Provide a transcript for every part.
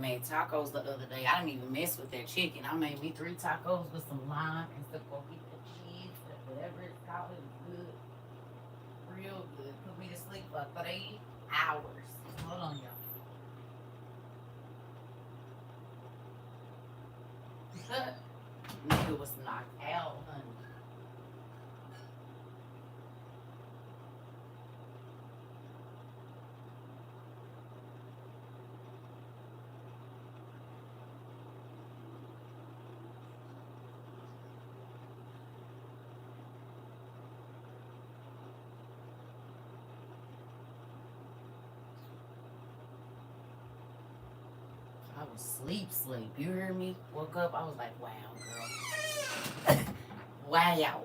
Made tacos the other day. I didn't even mess with that chicken. I made me 3 tacos with some lime and some cojita cheese, whatever it's called. It was good, real good. Put me to sleep for 3 hours. Hold on, y'all. Nigga was knocked out, honey. I was sleep. You hear me? Woke up. I was like, wow, girl. Wow.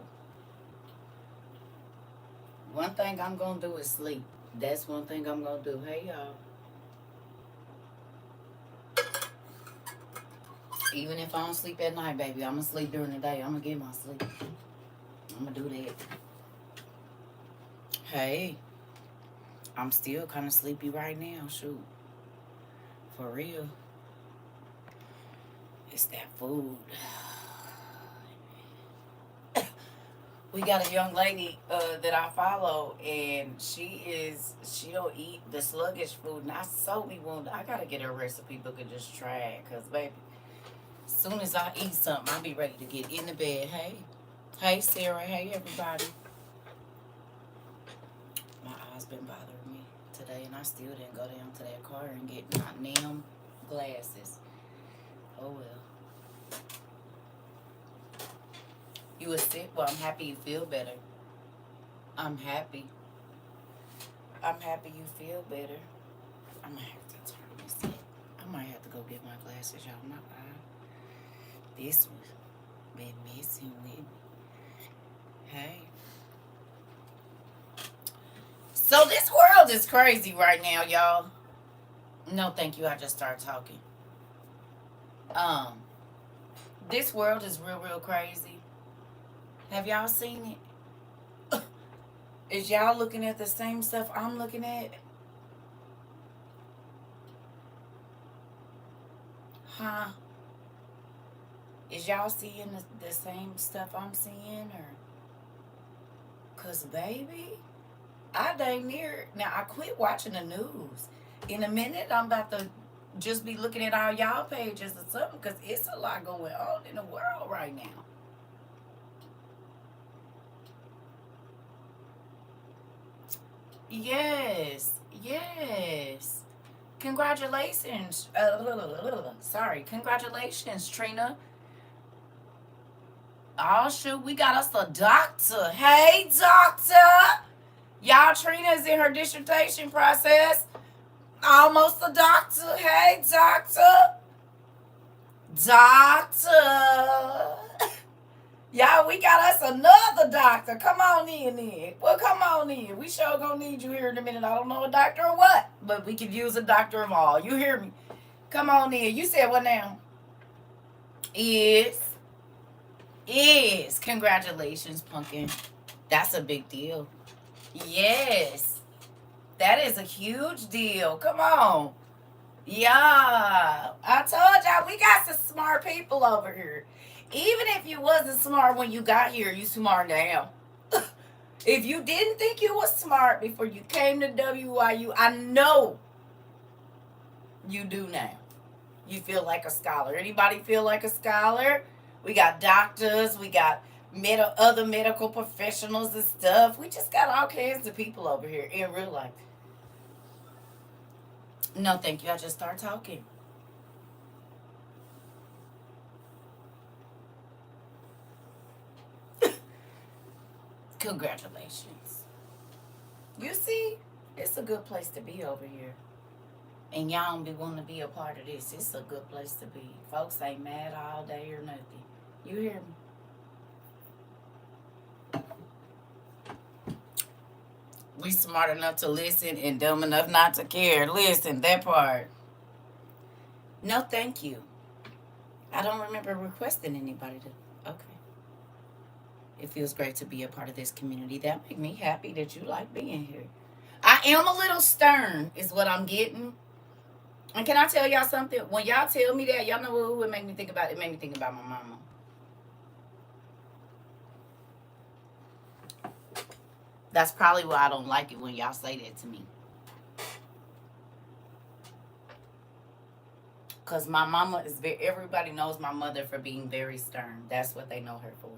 One thing I'm gonna do is sleep. That's one thing I'm gonna do. Hey, y'all. Even if I don't sleep at night, baby, I'm gonna sleep during the day. I'm gonna get my sleep. I'm gonna do that. Hey, I'm still kind of sleepy right now. Shoot. For real. It's that food. We got a young lady that I follow, and she don't eat the sluggish food, and I so be wanting. I gotta get her recipe book and just try it, cause baby, as soon as I eat something, I'll be ready to get in the bed. Hey Sarah, hey everybody. My eyes been bothering me today, and I still didn't go down to that car and get my damn glasses. Oh well. You were sick? Well, I'm happy you feel better. I'm happy. I'm happy you feel better. I'm gonna have to turn this in. I might have to go get my glasses, y'all. My eye. This one's been messing with me. Hey. So this world is crazy right now, y'all. No, thank you. I just started talking. Um, this world is real crazy. Have y'all seen it? Is y'all looking at the same stuff I'm looking at? Huh? Is y'all seeing the same stuff I'm seeing? Or, cause baby, I dang near, now I quit watching the news. In a minute, I'm about to just be looking at all y'all pages or something, cause it's a lot going on in the world right now. Yes, yes. Congratulations. Sorry, congratulations, Trina. Oh shoot, we got us a doctor. Hey, doctor. Y'all, Trina is in her dissertation process. Almost a doctor. Hey, doctor. Doctor. Y'all, we got us another doctor. Come on in then. Well, come on in. We sure gonna need you here in a minute. I don't know a doctor or what, but we could use a doctor of all. You hear me? Come on in. You said what now? Is. Is. Congratulations, Pumpkin. That's a big deal. Yes. That is a huge deal. Come on. Yeah. I told y'all we got some smart people over here. Even if you wasn't smart when you got here, you smart now. If you didn't think you was smart before you came to WYU, I know you do now. You feel like a scholar. Anybody feel like a scholar? We got doctors, we got other medical professionals and stuff. We just got all kinds of people over here in real life. No, thank you. I just started talking. Congratulations. You see, it's a good place to be over here. And y'all don't be wanting to be a part of this. It's a good place to be. Folks ain't mad all day or nothing. You hear me? We smart enough to listen and dumb enough not to care. Listen, that part. No, thank you. I don't remember requesting anybody to. Okay. It feels great to be a part of this community. That make me happy that you like being here. I am a little stern, is what I'm getting. And can I tell y'all something? When y'all tell me that, y'all know who it made me think about? It made me think about my mama. That's probably why I don't like it when y'all say that to me. Because my mama is very, everybody knows my mother for being very stern. That's what they know her for.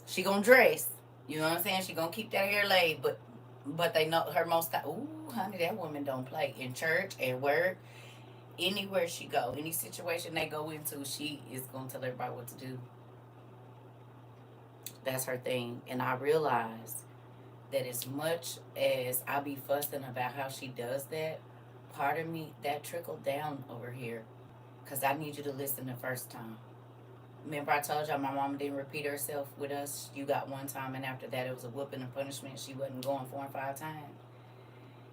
She gonna dress. You know what I'm saying? She gonna keep that hair laid, but they know her most time. Ooh, honey, that woman don't play. In church, at work, anywhere she go, any situation they go into, she is gonna tell everybody what to do. That's her thing. And I realize that as much as I be fussing about how she does that, part of me that trickled down over here. Cause I need you to listen the first time. Remember I told y'all my mama didn't repeat herself with us. You got one time, and after that it was a whooping and punishment. She wasn't going 4 and 5 times.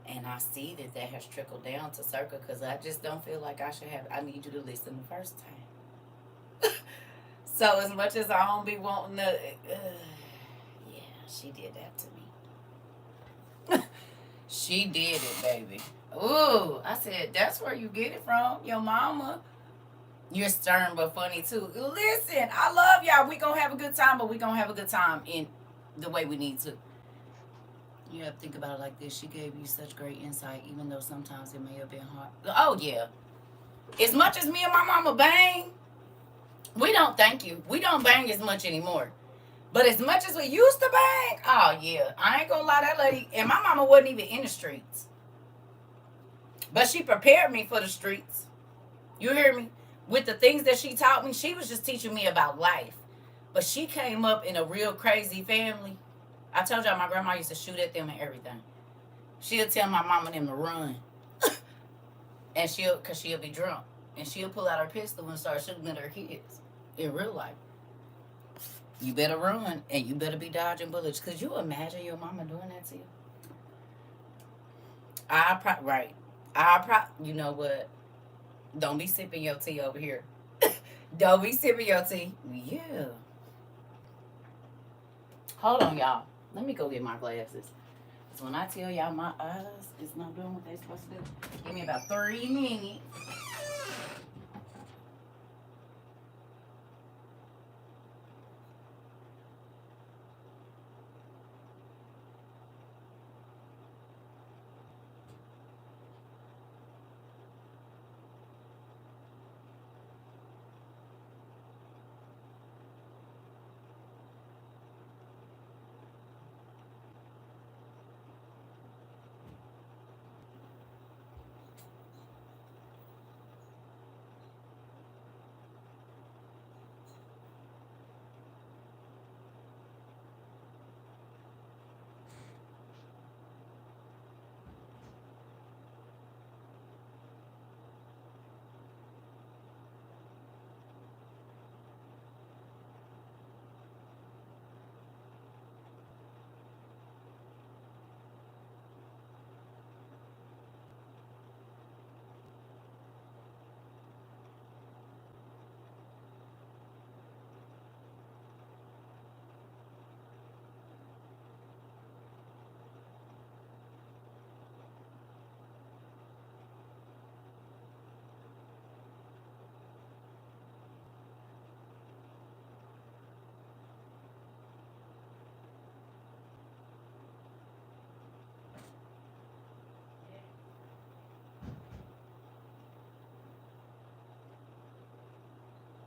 And I see that that has trickled down to CERCA because I just don't feel like I should have. I need you to listen the first time. So as much as I don't be wanting to, yeah, she did that to me. She did it, baby. Ooh, I said that's where you get it from, your mama. You're stern but funny too. Listen, I love y'all. We gonna have a good time, but we gonna have a good time in the way we need to. You have to think about it like this. She gave you such great insight, even though sometimes it may have been hard. Oh yeah. As much as me and my mama bang, we don't thank you. We don't bang as much anymore. But as much as we used to bang, oh yeah. I ain't gonna lie, that lady and my mama wasn't even in the streets. But she prepared me for the streets. You hear me? With the things that she taught me, she was just teaching me about life. But she came up in a real crazy family. I told y'all my grandma used to shoot at them and everything. She'll tell my mama and them to run. And cause she'll be drunk. And she'll pull out her pistol and start shooting at her kids. In real life. You better run and you better be dodging bullets. Could you imagine your mama doing that to you? Right. You know what? Don't be sipping your tea over here. Don't be sipping your tea. Yeah. Hold on, y'all. Let me go get my glasses. Because when I tell y'all my eyes is not doing what they're supposed to do, give me about 3 minutes.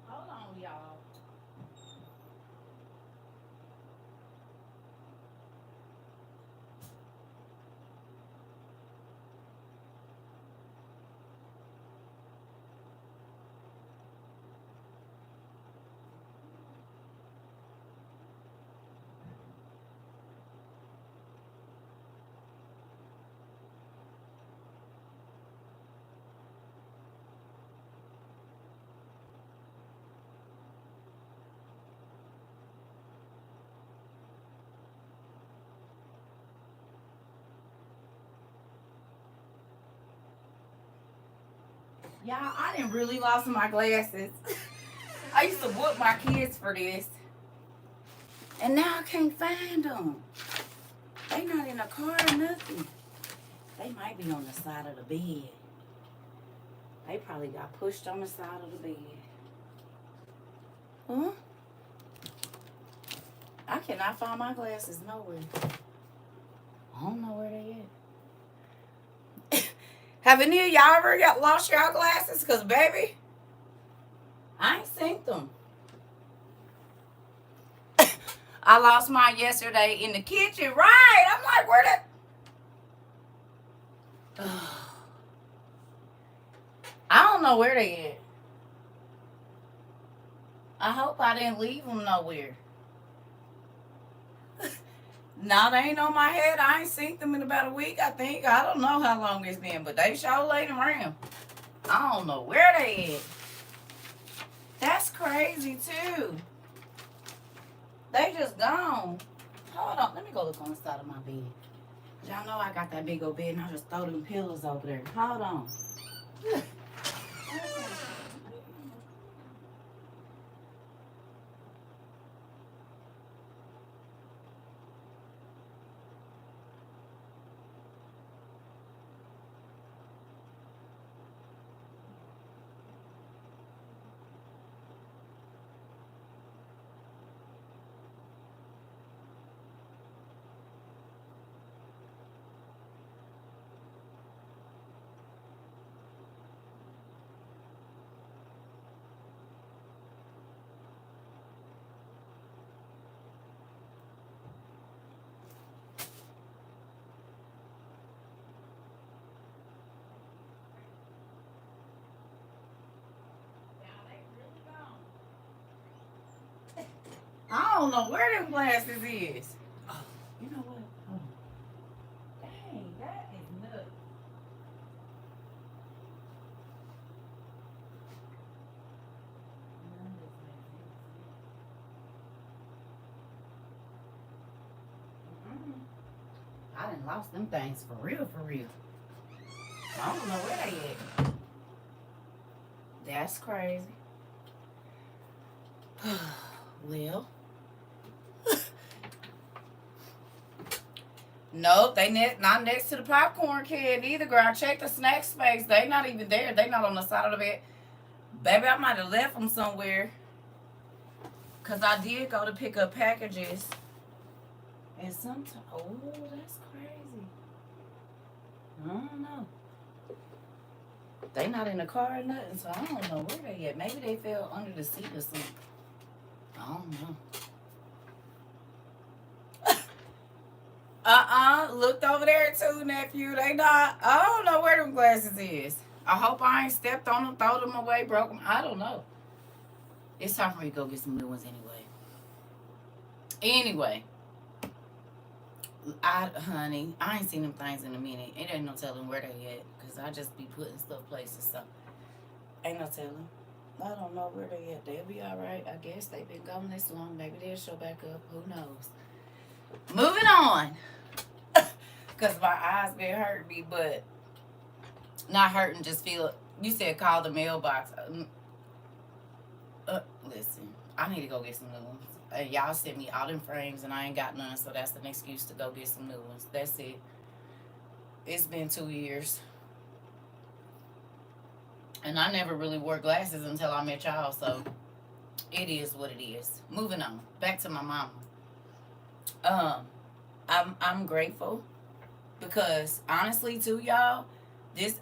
Hold on, y'all. Y'all, I didn't really lost my glasses. I used to whoop my kids for this. And now I can't find them. They not in the car or nothing. They might be on the side of the bed. They probably got pushed on the side of the bed. Huh? I cannot find my glasses nowhere. I don't know where they at. Have any of y'all ever lost y'all glasses? Because, baby, I ain't seen them. I lost mine yesterday in the kitchen. Right. I'm like, where the... I don't know where they at. I hope I didn't leave them nowhere. No, they ain't on my head. I ain't seen them in about a week, I think. I don't know how long it's been, but they sure laid around. I don't know where they at. That's crazy, too. They just gone. Hold on. Let me go look on the side of my bed. Y'all know I got that big old bed, and I just throw them pillows over there. Hold on. I don't know where them glasses is. Oh, you know what? Oh. Dang, that is nuts. I done lost them things for real, for real. I don't know where they at. That's crazy. Well. Nope, they not next to the popcorn can either, girl. I checked the snack space. They not even there. They not on the side of the bed. Baby, I might have left them somewhere. Because I did go to pick up packages. And sometimes... Oh, that's crazy. I don't know. They not in the car or nothing, so I don't know where they at. Maybe they fell under the seat or something. I don't know. Looked over there too, nephew. They not. I don't know where them glasses is. I hope I ain't stepped on them, throw them away, broke them. I don't know. It's time for me to go get some new ones anyway. Honey, I ain't seen them things in a minute. It ain't no telling where they at, because I just be putting stuff places, so ain't no telling. I don't know where they at. They'll be all right. I guess they've been gone this long. Maybe they'll show back up. Who knows? Moving on. Because my eyes been hurting me, but not hurting, just feel... You said call the mailbox. Listen, I need to go get some new ones. Y'all sent me all them frames, and I ain't got none, so that's an excuse to go get some new ones. That's it. It's been 2 years. And I never really wore glasses until I met y'all, so it is what it is. Moving on. Back to my mama. I'm grateful because honestly too, y'all,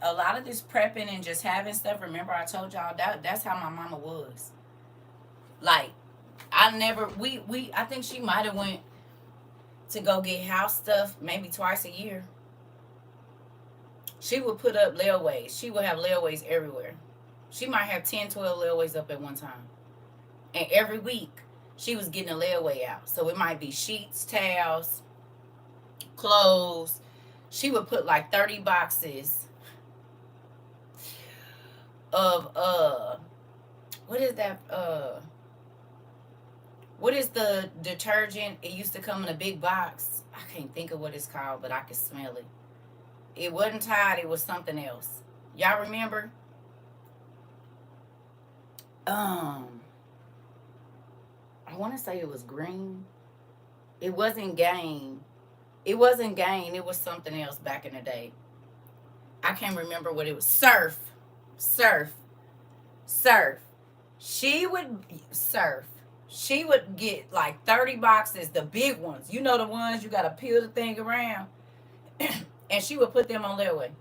a lot of this prepping and just having stuff, remember I told y'all that's how my mama was. Like, I think she might have went to go get house stuff maybe twice a year. She would put up layaways. She would have layaways everywhere. She might have 10, 12 layaways up at one time. And every week, she was getting a layaway out. So it might be sheets, towels, clothes. She would put like 30 boxes of, what is that, what is the detergent? It used to come in a big box. I can't think of what it's called, but I can smell it. It wasn't Tide, it was something else. Y'all remember? I want to say it was green. It wasn't Gain. It wasn't Gain. It was something else back in the day. I can't remember what it was. Surf. Surf. Surf. She would surf. She would get like 30 boxes, the big ones. You know, the ones you got to peel the thing around. And she would put them on layaway.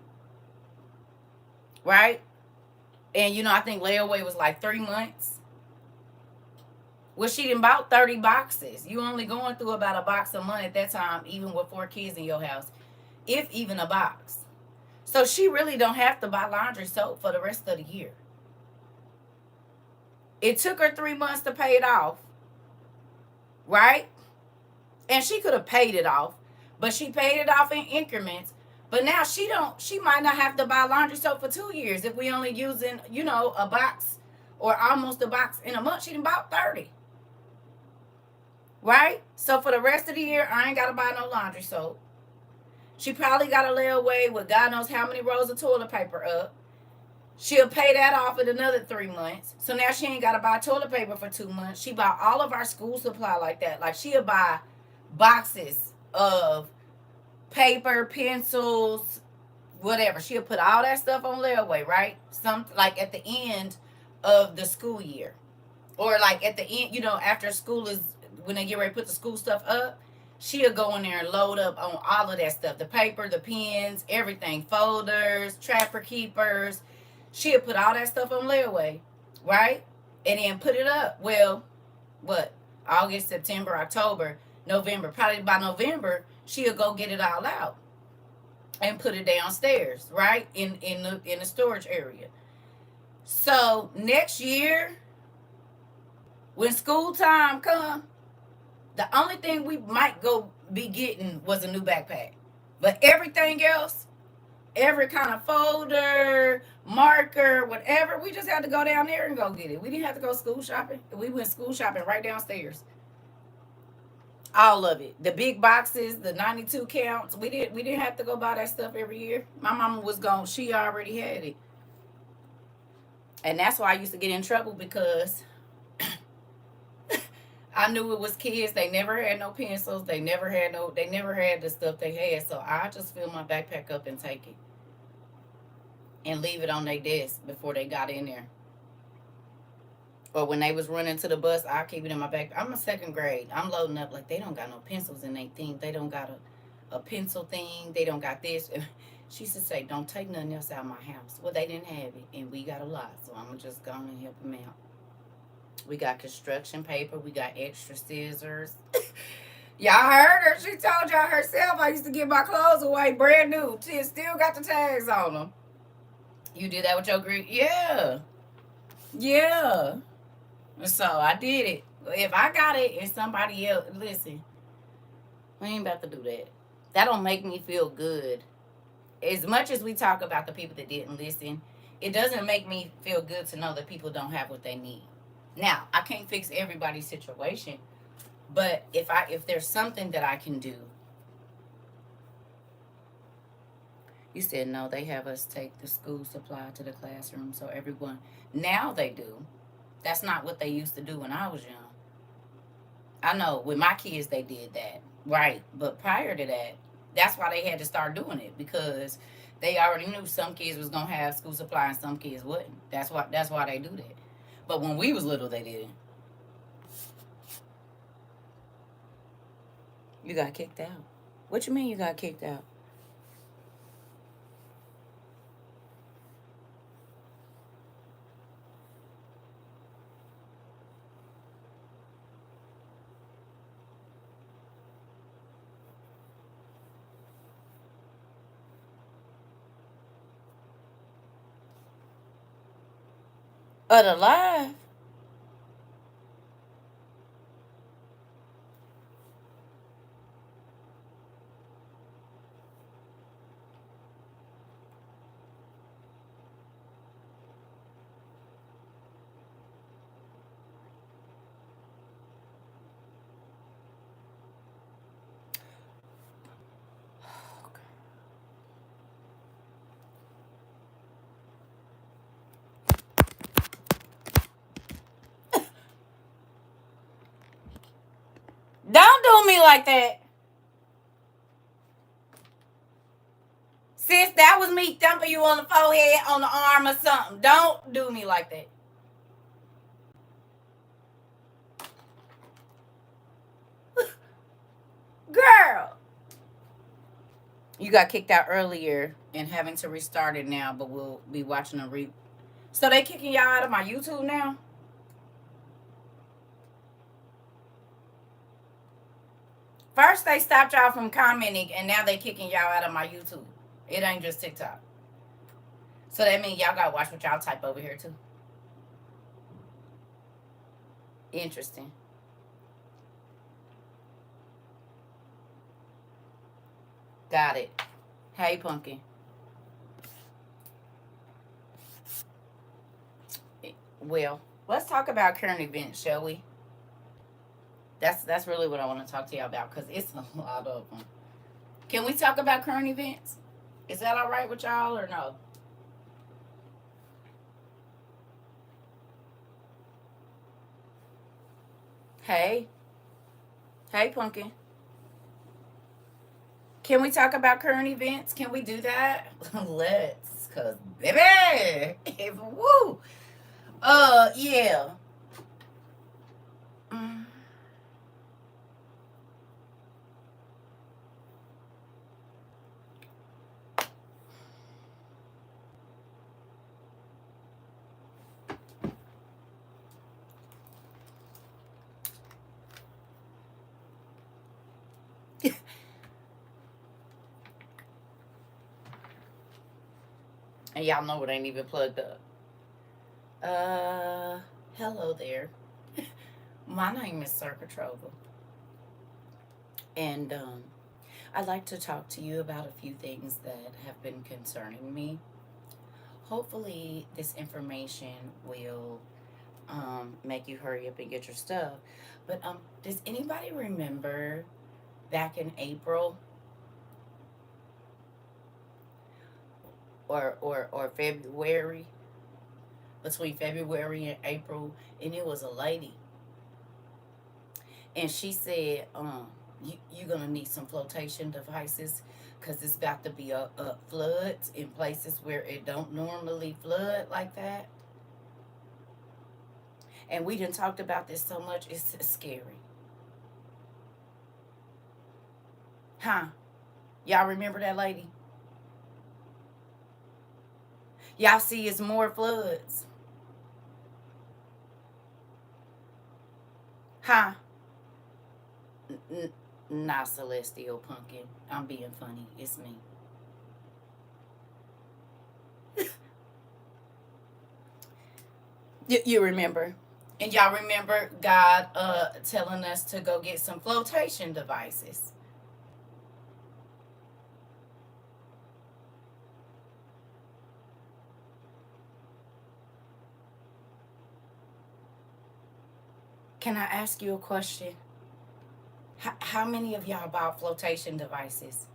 Right? And you know, I think layaway was like 3 months. Well, she done bought 30 boxes. You only going through about a box a month at that time, even with 4 kids in your house. If even a box. So she really don't have to buy laundry soap for the rest of the year. It took her 3 months to pay it off. Right? And she could have paid it off. But she paid it off in increments. But now she might not have to buy laundry soap for 2 years if we only using, you know, a box or almost a box in a month. She done bought 30. Right? So for the rest of the year, I ain't got to buy no laundry soap. She probably got to lay away with God knows how many rolls of toilet paper up. She'll pay that off in another 3 months. So now she ain't got to buy toilet paper for 2 months. She bought all of our school supply like that. Like she'll buy boxes of paper, pencils, whatever. She'll put all that stuff on layaway, right? Some like at the end of the school year. Or like at the end, you know, after school is when they get ready to put the school stuff up, she'll go in there and load up on all of that stuff. The paper, the pens, everything. Folders, trapper keepers. She'll put all that stuff on layaway, right? And then put it up. Well, what? August, September, October, November. Probably by November, she'll go get it all out and put it downstairs, right? In the storage area. So next year, when school time come, the only thing we might go be getting was a new backpack. But everything else, every kind of folder, marker, whatever, we just had to go down there and go get it. We didn't have to go school shopping. We went school shopping right downstairs. All of it. The big boxes, the 92 counts. We didn't have to go buy that stuff every year. My mama was gone. She already had it. And that's why I used to get in trouble because I knew it was kids. They never had no pencils. They never had the stuff they had. So I just fill my backpack up and take it. And leave it on their desk before they got in there. Or when they was running to the bus, I keep it in my back. I'm in 2nd grade. I'm loading up like they don't got no pencils in their thing. They don't got a pencil thing. They don't got this. She used to say, don't take nothing else out of my house. Well, they didn't have it. And we got a lot. So I'm going to just go and help them out. We got construction paper. We got extra scissors. Y'all heard her. She told y'all herself I used to give my clothes away brand new. She still got the tags on them. You did that with your Greek? Yeah. Yeah. So I did it. If I got it and somebody else, listen, we ain't about to do that. That don't make me feel good. As much as we talk about the people that didn't listen, it doesn't make me feel good to know that people don't have what they need. Now, I can't fix everybody's situation, but if there's something that I can do. You said no, they have us take the school supply to the classroom so everyone. Now they do. That's not what they used to do when I was young. I know with my kids they did that, right? But prior to that, that's why they had to start doing it because they already knew some kids was gonna have school supply and some kids wouldn't. That's why they do that. But when we was little, they didn't. You got kicked out. What you mean you got kicked out? Of the live? Don't do me like that. Sis, that was me thumping you on the forehead, on the arm, or something. Don't do me like that. Girl. You got kicked out earlier and having to restart it now, but we'll be watching a So they kicking y'all out of my YouTube now? First they stopped y'all from commenting, and now they kicking y'all out of my YouTube. It ain't just TikTok. So that means y'all gotta watch what y'all type over here too. Interesting. Got it. Hey, Pumpkin. Well, let's talk about current events, shall we? That's really what I want to talk to y'all about, because it's a lot of them. Can we talk about current events? Is that all right with y'all or no? Hey. Hey, Pumpkin. Can we talk about current events? Can we do that? Let's, cause baby, woo. Yeah. Mm. And y'all know it ain't even plugged up. Hello there. My name is CERCA TROVA. And I'd like to talk to you about a few things that have been concerning me. Hopefully, this information will make you hurry up and get your stuff. But does anybody remember back in April or February, between February and April, and it was a lady, and she said, you're gonna need some flotation devices, because it's about to be a floods in places where it don't normally flood like that. And we done talked about this so much, it's scary. Huh? Y'all remember that lady? Y'all see it's more floods. Huh? Not Celestial Pumpkin. I'm being funny. It's me. You remember? And y'all remember God telling us to go get some flotation devices. Can I ask you a question? How many of y'all bought flotation devices?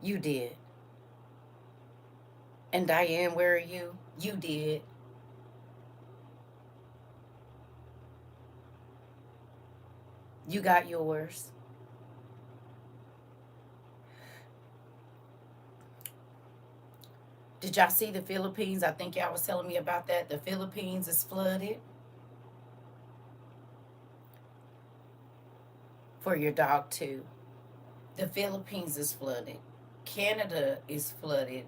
You did. And Diane, where are you? You did. You got yours. Did y'all see the Philippines? I think y'all was telling me about that. The Philippines is flooded. For your dog too. The Philippines is flooded. Canada is flooded.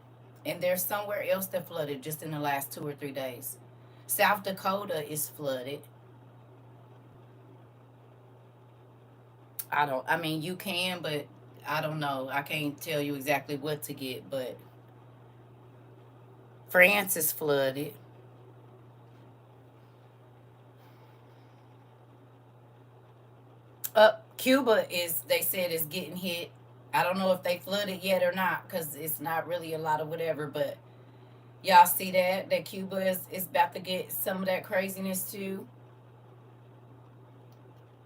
And there's somewhere else that flooded just in the last 2 or 3 days. South Dakota is flooded. I mean, you can, but I don't know. I can't tell you exactly what to get, but France is flooded. Cuba is, they said, is getting hit. I don't know if they flooded yet or not, because it's not really a lot of whatever, but y'all see that Cuba is about to get some of that craziness too,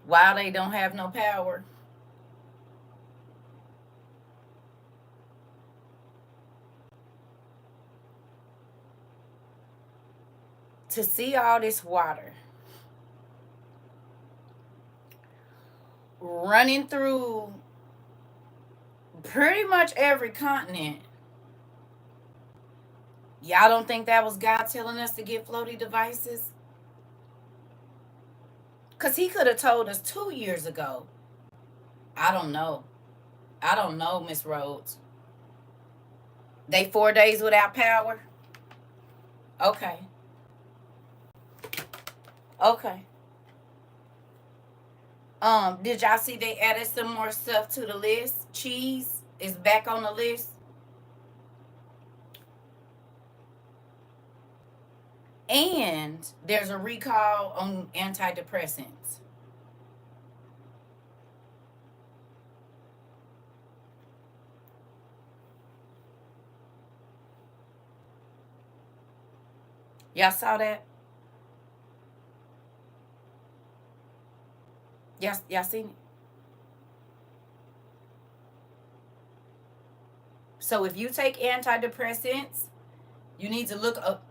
while they don't have no power. to see all this water running through pretty much every continent, y'all don't think that was God telling us to get floaty devices? Because he could have told us 2 years ago. I don't know. I don't know, Miss Rhodes. They 4 days without power? Okay. Okay. Did y'all see they added some more stuff to the list? Cheese is back on the list. And there's a recall on antidepressants. Y'all saw that? Y'all seen it? So if you take antidepressants, you need to look up.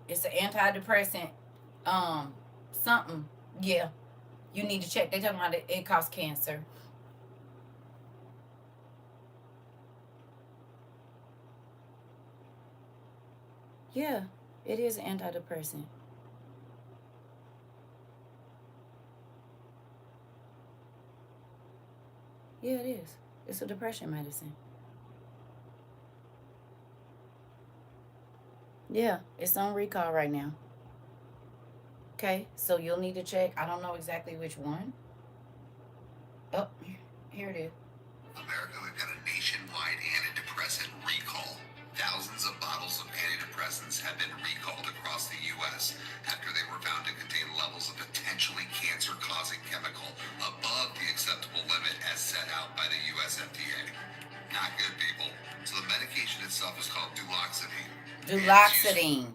It's an antidepressant, something. Yeah, you need to check. They talking about it causes cancer. Yeah, it is an antidepressant. Yeah, it is. It's a depression medicine. Yeah, it's on recall right now. Okay, so you'll need to check. I don't know exactly which one. Oh, here it is. America, we've got a nationwide antidepressant recall. Thousands of bottles of antidepressants have been recalled across the U.S. after they were found to contain levels of potentially cancer-causing chemical above the acceptable limit as set out by the U.S. FDA. Not good, people. So the medication itself is called duloxetine. Duloxetine.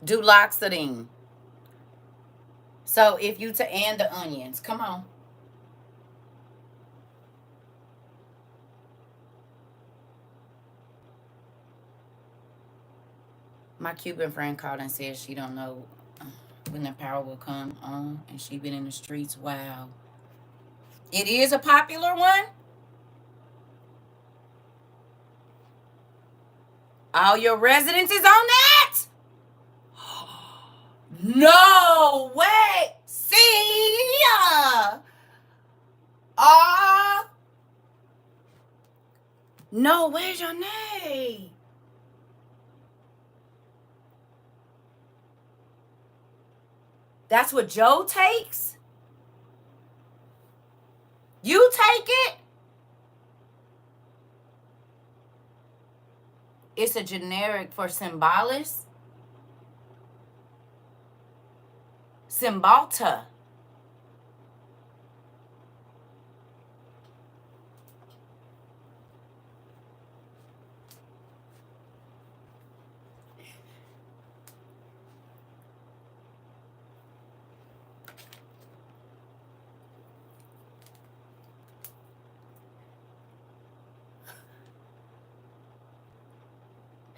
Duloxetine. So if you and the onions, come on. My Cuban friend called and said she don't know when the power will come on, and she been in the streets. Wow. It is a popular one. All your residents is on that? No way. See? No, where's your name? That's what Joe takes? You take it? It's a generic for Cymbalus. Cymbalta.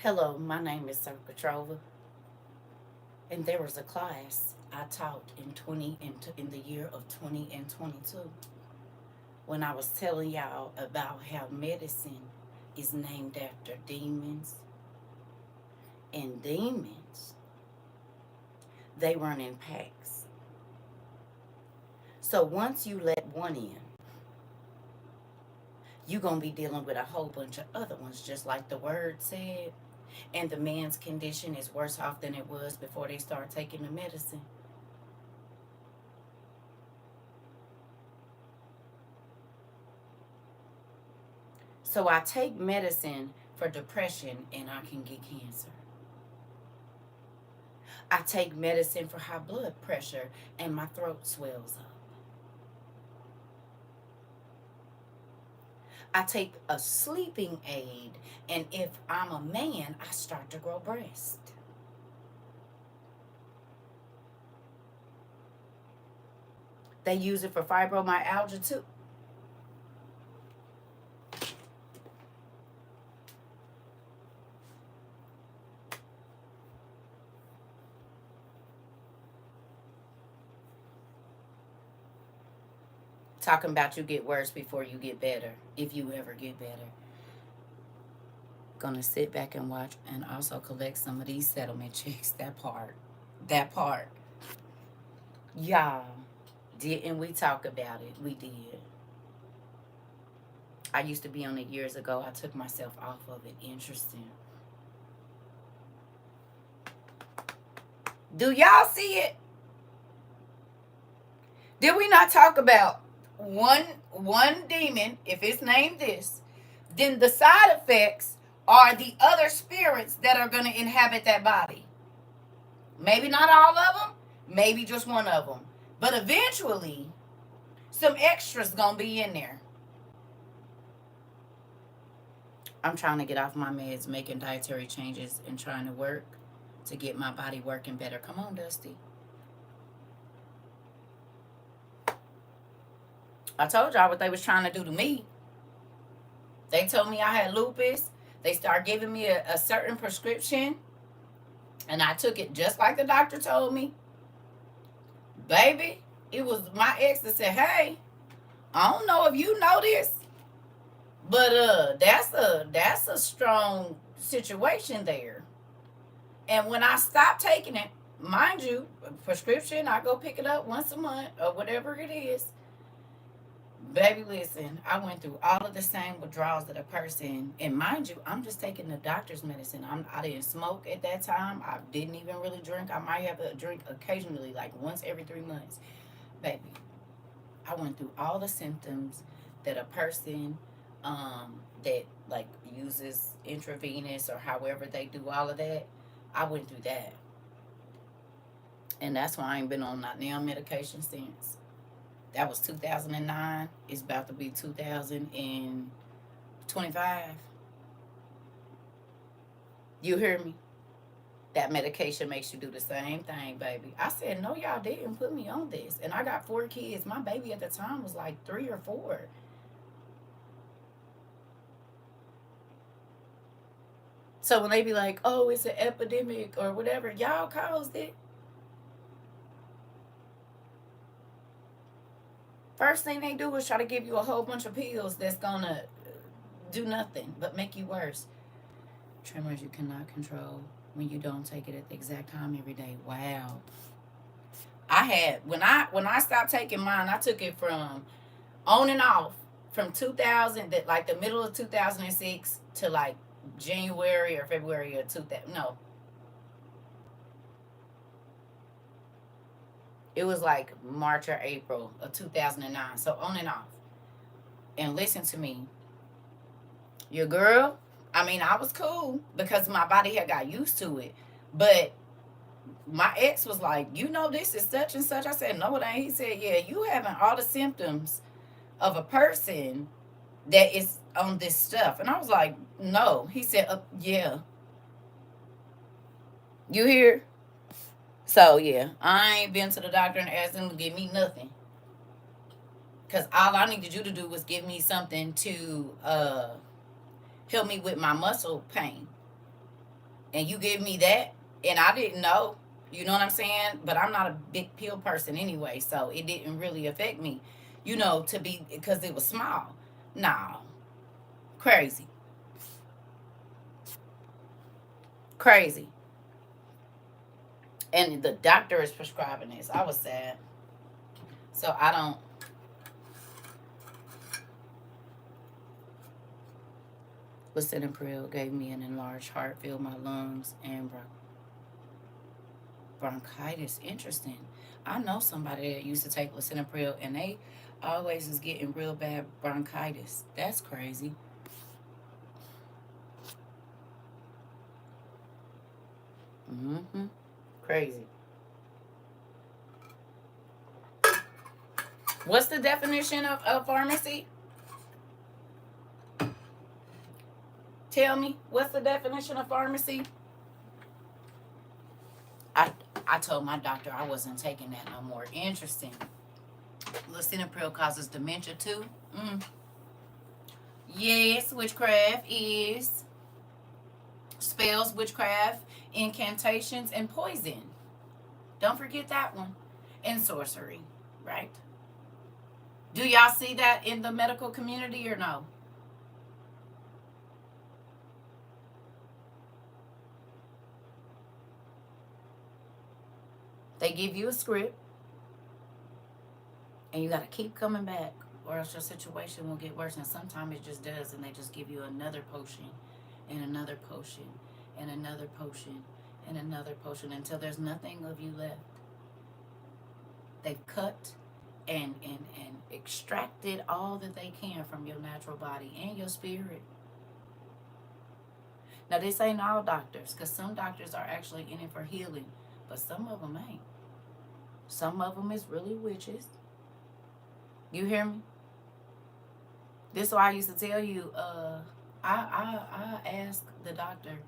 Hello, my name is CERCA TROVA, and there was a class I taught in the year of 2022 when I was telling y'all about how medicine is named after demons, and demons, they run in packs. So once you let one in, you're going to be dealing with a whole bunch of other ones, just like the word said. And the man's condition is worse off than it was before they start taking the medicine. So I take medicine for depression and I can get cancer. I take medicine for high blood pressure and my throat swells up. I take a sleeping aid, and if I'm a man, I start to grow breasts. They use it for fibromyalgia too. Talking about you get worse before you get better, if you ever get better. Gonna sit back and watch and also collect some of these settlement checks. That part. That part. Y'all, didn't we talk about it? We did. I used to be on it years ago. I took myself off of it. Interesting. Do y'all see it? Did we not talk about one demon, if it's named this, then the side effects are the other spirits that are going to inhabit that body. Maybe not all of them, maybe just one of them. But eventually, some extras going to be in there. I'm trying to get off my meds, making dietary changes, and trying to work to get my body working better. Come on, Dusty. I told y'all what they was trying to do to me. They told me I had lupus. They started giving me a certain prescription. And I took it just like the doctor told me. Baby, it was my ex that said, hey, I don't know if you know this, but that's a strong situation there. And when I stopped taking it, mind you, prescription, I go pick it up once a month or whatever it is. Baby, listen, I went through all of the same withdrawals that a person, and mind you, I'm just taking the doctor's medicine. I didn't smoke at that time. I didn't even really drink. I might have a drink occasionally, like once every 3 months. Baby, I went through all the symptoms that a person that like uses intravenous or however they do all of that. I went through that. And that's why I ain't been on not now medication since. That was 2009. It's about to be 2025. You hear me? That medication makes you do the same thing, baby. I said, no, y'all didn't put me on this. And I got 4 kids. My baby at the time was like 3 or 4. So when they be like, oh, it's an epidemic or whatever, y'all caused it. First thing they do is try to give you a whole bunch of pills that's gonna do nothing but make you worse. Tremors you cannot control when you don't take it at the exact time every day. Wow. I had when I stopped taking mine, I took it from on and off from 2000, that like the middle of 2006 to like January or February of 2000. No, it was like March or April of 2009. So on and off. And listen to me, your girl, I mean, I was cool because my body had got used to it. But my ex was like, you know, this is such and such. I said, no, it ain't. He said, yeah, you having all the symptoms of a person that is on this stuff. And I was like, no. He said, yeah. You hear? So, yeah, I ain't been to the doctor and asked him to give me nothing. Because all I needed you to do was give me something to help me with my muscle pain. And you gave me that, and I didn't know. You know what I'm saying? But I'm not a big pill person anyway, so it didn't really affect me, you know, to be, because it was small. No. Crazy. Crazy. And the doctor is prescribing this. I was sad. So I don't. Lisinopril gave me an enlarged heart, filled my lungs, and bronchitis. Interesting. I know somebody that used to take lisinopril, and they always is getting real bad bronchitis. That's crazy. Mm-hmm. Crazy. What's the definition of pharmacy? Tell me, what's the definition of pharmacy? I told my doctor I wasn't taking that no more. Interesting. Lisinopril causes dementia too. Yes, witchcraft is spells, witchcraft, incantations, and poison. Don't forget that one. And sorcery, right? Do y'all see that in the medical community or no? They give you a script and you got to keep coming back or else your situation will get worse. And sometimes it just does, and they just give you another potion and another potion and another potion and another potion until there's nothing of you left. They've cut and extracted all that they can from your natural body and your spirit. Now, this ain't all doctors, because some doctors are actually in it for healing, but some of them ain't. Some of them is really witches. You hear me? This is why I used to tell you, I asked the doctor,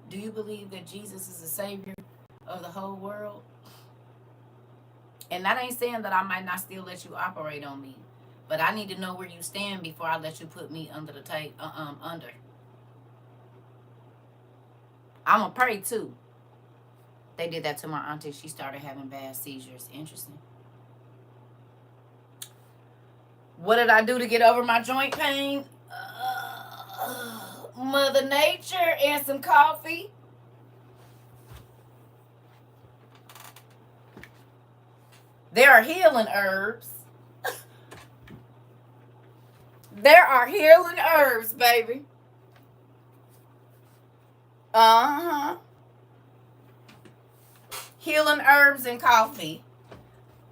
do you believe that Jesus is the Savior of the whole world? And that ain't saying that I might not still let you operate on me, but I need to know where you stand before I let you put me under the tape. Under. I'ma pray too. They did that to my auntie. She started having bad seizures. Interesting. What did I do to get over my joint pain? Mother Nature and some coffee. There are healing herbs. There are healing herbs, baby. Uh-huh. Healing herbs and coffee.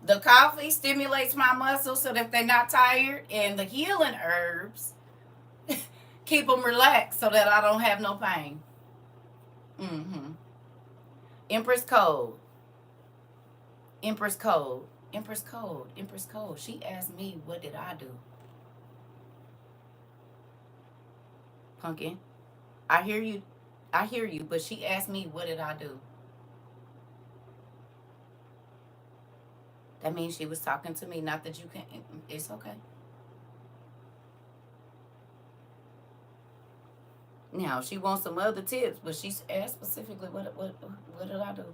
The coffee stimulates my muscles so that they're not tired, and the healing herbs keep them relaxed so that I don't have no pain. Mm-hmm. Empress Code. Empress Code. Empress Code. Empress Code. She asked me, what did I do? Pumpkin. I hear you. I hear you, but she asked me, what did I do? That means she was talking to me. Not that you can. It's okay. Now she wants some other tips, but she asked specifically what did I do?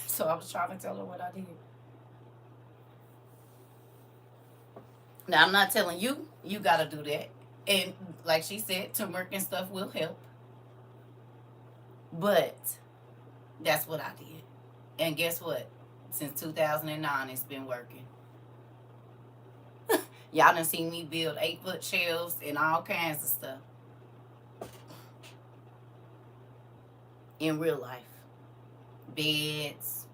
So I was trying to tell her what I did. Now I'm not telling you gotta do that. And like she said, turmeric and stuff will help. But that's what I did. And guess what? Since 2009, it's been working. Y'all done seen me build 8-foot shelves and all kinds of stuff. In real life. Beds,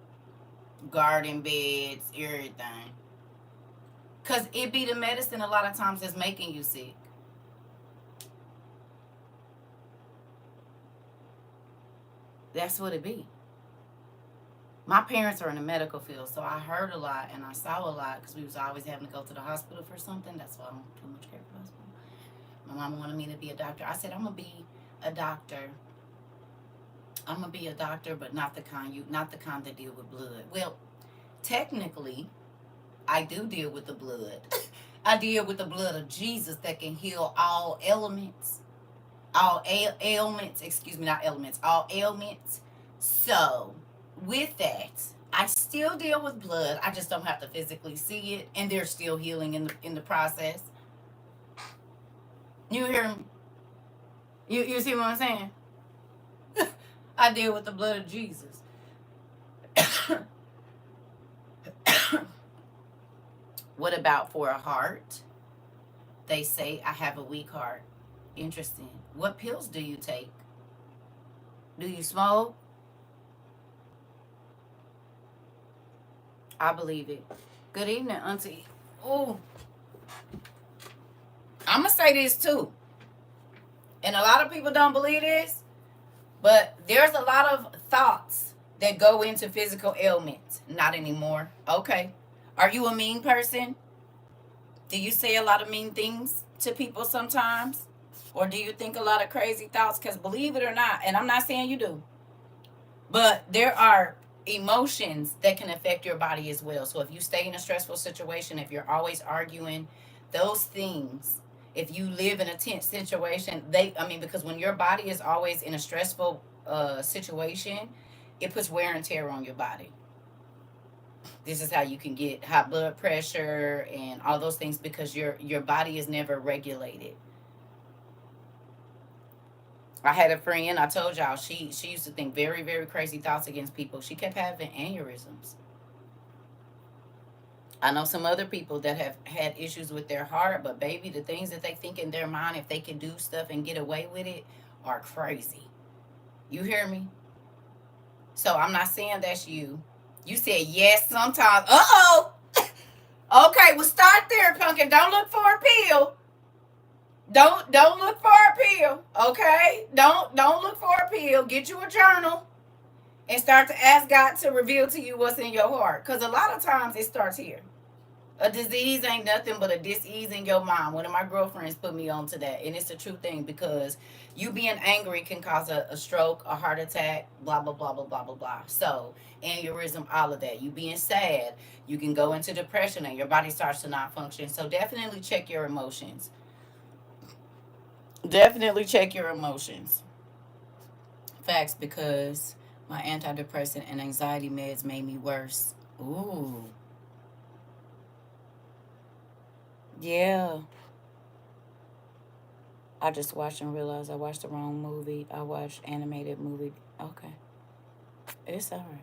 garden beds, everything. Because it be the medicine a lot of times that's making you sick. That's what it be. My parents are in the medical field, so I heard a lot and I saw a lot because we was always having to go to the hospital for something. That's why I don't too much care for the hospital. My mom wanted me to be a doctor. I said, I'm going to be a doctor. I'm going to be a doctor, but not the kind that deal with blood. Well, technically, I do deal with the blood. I deal with the blood of Jesus that can heal all ailments. All ailments, all ailments. So, with that, I still deal with blood. I just don't have to physically see it, and there's still healing in the process. You hear me? You see what I'm saying? I deal with the blood of Jesus. What about for a heart? They say I have a weak heart. Interesting. What pills do you take? Do you smoke? I believe it. Good evening, Auntie. Oh, I'm going to say this too. And a lot of people don't believe this, but there's a lot of thoughts that go into physical ailments. Not anymore. Okay. Are you a mean person? Do you say a lot of mean things to people sometimes? Or do you think a lot of crazy thoughts? Because believe it or not, and I'm not saying you do, but there are emotions that can affect your body as well. So if you stay in a stressful situation, if you're always arguing, those things, if you live in a tense situation, because when your body is always in a stressful situation, it puts wear and tear on your body. This is how you can get high blood pressure and all those things because your body is never regulated. I had a friend, I told y'all, she used to think very, very crazy thoughts against people. She kept having aneurysms. I know some other people that have had issues with their heart, but baby, the things that they think in their mind, if they can do stuff and get away with it, are crazy. You hear me? So I'm not saying that's you. You said yes sometimes. Uh-oh. Okay, well start there, pumpkin. Don't look for a pill. Don't look for a pill. Okay? Don't look for a pill. Get you a journal and start to ask God to reveal to you what's in your heart. Because a lot of times it starts here. A disease ain't nothing but a dis-ease in your mind. One of my girlfriends put me on to that. And it's a true thing because you being angry can cause a stroke, a heart attack, blah, blah, blah, blah, blah, blah, blah. So, aneurysm, all of that. You being sad, you can go into depression and your body starts to not function. So, definitely check your emotions. Definitely check your emotions. Facts, because my antidepressant and anxiety meds made me worse. Ooh. Yeah. I just watched and realized I watched the wrong movie. I watched animated movie. Okay. It's all right.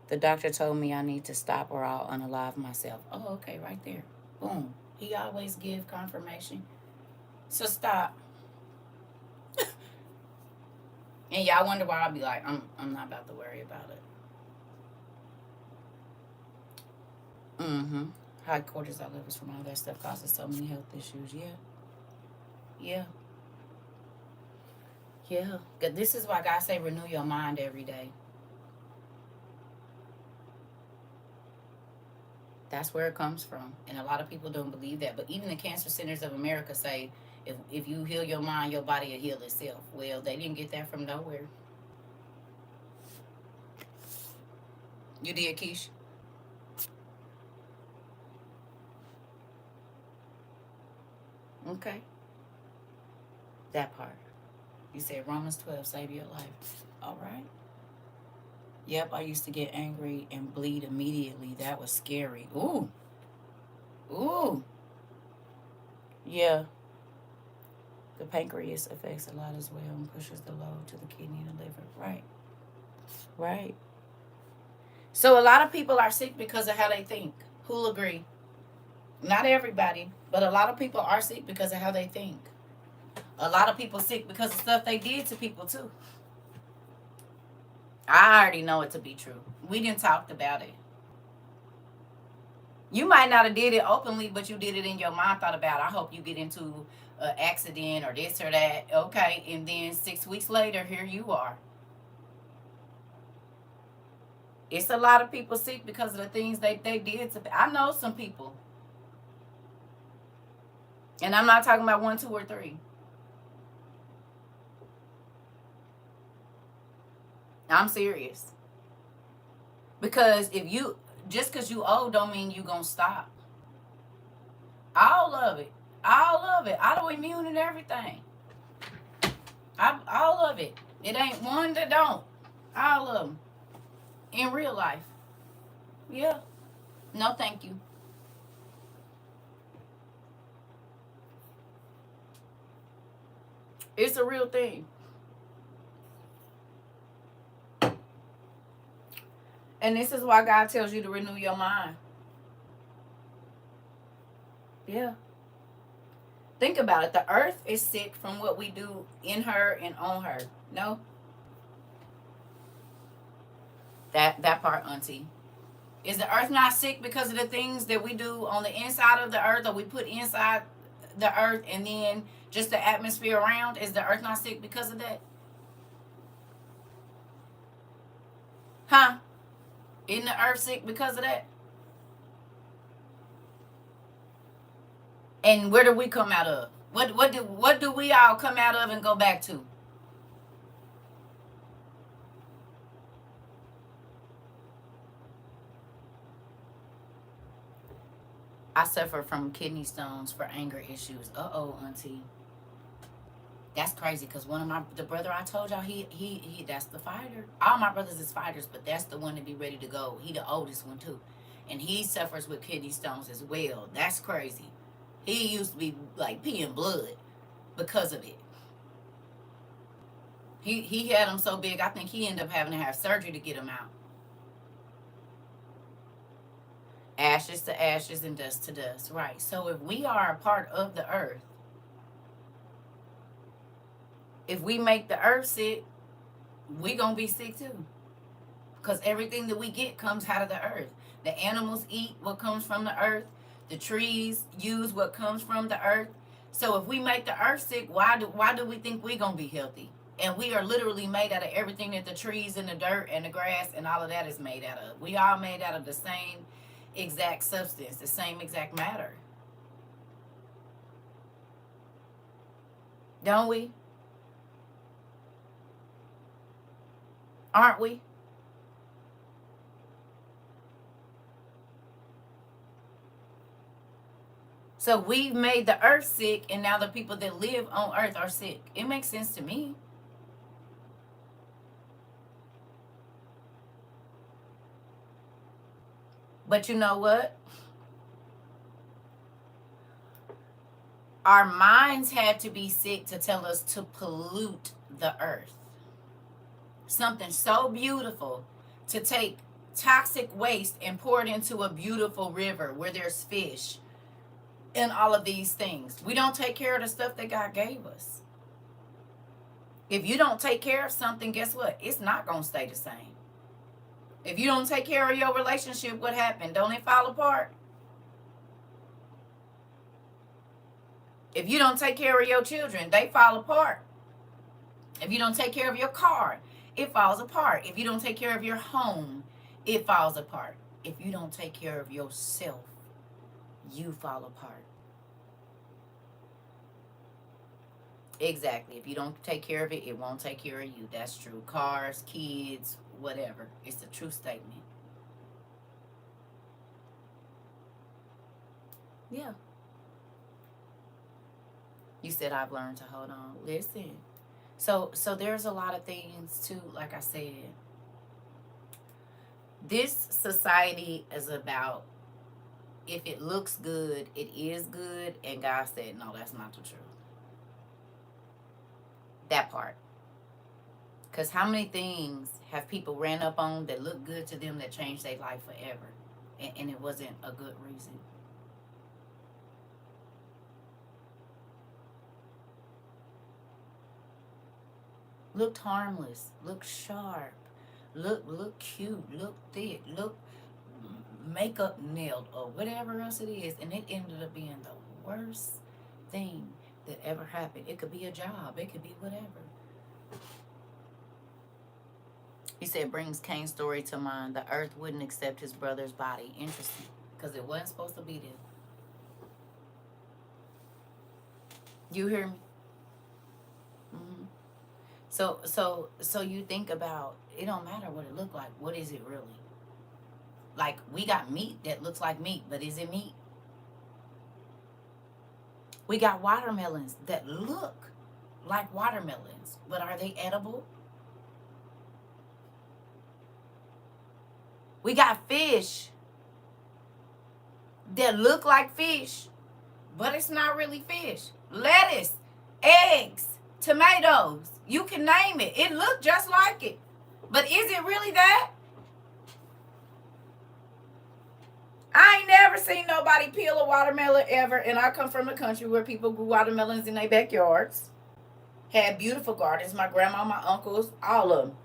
The doctor told me I need to stop or I'll unalive myself. Oh, okay, right there. Boom. He always give confirmation. So stop. And y'all wonder why I'll be like, I'm not about to worry about it. Mm-hmm. High cortisol levels from all that stuff causes so many health issues. Yeah. Yeah. Yeah. This is why God say renew your mind every day. That's where it comes from. And a lot of people don't believe that. But even the Cancer Centers of America say if you heal your mind, your body will heal itself. Well, they didn't get that from nowhere. You did, Keish? Okay. That part. You said Romans 12, save your life. All right. Yep, I used to get angry and bleed immediately. That was scary. Ooh. Ooh. Yeah. The pancreas affects a lot as well and pushes the load to the kidney and the liver. Right. Right. So a lot of people are sick because of how they think. Who'll agree? Not everybody, but a lot of people are sick because of how they think. A lot of people sick because of stuff they did to people too. I already know it to be true. We didn't talk about it. You might not have did it openly, but you did it in your mind, thought about, I hope you get into an accident or this or that. Okay, and then 6 weeks later, here you are. It's a lot of people sick because of the things they did to. I know some people. And I'm not talking about 1, 2, or 3. I'm serious. Because if you, just because you old don't mean you going to stop. All of it. All of it. Autoimmune and everything. All of it. It ain't one that don't. All of them. In real life. Yeah. No, thank you. It's a real thing. And this is why God tells you to renew your mind. Yeah. Think about it. The earth is sick from what we do in her and on her. No? That part, Auntie. Is the earth not sick because of the things that we do on the inside of the earth or we put inside the earth and then just the atmosphere around? Is the earth not sick because of that? Huh? Isn't the earth sick because of that? And where do we come out of? What do we all come out of and go back to? I suffer from kidney stones for anger issues. Uh oh, Auntie. That's crazy because the brother I told y'all, he that's the fighter. All my brothers is fighters, but that's the one to be ready to go. He the oldest one too. And he suffers with kidney stones as well. That's crazy. He used to be like peeing blood because of it. He had them so big, I think he ended up having to have surgery to get them out. Ashes to ashes and dust to dust. Right. So if we are a part of the earth, if we make the earth sick, we gonna be sick too. Because everything that we get comes out of the earth. The animals eat what comes from the earth. The trees use what comes from the earth. So if we make the earth sick, why do we think we gonna be healthy? And we are literally made out of everything that the trees and the dirt and the grass and all of that is made out of. We all made out of the same exact substance, the same exact matter. Don't we? Aren't we? So we've made the earth sick, and now the people that live on earth are sick. It makes sense to me. But you know what? Our minds had to be sick to tell us to pollute the earth. Something so beautiful to take toxic waste and pour it into a beautiful river where there's fish and all of these things. We don't take care of the stuff that God gave us. If you don't take care of something, guess what? It's not going to stay the same. If you don't take care of your relationship, what happened? Don't it fall apart? If you don't take care of your children, they fall apart. If you don't take care of your car, it falls apart. If you don't take care of your home, it falls apart. If you don't take care of yourself, you fall apart. Exactly. If you don't take care of it, it won't take care of you. That's true. Cars, kids, whatever. It's a true statement. Yeah. You said I've learned to hold on. Listen. So there's a lot of things too, like I said. This society is about if it looks good, it is good, and God said, no, that's not the truth. That part. Because how many things have people ran up on that look good to them that changed their life forever? And it wasn't a good reason. Looked harmless, looked sharp, look cute, look thick, look makeup nailed, or whatever else it is, and it ended up being the worst thing that ever happened. It could be a job, it could be whatever. He said, brings Cain's story to mind. The earth wouldn't accept his brother's body. Interesting, because it wasn't supposed to be there. You hear me? Mm-hmm. So you think about, it don't matter what it look like. What is it really? Like, we got meat that looks like meat, but is it meat? We got watermelons that look like watermelons, but are they edible? We got fish that look like fish, but it's not really fish. Lettuce, eggs, tomatoes, you can name it. It looked just like it. But is it really that? I ain't never seen nobody peel a watermelon ever, and I come from a country where people grew watermelons in their backyards. Had beautiful gardens, my grandma, my uncles, all of them.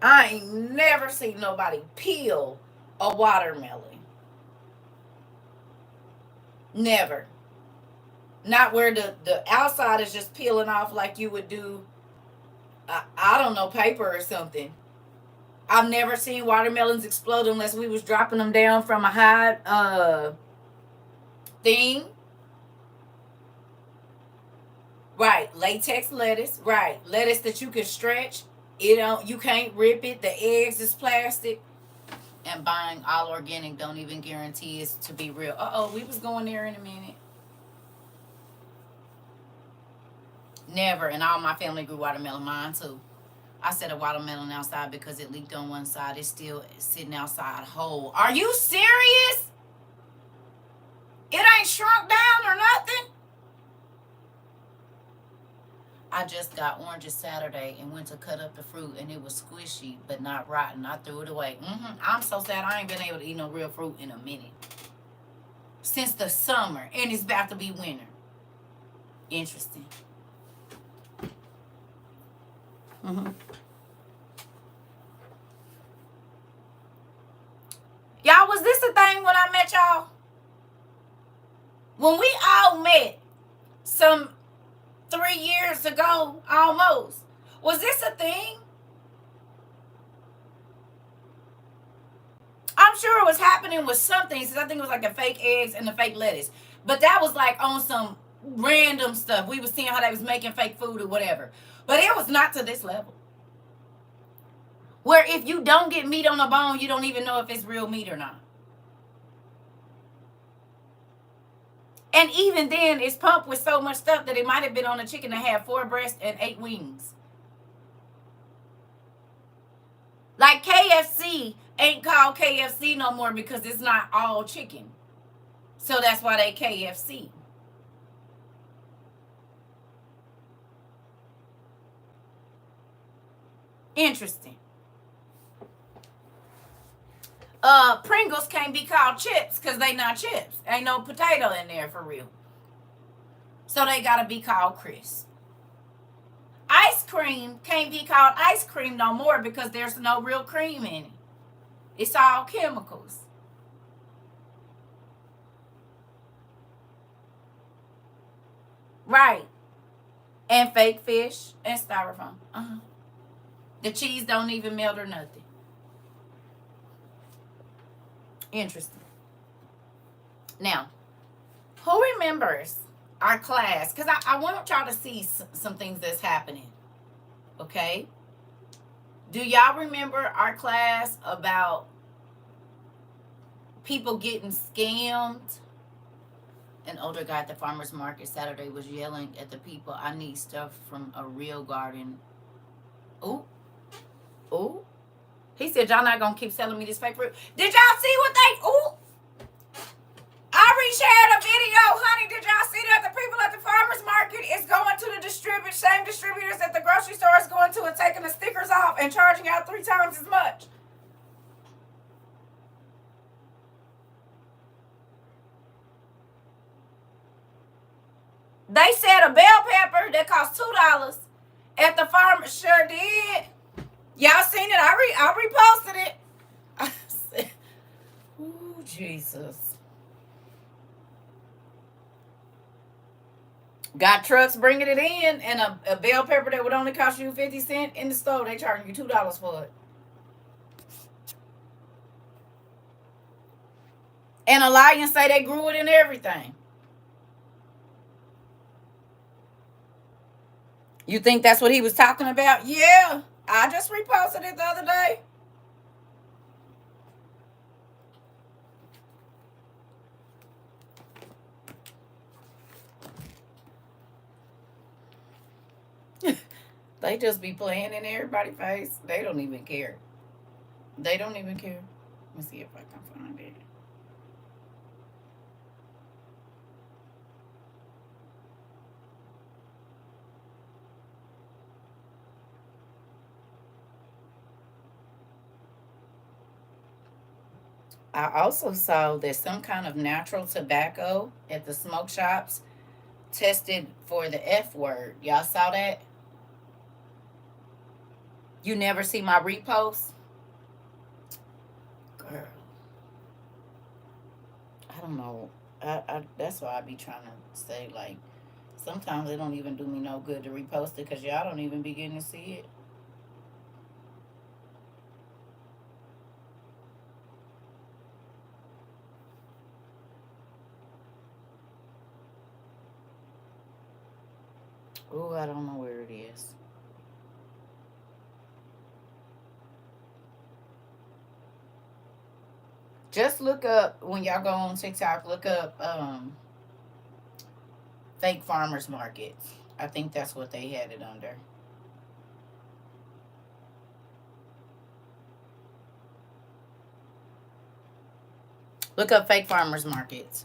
I ain't never seen nobody peel a watermelon. Never. Not where the outside is just peeling off like you would do, I don't know, paper or something. I've never seen watermelons explode unless we was dropping them down from a high thing. Right, latex lettuce. Right, lettuce that you can stretch. You can't rip it. The eggs is plastic. And buying all organic don't even guarantee it's to be real. We was going there in a minute. Never. And all my family grew watermelon. Mine too. I set a watermelon outside because it leaked on one side. It's still sitting outside whole. Are you serious? It ain't shrunk down or nothing? I just got oranges Saturday and went to cut up the fruit, and it was squishy but not rotten. I threw it away. I'm so sad I ain't been able to eat no real fruit in a minute. Since the summer, and it's about to be winter. Interesting. Y'all, was this a thing when I met y'all? When we all met some 3 years ago, almost, was this a thing? I'm sure it was happening with something, since I think it was like the fake eggs and the fake lettuce. But that was like on some random stuff. We was seeing how they was making fake food or whatever. But it was not to this level. Where if you don't get meat on the bone, you don't even know if it's real meat or not. And even then, it's pumped with so much stuff that it might have been on a chicken that had 4 breasts and 8 wings. Like KFC ain't called KFC no more because it's not all chicken. So that's why they KFC. Interesting. Pringles can't be called chips because they not chips. Ain't no potato in there for real. So they gotta be called crisp. Ice cream can't be called ice cream no more because there's no real cream in it. It's all chemicals. Right. And fake fish and styrofoam. The cheese don't even melt or nothing. Interesting. Now, who remembers our class? Because I want y'all to see some things that's happening. Okay? Do y'all remember our class about people getting scammed? An older guy at the farmer's market Saturday was yelling at the people, "I need stuff from a real garden." Ooh. Ooh. He said, "Y'all not going to keep selling me this fake fruit." Did y'all see what they... Ooh. I reshared a video, honey. Did y'all see that the people at the farmer's market is going to the same distributors that the grocery store is going to and taking the stickers off and charging out 3 times as much? They said a bell pepper that cost $2 at the farm. Sure did. Y'all seen it? I reposted it. I said, ooh, Jesus. Got trucks bringing it in, and a bell pepper that would only cost you 50 cents in the store, they charging you $2 for it. And Alliance say they grew it and everything. You think that's what he was talking about? Yeah. I just reposted it the other day. They just be playing in everybody's face. They don't even care. They don't even care. Let me see if I can find it. I also saw that some kind of natural tobacco at the smoke shops tested for the F word. Y'all saw that? You never see my repost? Girl. I don't know. That's why I be trying to say, like, sometimes it don't even do me no good to repost it because y'all don't even begin to see it. Oh, I don't know where it is. Just look up, when y'all go on TikTok, look up fake farmers markets. I think that's what they had it under. Look up fake farmers markets.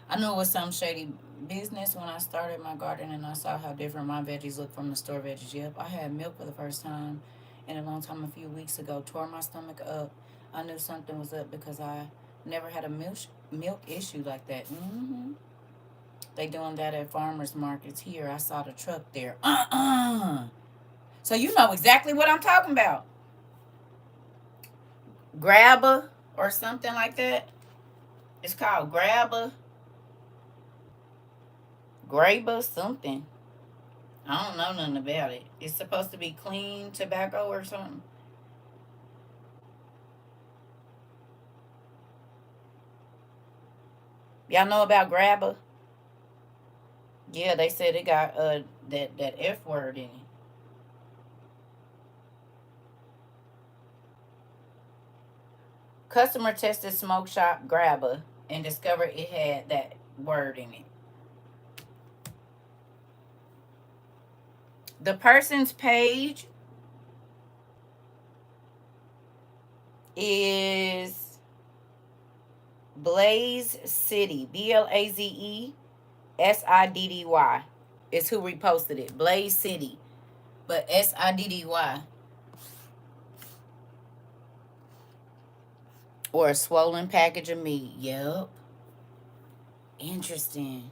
I knew it was some shady business when I started my garden and I saw how different my veggies look from the store veggies. Yep, I had milk for the first time in a long time a few weeks ago. Tore my stomach up. I knew something was up because I never had a milk issue like that. They doing that at farmers markets here. I saw the truck there. So you know exactly what I'm talking about. Grabber or something like that. It's called Grabber. Graber something. I don't know nothing about it. It's supposed to be clean tobacco or something. Y'all know about Grabber? Yeah, they said it got that F word in it. Customer tested smoke shop Grabber and discovered it had that word in it. The person's page is Blaze City. BLAZESIDDY. Is who reposted it. Blaze City. But SIDDY. Or a swollen package of meat. Yep. Interesting.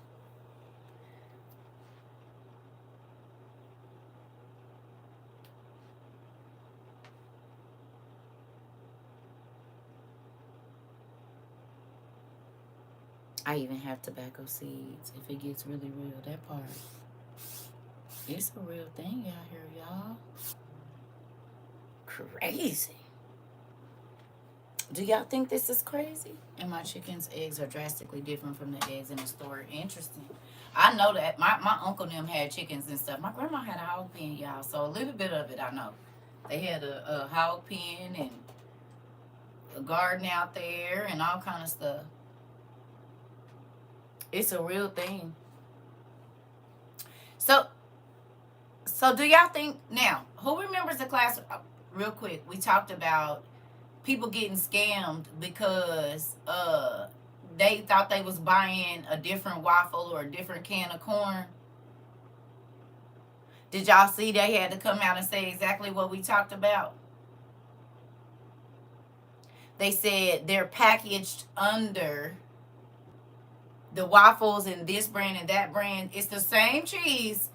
I even have tobacco seeds if it gets really real. That part. It's a real thing out here, y'all. Crazy. Do y'all think this is crazy? And my chicken's eggs are drastically different from the eggs in the store. Interesting. I know that. My uncle and them had chickens and stuff. My grandma had a hog pen, y'all. So a little bit of it I know. They had a hog pen and a garden out there and all kind of stuff. It's a real thing. So do y'all think now? Who remembers the class? Real quick, we talked about people getting scammed because they thought they was buying a different waffle or a different can of corn. Did y'all see they had to come out and say exactly what we talked about? They said they're packaged under the waffles in this brand and that brand. It's the same cheese,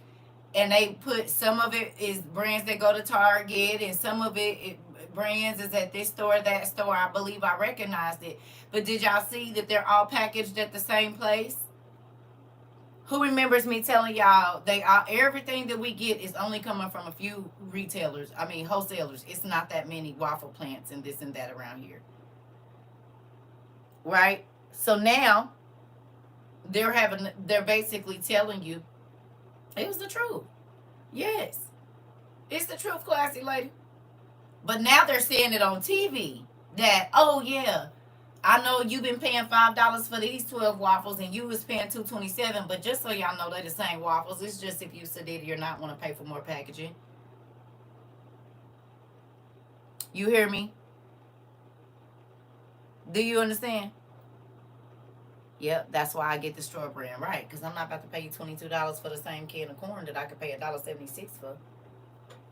and they put some of it is brands that go to Target, and some of it brands is at this store, that store. I believe I recognized it. But did y'all see that they're all packaged at the same place? Who remembers me telling y'all everything that we get is only coming from a few retailers? I mean wholesalers. It's not that many waffle plants and this and that around here, right? So now they're basically telling you it was the truth. Yes, it's the truth, classy lady. But now they're saying it on TV that, oh yeah, I know you've been paying $5 for these 12 waffles and you was paying $2.27, but just so y'all know they're the same waffles. It's just if you sedate or not want to pay for more packaging. You hear me? Do you understand? Yep, that's why I get the store brand, right? Because I'm not about to pay you $22 for the same can of corn that I could pay $1.76 for.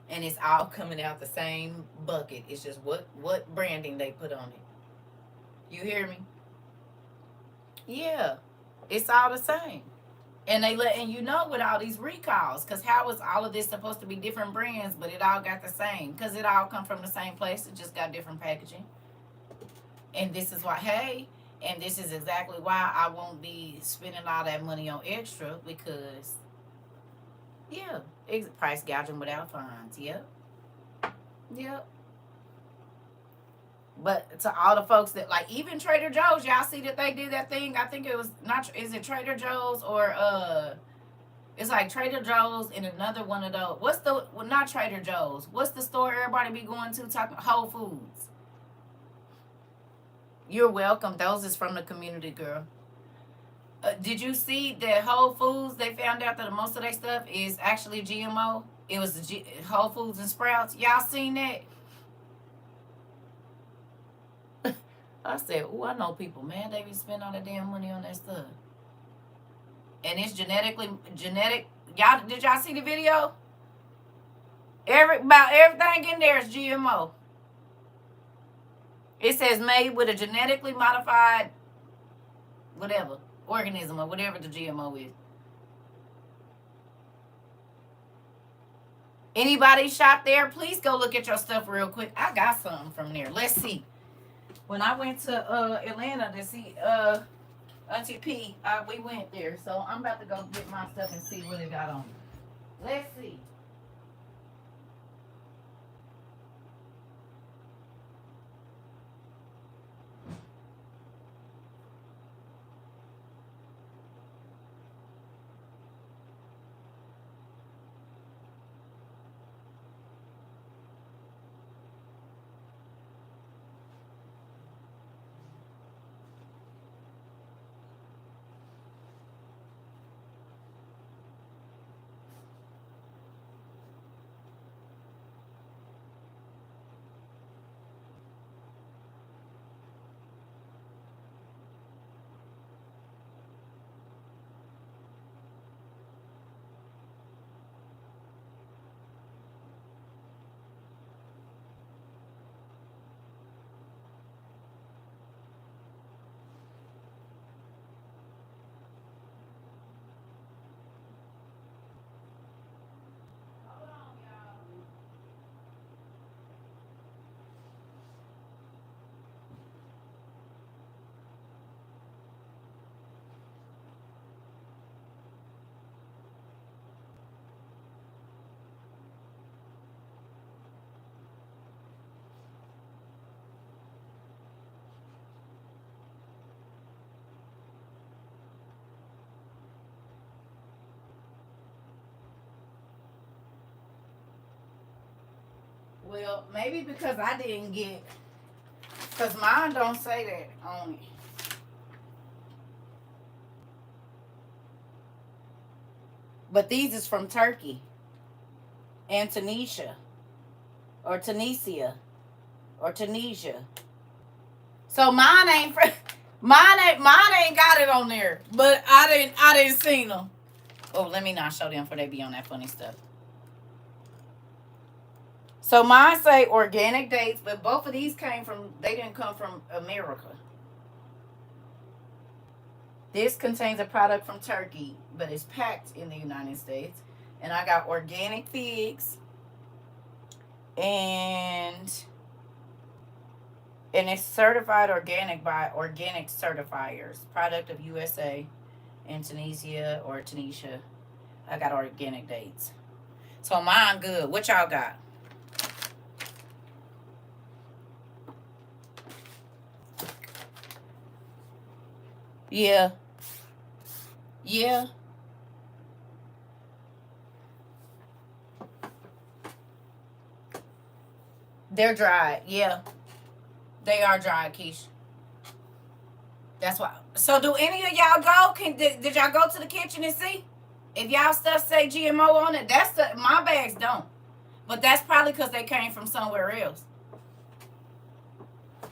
And it's all coming out the same bucket. It's just what branding they put on it. You hear me? Yeah, it's all the same. And they letting you know with all these recalls, because how is all of this supposed to be different brands, but it all got the same? Because it all come from the same place. It just got different packaging. And this is why, hey, and this is exactly why I won't be spending all that money on extra, because, yeah, it's price gouging without funds. Yep. Yep. But to all the folks that, like, even Trader Joe's, y'all see that they did that thing. I think it was not, is it Trader Joe's or it's like Trader Joe's and another one of those. What's the, well, not Trader Joe's, what's the store everybody be going to talking? Whole Foods. You're welcome. Those is from the community, girl. Did you see that Whole Foods? They found out that most of their stuff is actually GMO. It was Whole Foods and Sprouts. Y'all seen that? I said, "Ooh, I know people, man. They be spending all that damn money on that stuff, and it's genetic. Y'all, did y'all see the video? About everything in there is GMO. It says made with a genetically modified whatever organism or whatever the GMO is. Anybody shop there? Please go look at your stuff real quick. I got something from there. Let's see. When I went to Atlanta to see Auntie P, we went there. So I'm about to go get my stuff and see what it got on. Let's see. Well, maybe because I didn't get, because mine don't say that on it. But these is from Turkey and Tunisia or Tunisia or Tunisia. So mine ain't mine ain't got it on there. But I didn't see them. Oh, let me not show them for they be on that funny stuff. So mine say organic dates, but both of these they didn't come from America. This contains a product from Turkey, but it's packed in the United States. And I got organic figs and it's certified organic by organic certifiers. Product of USA and Tunisia or Tunisia. I got organic dates. So mine good. What y'all got? Yeah. Yeah. They're dry. Yeah. They are dry, Keisha. That's why. So do any of y'all go? Did y'all go to the kitchen and see? If y'all stuff say GMO on it, my bags don't. But that's probably because they came from somewhere else.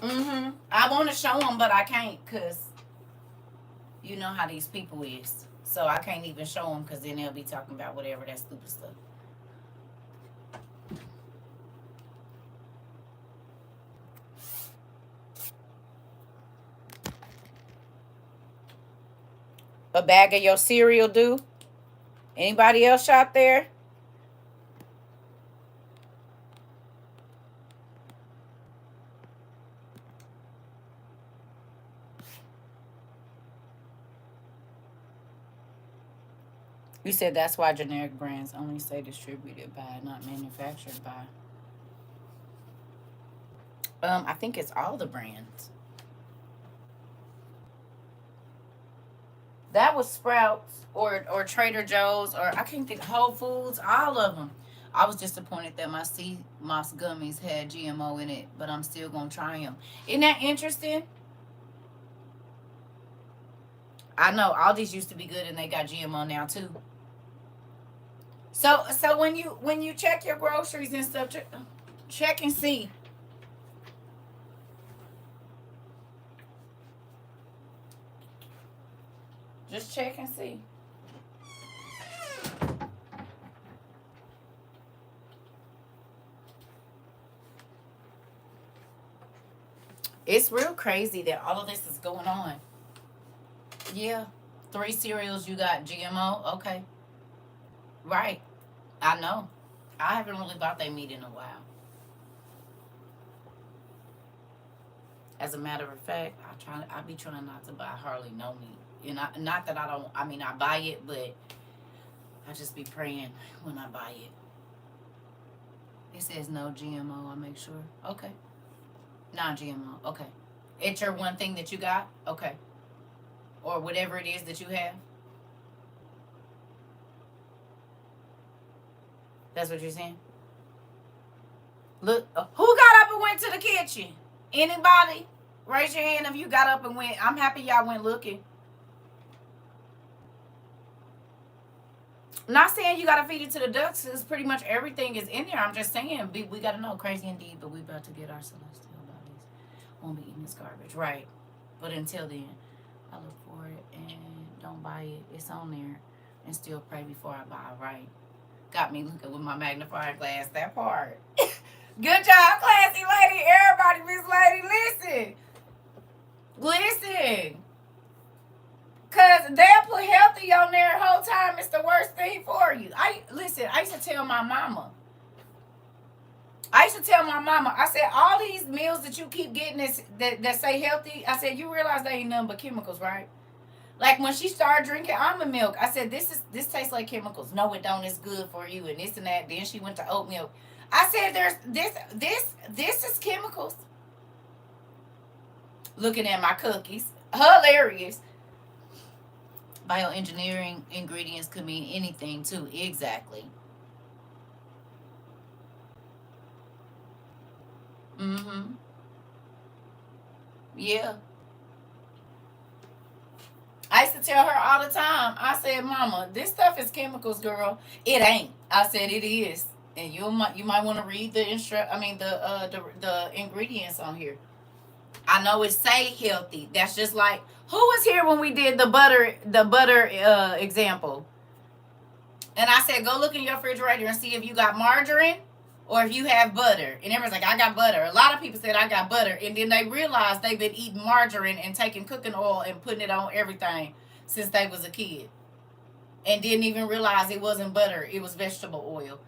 I want to show them, but I can't because you know how these people is. So I can't even show them because then they'll be talking about whatever that stupid stuff. A bag of your cereal do? Anybody else out there? You said that's why generic brands only say distributed by, not manufactured by. I think it's all the brands. That was Sprouts or Trader Joe's or I can't think Whole Foods, all of them. I was disappointed that my sea moss gummies had GMO in it, but I'm still gonna try them. Isn't that interesting? I know all these used to be good and they got GMO now too. So when you check your groceries and stuff, check and see. Just check and see. It's real crazy that all of this is going on. Yeah. 3 cereals you got GMO. Okay. Right. I know. I haven't really bought that meat in a while. As a matter of fact, I be trying not to buy hardly no meat. And not that I don't. I mean, I buy it, but I just be praying when I buy it. It says no GMO. I make sure. Okay. Non-GMO. Okay. It's your one thing that you got. Okay. Or whatever it is that you have. That's what you're saying. Look, who got up and went to the kitchen? Anybody? Raise your hand if you got up and went. I'm happy y'all went looking. Not saying you gotta feed it to the ducks, because pretty much everything is in there. I'm just saying we gotta know, crazy indeed, but we about to get our celestial bodies. Won't be eating this garbage, right? But until then, I look for it and don't buy it. It's on there, and still pray before I buy. Right? Got me looking with my magnifying glass. That part. Good job, classy lady. Everybody, Miss Lady, listen. Cause they'll put healthy on there the whole time. It's the worst thing for you. I used to tell my mama. I said, all these meals that you keep getting that say healthy, I said, you realize they ain't nothing but chemicals, right? Like when she started drinking almond milk, I said, this tastes like chemicals. No, it don't. It's good for you and this and that. Then she went to oat milk. I said, this is chemicals. Looking at my cookies. Hilarious. Bioengineering ingredients could mean anything too. Exactly. Mm-hmm. Yeah. I used to tell her all the time. I said, "Mama, this stuff is chemicals, girl. It ain't." I said, "It is." And you might want to read the ingredients on here. I know it say healthy. That's just like, who was here when we did the butter example? And I said, go look in your refrigerator and see if you got margarine or if you have butter. And everyone's like, I got butter. A lot of people said I got butter. And then they realized they've been eating margarine and taking cooking oil and putting it on everything since they was a kid. And didn't even realize it wasn't butter. It was vegetable oil.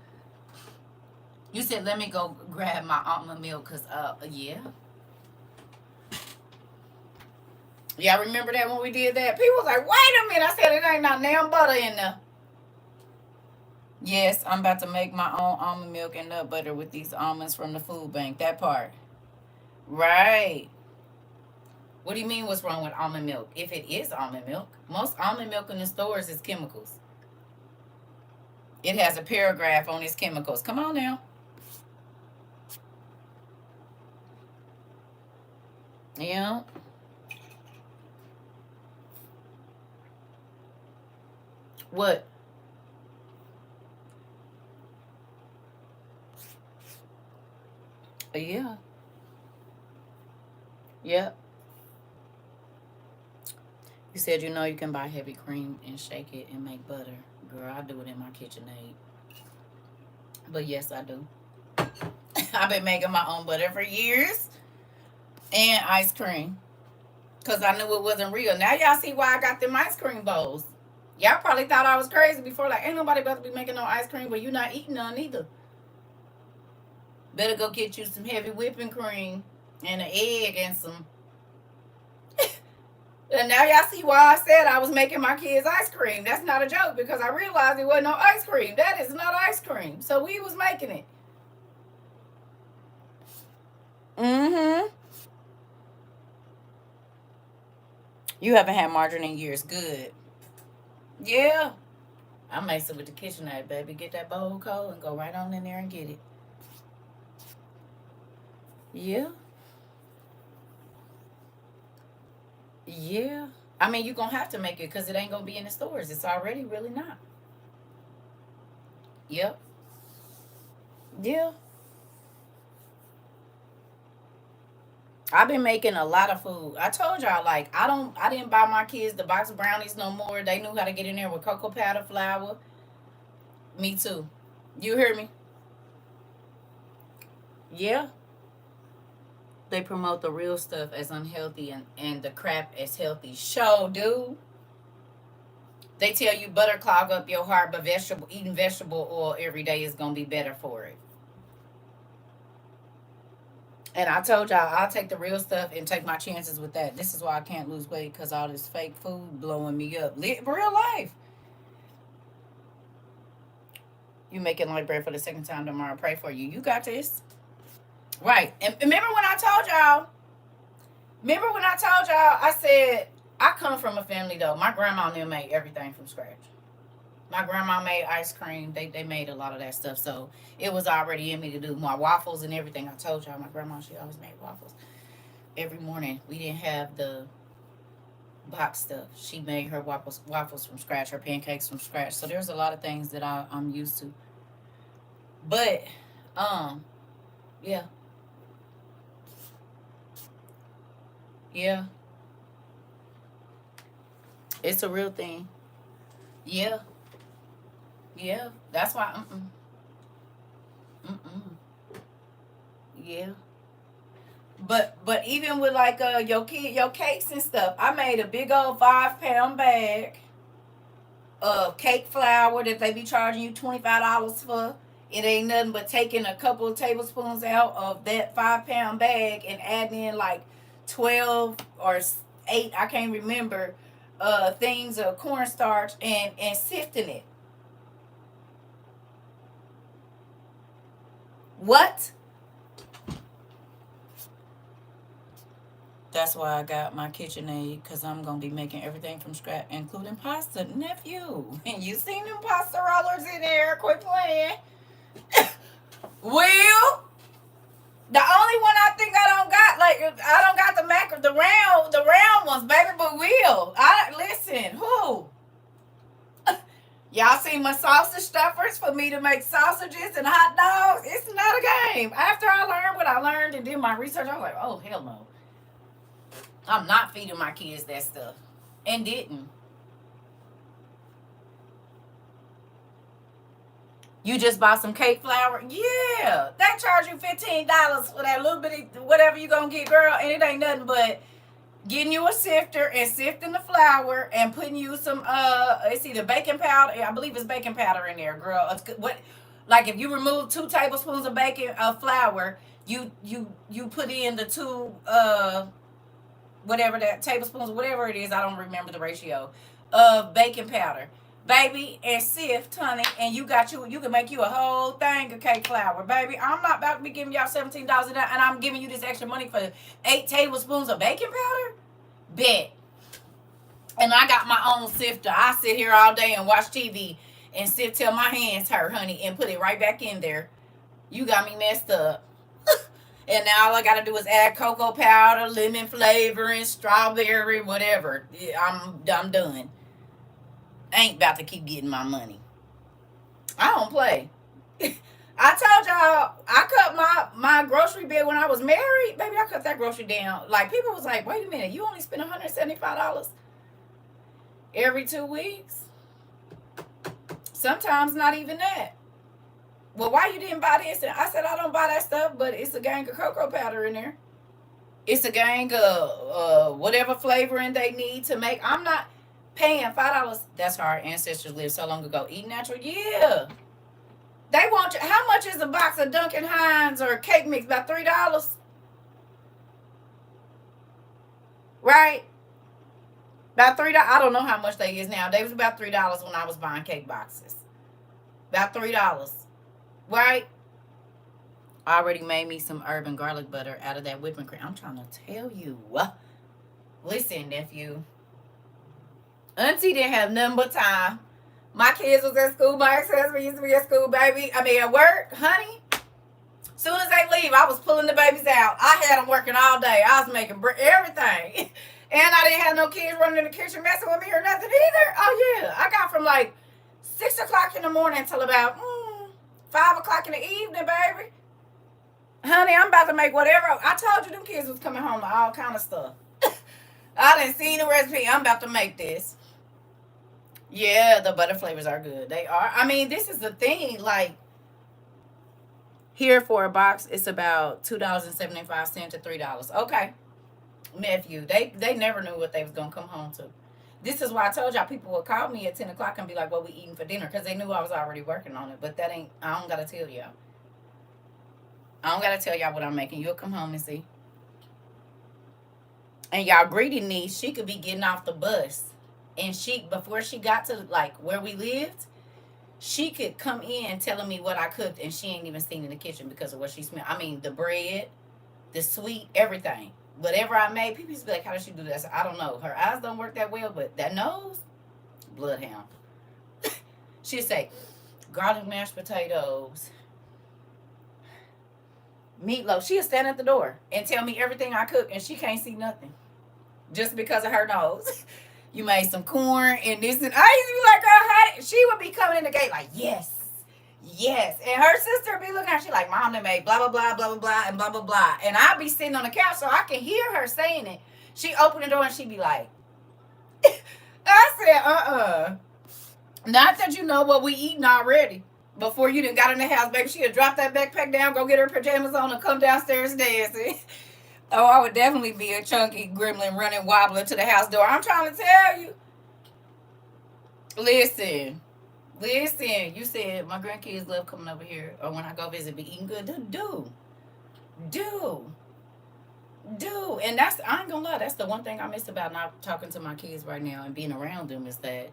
You said, let me go grab my almond milk because, yeah. Y'all remember that when we did that? People was like, wait a minute. I said, it ain't no damn butter in there. Yes, I'm about to make my own almond milk and nut butter with these almonds from the food bank. That part. Right. What do you mean what's wrong with almond milk? If it is almond milk, most almond milk in the stores is chemicals. It has a paragraph on its chemicals. Come on now. Yeah. What? Yeah. Yep. You said you can buy heavy cream and shake it and make butter. Girl, I do it in my KitchenAid. But yes, I do. I've been making my own butter for years. And ice cream. Because I knew it wasn't real. Now y'all see why I got them ice cream bowls. Y'all probably thought I was crazy before. Like, ain't nobody about to be making no ice cream, but you not eating none either. Better go get you some heavy whipping cream and an egg and some. And now y'all see why I said I was making my kids ice cream. That's not a joke because I realized it wasn't no ice cream. That is not ice cream. So we was making it. Mm-hmm. You haven't had margarine in years. Good. Yeah. I mix it with the KitchenAid, baby. Get that bowl cold and go right on in there and get it. Yeah. Yeah. I mean, you're going to have to make it because it ain't going to be in the stores. It's already really not. Yep. Yeah. I've been making a lot of food. I told y'all, like, I didn't buy my kids the box of brownies no more. They knew how to get in there with cocoa powder, flour. Me too. You hear me? Yeah. They promote the real stuff as unhealthy and the crap as healthy. Show, dude. They tell you butter clog up your heart, but eating vegetable oil every day is gonna be better for it. And I told y'all I'll take the real stuff and take my chances with that. This is why I can't lose weight because all this fake food blowing me up. Real life. You making light bread for the second time tomorrow. Pray for you. You got this. Right. And remember when I told y'all? I said I come from a family though. My grandma and them made everything from scratch. My grandma made ice cream. They made a lot of that stuff. So it was already in me to do my waffles and everything. I told y'all my grandma, she always made waffles. Every morning we didn't have the box stuff. She made her waffles from scratch, her pancakes from scratch. So there's a lot of things that I'm used to. But yeah. Yeah. It's a real thing. Yeah. Yeah. That's why mm-mm. Yeah. But even with like your cakes and stuff, I made a big old 5 pound bag of cake flour that they be charging you $25 for. It ain't nothing but taking a couple of tablespoons out of that 5 pound bag and adding in like 12 or 8, I can't remember, things of cornstarch and sifting it. What? That's why I got my KitchenAid because I'm gonna be making everything from scratch, including pasta, nephew. And you seen them pasta rollers in there? Quit playing. Will, the only one I think I don't got, like I don't got the round ones, baby. But Will, I listen. Who? Y'all see my sausage stuffers for me to make sausages and hot dogs? It's not a game. After I learned what I learned and did my research, I was like, oh hell no. I'm not feeding my kids that stuff. And didn't. You just bought some cake flour? Yeah. They charge you $15 for that little bitty whatever you gonna get, girl. And it ain't nothing but getting you a sifter and sifting the flour and putting you some it's either baking powder. I believe it's baking powder in there, girl. What, like if you remove 2 tablespoons of flour, you put in the 2 whatever that tablespoons, whatever it is, I don't remember the ratio of baking powder, baby, and sift, honey, and you can make you a whole thing of cake flour, baby. I'm not about to be giving y'all $17 and I'm giving you this extra money for 8 tablespoons of baking powder. Bet. And I got my own sifter. I sit here all day and watch TV and sift till my hands hurt, honey, and put it right back in there. You got me messed up. And now all I gotta do is add cocoa powder, lemon flavoring, strawberry, whatever. Yeah, I'm done. I ain't about to keep getting my money. I don't play. I told y'all I cut my grocery bill when I was married. Baby, I cut that grocery down. Like people was like, wait a minute, you only spend $175 every 2 weeks? Sometimes not even that. Well, why you didn't buy this? And I said, I don't buy that stuff, but it's a gang of cocoa powder in there. It's a gang of whatever flavoring they need to make. I'm not paying $5. That's how our ancestors lived so long ago. Eat natural, yeah. They want you. How much is a box of Dunkin' Hines or cake mix? About $3, right? About $3. I don't know how much they is now. They was about $3 when I was buying cake boxes. About $3. Right? I already made me some herb and garlic butter out of that whipping cream. I'm trying to tell you. Listen, nephew. Auntie didn't have nothing but time. My kids was at school. My ex-husband used to be at school, baby. I mean, at work, honey. As soon as they leave, I was pulling the babies out. I had them working all day. I was making everything. And I didn't have no kids running in the kitchen messing with me or nothing either. Oh yeah, I got from like 6 o'clock in the morning until about 5 o'clock in the evening, baby. Honey, I'm about to make whatever. I told you them kids was coming home with all kind of stuff. I didn't see the recipe. I'm about to make this. Yeah, the butter flavors are good. They are. I mean, this is the thing. Like, here for a box, it's about $2.75 to $3. Okay, nephew, they never knew what they was gonna come home to. This is why I told y'all people would call me at 10 o'clock and be like, "What we eating for dinner?" Because they knew I was already working on it. But that ain't. I don't gotta tell y'all. I don't gotta tell y'all what I'm making. You'll come home and see. And y'all greedy niece, she could be getting off the bus, and she before she got to like where we lived, she could come in telling me what I cooked, and she ain't even seen in the kitchen because of what she smelled. I mean, the bread, the sweet, everything. Whatever I made, people used to be like, "How does she do that?" I don't know. Her eyes don't work that well, but that nose, bloodhound. She'd say, garlic mashed potatoes, meatloaf. She'll stand at the door and tell me everything I cook, and she can't see nothing just because of her nose. You made some corn and this, and I used to be like, "Girl, how did-" She would be coming in the gate like, "Yes, yes," and her sister would be looking at her, she like, "Mom, they made blah blah blah blah blah blah and blah blah blah," and I'd be sitting on the couch so I can hear her saying it. She opened the door and she'd be like, I said, not that you know what we eating already. Before you done got in the house, baby, she'd drop that backpack down, go get her pajamas on, and come downstairs dancing. Oh, I would definitely be a chunky gremlin running wobbling to the house door. I'm trying to tell you. Listen. You said my grandkids love coming over here, or when I go visit, be eating good. Do. And that's, I ain't gonna lie, that's the one thing I miss about not talking to my kids right now and being around them is that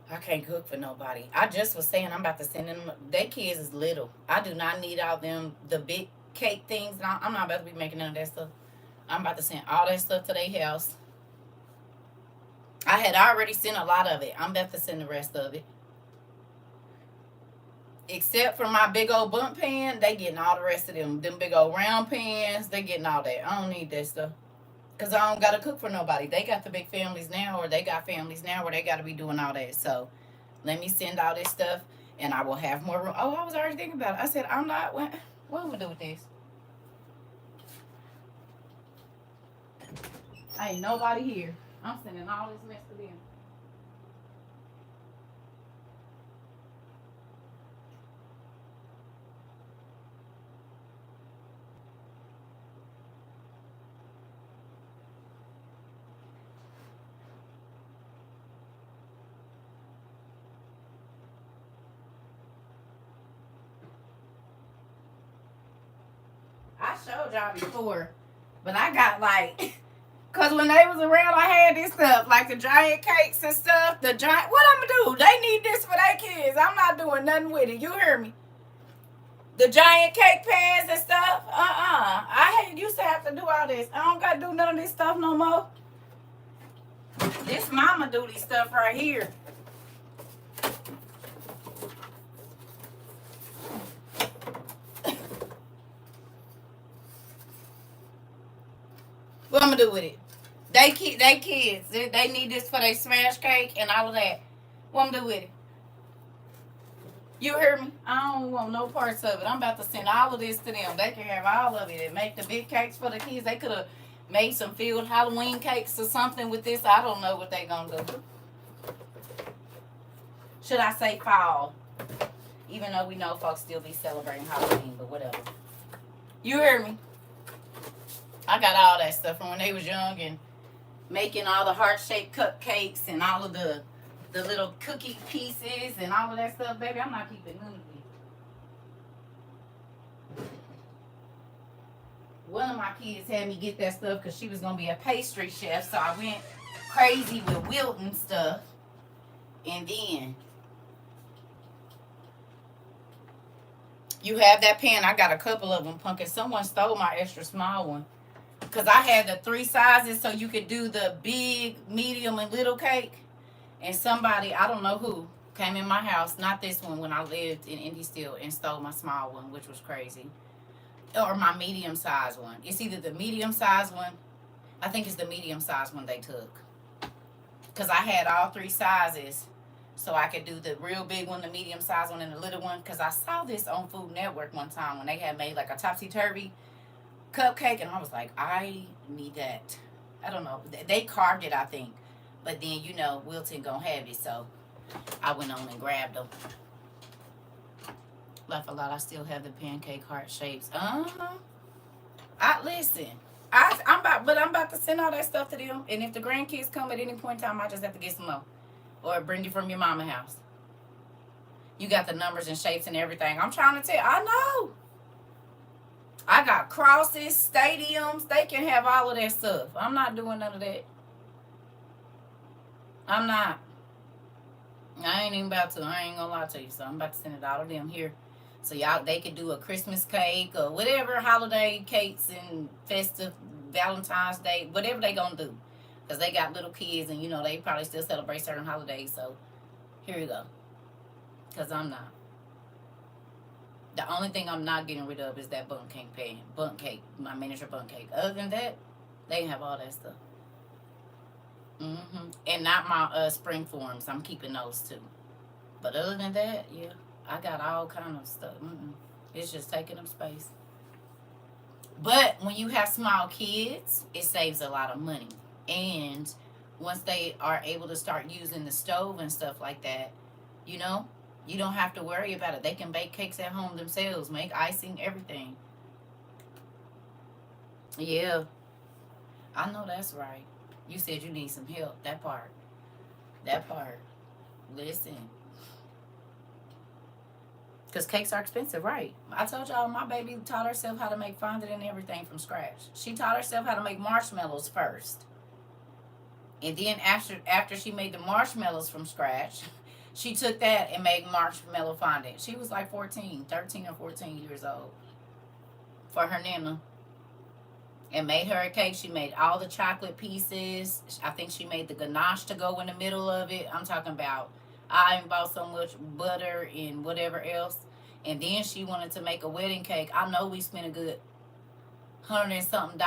I can't cook for nobody. I just was saying I'm about to send them. Their kids is little. I do not need all them the big cake things. I'm not about to be making none of that stuff. I'm about to send all that stuff to their house. I had already sent a lot of it. I'm about to send the rest of it. Except for my big old bump pan, they getting all the rest of them. Them big old round pans, they getting all that. I don't need that stuff. Because I don't got to cook for nobody. They got the big families now, or they got families now where they got to be doing all that. So let me send all this stuff, and I will have more room. Oh, I was already thinking about it. I said, I'm not, what am I going to do with this? Ain't nobody here. I'm sending all this mess to them. I showed y'all before, but I got like, cause when they was around, I had this stuff like the giant cakes and stuff. The giant, what I'm gonna do? They need this for their kids. I'm not doing nothing with it. You hear me? The giant cake pans and stuff. I used to have to do all this. I don't gotta do none of this stuff no more. This mama do this stuff right here. What I'm gonna do with it? They kids. They need this for their smash cake and all of that. What I'm gonna do with it? You hear me? I don't want no parts of it. I'm about to send all of this to them. They can have all of it and make the big cakes for the kids. They could have made some field Halloween cakes or something with this. I don't know what they gonna do. Should I say fall? Even though we know folks still be celebrating Halloween, but whatever. You hear me? I got all that stuff from when they was young and making all the heart-shaped cupcakes and all of the little cookie pieces and all of that stuff. Baby, I'm not keeping none of it. One of my kids had me get that stuff because she was going to be a pastry chef, so I went crazy with Wilton stuff. And then you have that pan. I got a couple of them, Pumpkin. Someone stole my extra small one. Because I had the 3 sizes so you could do the big, medium, and little cake. And somebody, I don't know who, came in my house, not this one when I lived in Indy still, and stole my small one, which was crazy. Or my medium size one. It's either the medium size one. I think it's the medium size one they took. Because I had all three sizes. So I could do the real big one, the medium size one, and the little one. Because I saw this on Food Network one time when they had made like a topsy-turvy cupcake. And I was like, I need that. I don't know. They carved it, I think. But then, you know, Wilton gonna have it. So I went on and grabbed them. Laugh a lot. I still have the pancake heart shapes. I listen. I'm about to send all that stuff to them. And if the grandkids come at any point in time, I just have to get some more, or bring you from your mama house. You got the numbers and shapes and everything. I'm trying to tell you. I know. I got crosses, stadiums. They can have all of that stuff. I'm not doing none of that. I'm not. I ain't even about to. I ain't gonna lie to you. So I'm about to send it all to them here. So y'all, they could do a Christmas cake or whatever holiday cakes and festive Valentine's Day, whatever they gonna do. Because they got little kids and, you know, they probably still celebrate certain holidays. So here you go. Because I'm not. The only thing I'm not getting rid of is that bundt cake, my miniature bundt cake. Other than that, they have all that stuff. And not my spring forms. I'm keeping those too. But other than that, yeah, I got all kind of stuff. It's just taking up space. But when you have small kids, it saves a lot of money. And once they are able to start using the stove and stuff like that, you know, you don't have to worry about it. They can bake cakes at home themselves, make icing, everything. Yeah, I know that's right. You said you need some help. That part. That part. Listen. Because cakes are expensive, right? I told y'all my baby taught herself how to make fondant and everything from scratch. She taught herself how to make marshmallows first. And then after she made the marshmallows from scratch, she took that and made marshmallow fondant. She was like 13 or 14 years old for her nana. And made her a cake. She made all the chocolate pieces. I think she made the ganache to go in the middle of it. I'm talking about, I even bought so much butter and whatever else. And then she wanted to make a wedding cake. I know we spent a good $100 and something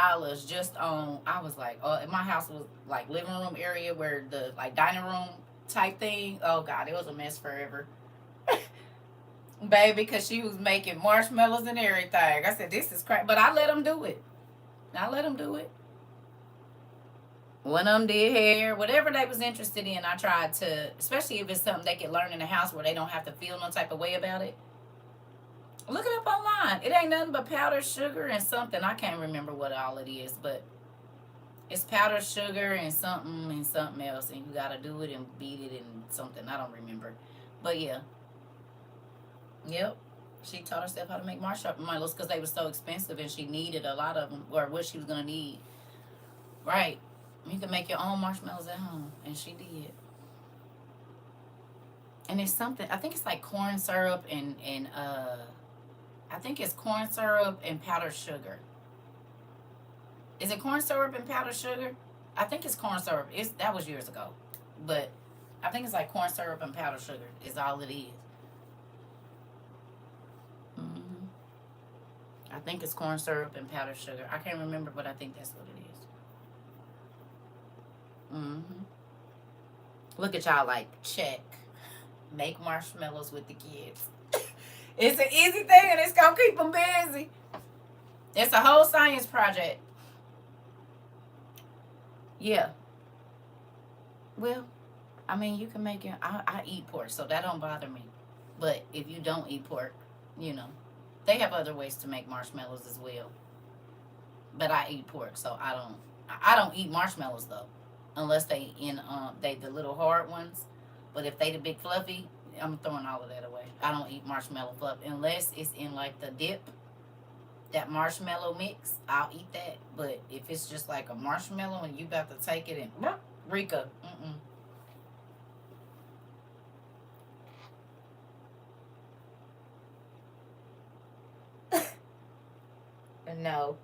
just on, I was like, oh, my house was like living room area where the like dining room type thing. Oh God, it was a mess forever. Baby, because she was making marshmallows and everything. I said, this is crap. But I let them do it. I let them do it. One of them did hair, whatever they was interested in. I tried to, especially if it's something they can learn in the house where they don't have to feel no type of way about it. Look it up online. It ain't nothing but powdered sugar and something. I can't remember what all it is, but it's powdered sugar and something else, and you gotta do it and beat it and something. I don't remember, but yeah, yep. She taught herself how to make marshmallows because they were so expensive, and she needed a lot of them, or what she was gonna need. Right? You can make your own marshmallows at home, and she did. And it's something. I think it's like corn syrup and I think it's corn syrup and powdered sugar. Is it corn syrup and powdered sugar? I think it's corn syrup. That was years ago, but I think it's like corn syrup and powdered sugar is all it is. hmm I think it's corn syrup and powdered sugar. I can't remember, but I think that's what it is. Look at y'all like, check. Make marshmallows with the kids. It's an easy thing and it's going to keep them busy. It's a whole science project. Yeah. Well, I mean, you can make it. I eat pork, so that don't bother me. But if you don't eat pork, you know, they have other ways to make marshmallows as well. But I eat pork, so I don't eat marshmallows though, unless they the little hard ones. But if they the big fluffy, I'm throwing all of that away. I don't eat marshmallow fluff unless it's in like the dip, that marshmallow mix. I'll eat that. But if it's just like a marshmallow and you about to take it and Rika, no.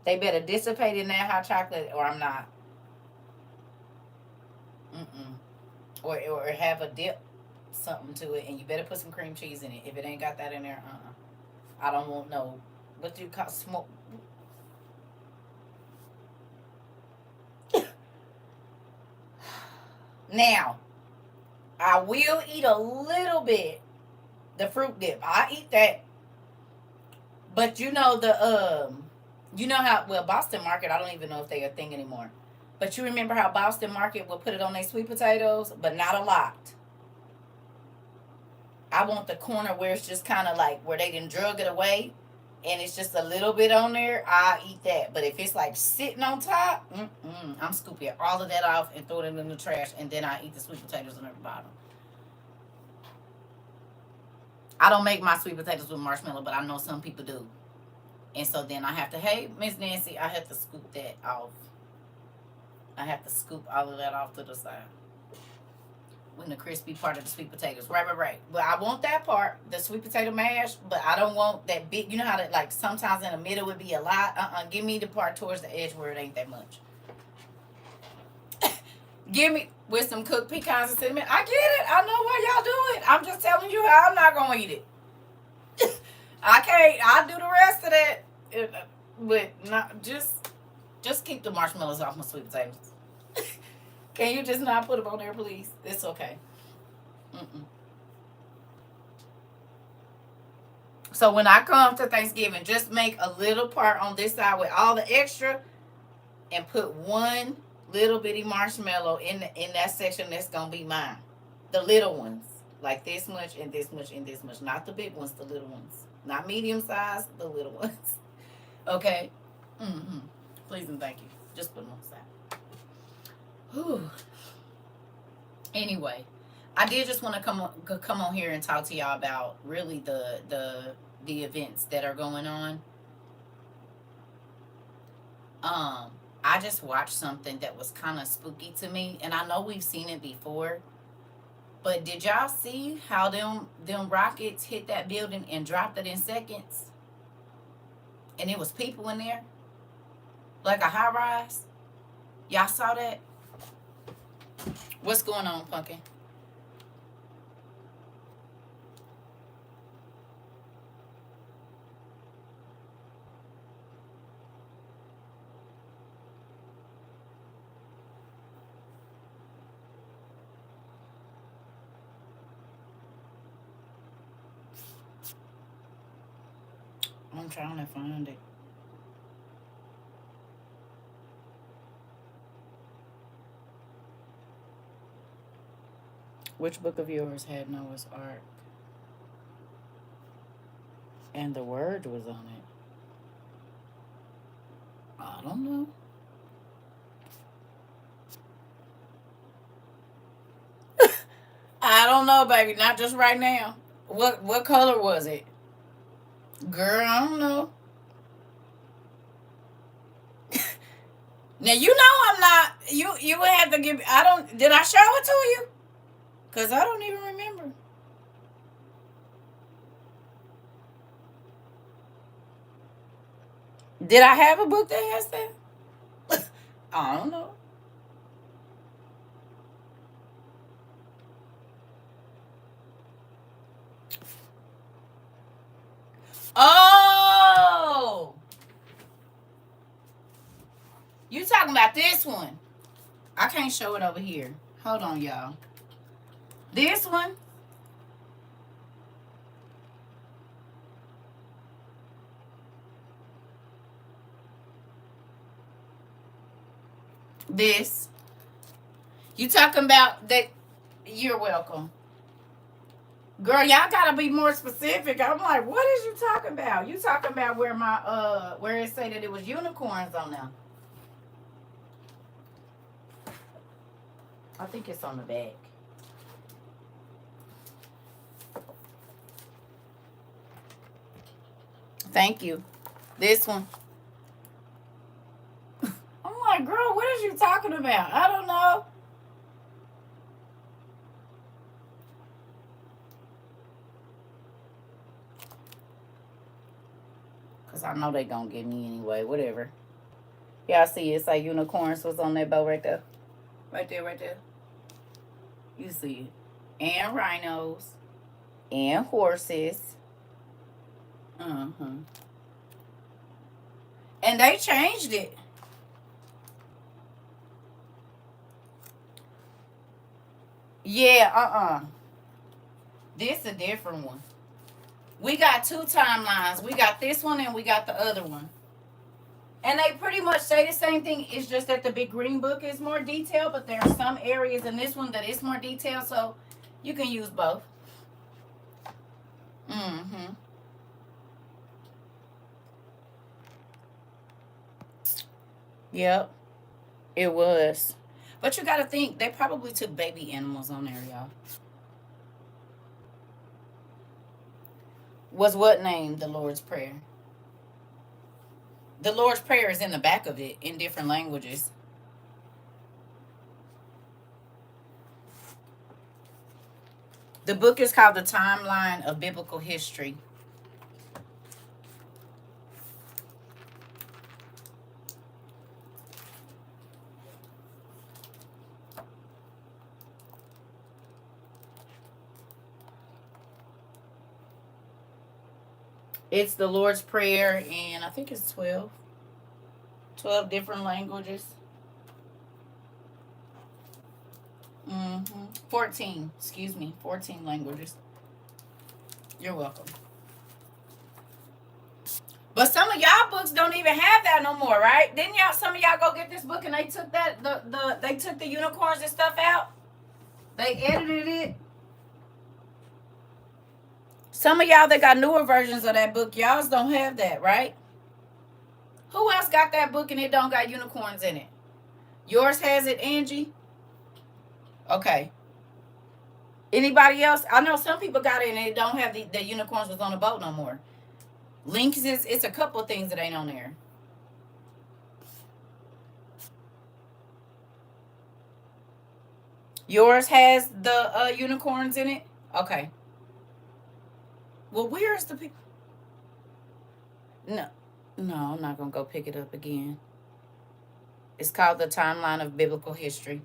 They better dissipate in that hot chocolate, or I'm not. Mm-mm. Or have a dip something to it, and you better put some cream cheese in it. If it ain't got that in there, I don't want no, what do you call smoke? Now, I will eat a little bit the fruit dip. I eat that, but you know how Boston Market. I don't even know if they are a thing anymore. But you remember how Boston Market will put it on their sweet potatoes, but not a lot. I want the corner where it's just kind of like where they didn't drug it away, and it's just a little bit on there. I eat that. But if it's like sitting on top, I'm scooping all of that off and throwing it in the trash, and then I eat the sweet potatoes on the bottom. I don't make my sweet potatoes with marshmallow, but I know some people do. And so then I have to, hey, Miss Nancy, I have to scoop that off. I have to scoop all of that off to the side. When the crispy part of the sweet potatoes. Right. But I want that part, the sweet potato mash, but I don't want that big, you know how that, like, sometimes in the middle would be a lot? Give me the part towards the edge where it ain't that much. Give me, with some cooked pecans and cinnamon. I get it. I know why y'all do it. I'm just telling you how I'm not going to eat it. I can't. I'll do the rest of that. But not, just keep the marshmallows off my sweet potatoes. Can you just not put them on there, please? It's okay. So when I come to Thanksgiving, just make a little part on this side with all the extra, and put one little bitty marshmallow in that section that's gonna be mine. The little ones, like this much and this much and this much, not the big ones, the little ones, not medium size, the little ones. Okay. Please and thank you. Just put them on the side. Whew. Anyway, I did just want to come on here and talk to y'all about really the events that are going on. I just watched something that was kind of spooky to me, and I know we've seen it before. But did y'all see how them rockets hit that building and dropped it in seconds? And it was people in there, like a high rise. Y'all saw that? What's going on, Pumpkin? I'm trying to find it. Which book of yours had Noah's Ark? And the word was on it. I don't know. I don't know, baby. Not just right now. What color was it? Girl, I don't know. Now you know I'm not. You would have to give. I don't. Did I show it to you? Cause I don't even remember. Did I have a book that has that? I don't know. Oh, you talking about this one? I can't show it over here. Hold on, y'all. This one. This. You talking about that? You're welcome. Girl, y'all gotta be more specific. I'm like, what is you talking about? You talking about where where it say that it was unicorns on there? I think it's on the back. Thank you. This one. I'm like, girl, what is you talking about? I don't know. Because I know they gonna get me anyway. Whatever. Y'all see it's like unicorns was on that boat right there. Right there, right there. You see it. and rhinos and horses. Uh-huh. And they changed it. Yeah, This a different one. We got two timelines. We got this one and we got the other one. And they pretty much say the same thing. It's just that the big green book is more detailed, but there are some areas in this one that is more detailed, so you can use both. Mm-hmm. Yep, it was. But you gotta think, they probably took baby animals on there, y'all. Was what name the Lord's Prayer? The Lord's Prayer is in the back of it in different languages. The book is called The Timeline of Biblical History. It's the Lord's Prayer, and I think it's 12 different languages. 14, excuse me, 14 languages. You're welcome. But some of y'all books don't even have that no more, right? Didn't y'all? Some of y'all go get this book and they took that they took the unicorns and stuff out. They edited it. Some of y'all that got newer versions of that book, y'all's don't have that, right? Who else got that book and it don't got unicorns in it? Yours has it, Angie? Okay. Anybody else? I know some people got it and it don't have the unicorns was on the boat no more. Links is it's a couple of things that ain't on there. Yours has the unicorns in it? Okay. Well, where's the people? No. No, I'm not going to go pick it up again. It's called The Timeline of Biblical History.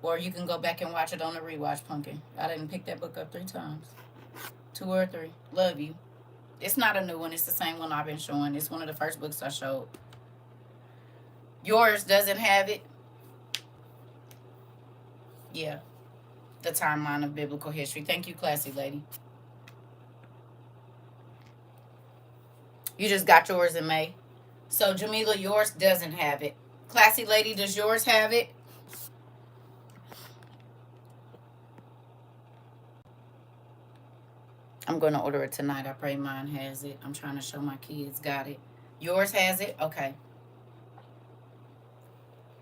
Or you can go back and watch it on the rewatch, Pumpkin. I didn't pick that book up 3 times. 2 or 3. Love you. It's not a new one. It's the same one I've been showing. It's one of the first books I showed. Yours doesn't have it? Yeah. The Timeline of Biblical History. Thank you, classy lady. You just got yours in May. So, Jamila, yours doesn't have it. Classy lady, does yours have it? I'm going to order it tonight. I pray mine has it. I'm trying to show my kids got it. Yours has it? Okay.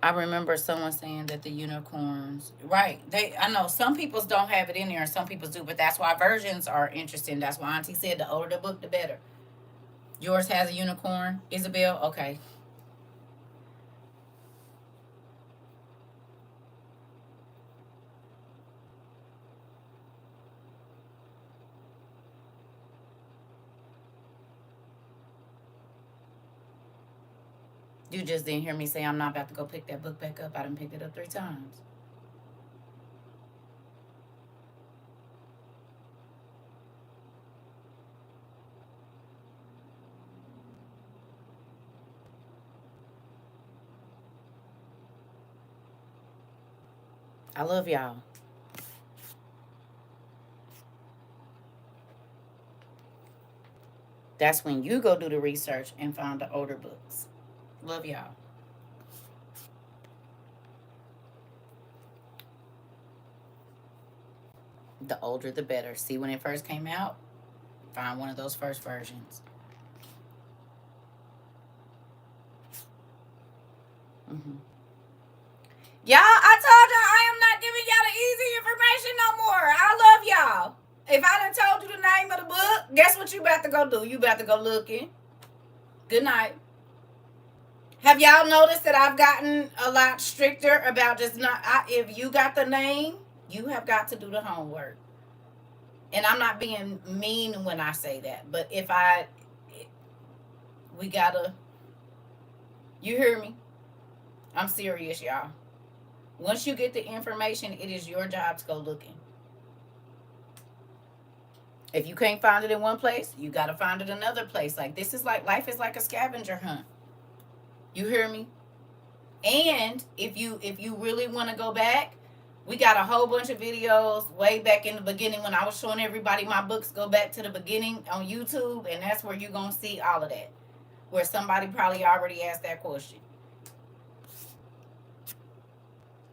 I remember someone saying that the unicorns, right? I know some people's don't have it in there and some people's do, but that's why versions are interesting. That's why Auntie said the older the book, the better. Yours has a unicorn, Isabel? Okay. You just didn't hear me say I'm not about to go pick that book back up. I done picked it up 3 times. I love y'all. That's when you go do the research and find the older books. Love y'all. The older the better. See, when it first came out, find one of those first versions. Mm-hmm. Y'all, I told y'all I am not giving y'all the easy information no more. I love y'all. If I done told you the name of the book, guess what you about to go do? You about to go looking. Good night. Have y'all noticed that I've gotten a lot stricter about just not, if you got the name, you have got to do the homework. And I'm not being mean when I say that, but we gotta, you hear me? I'm serious, y'all. Once you get the information, it is your job to go looking. If you can't find it in one place, you got to find it another place. Like, this is like, life is like a scavenger hunt. You hear me? And if you really want to go back, we got a whole bunch of videos way back in the beginning when I was showing everybody my books. Go back to the beginning on YouTube, and that's where you're going to see all of that. Where somebody probably already asked that question.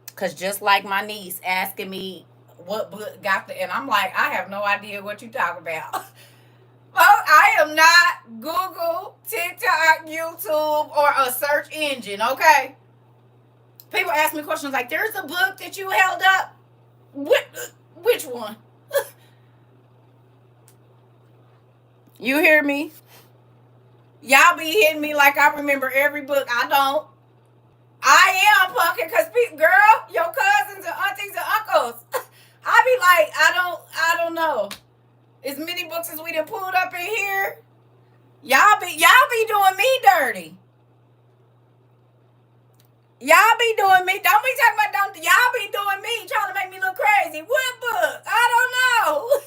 Because just like my niece asking me what book got the, and I'm like, I have no idea what you talk about. Well, I am not Google, TikTok, YouTube, or a search engine, okay? People ask me questions like, there's a book that you held up. Which one? You hear me? Y'all be hitting me like I remember every book. I don't. I am punking because, girl, your cousins and aunties and uncles. I be like, I don't know. As many books as we done pulled up in here, y'all be doing me dirty. Y'all be doing me. Don't be talking about y'all be doing me, trying to make me look crazy. What book? I don't know.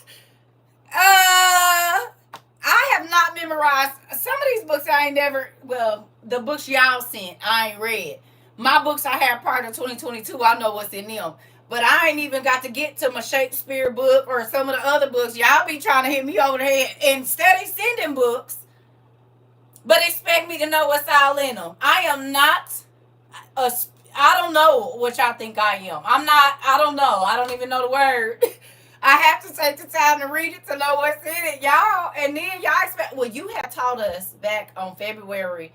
I have not memorized some of these books. I ain't never. Well, the books y'all sent, I ain't read. My books I had prior to 2022, I know what's in them. But I ain't even got to get to my Shakespeare book or some of the other books. Y'all be trying to hit me over the head and steady sending books, but expect me to know what's all in them. I am not I don't know what y'all think I am. I don't know. I don't even know the word. I have to take the time to read it to know what's in it, y'all. And then y'all expect, well, you have taught us back on February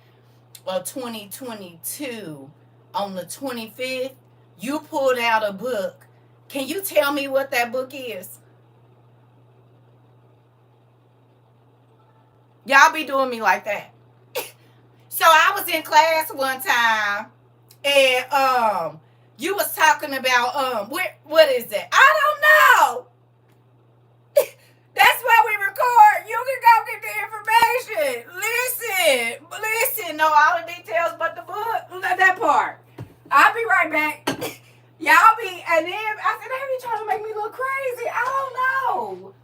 of 2022, on the 25th, you pulled out a book. Can you tell me what that book is? Y'all be doing me like that. So I was in class one time, and you was talking about what is that? I don't know. That's why we record. You can go get the information. Listen. Know all the details, but the book, that part. I'll be right back. Y'all be, and then I said, they be trying to make me look crazy. I don't know.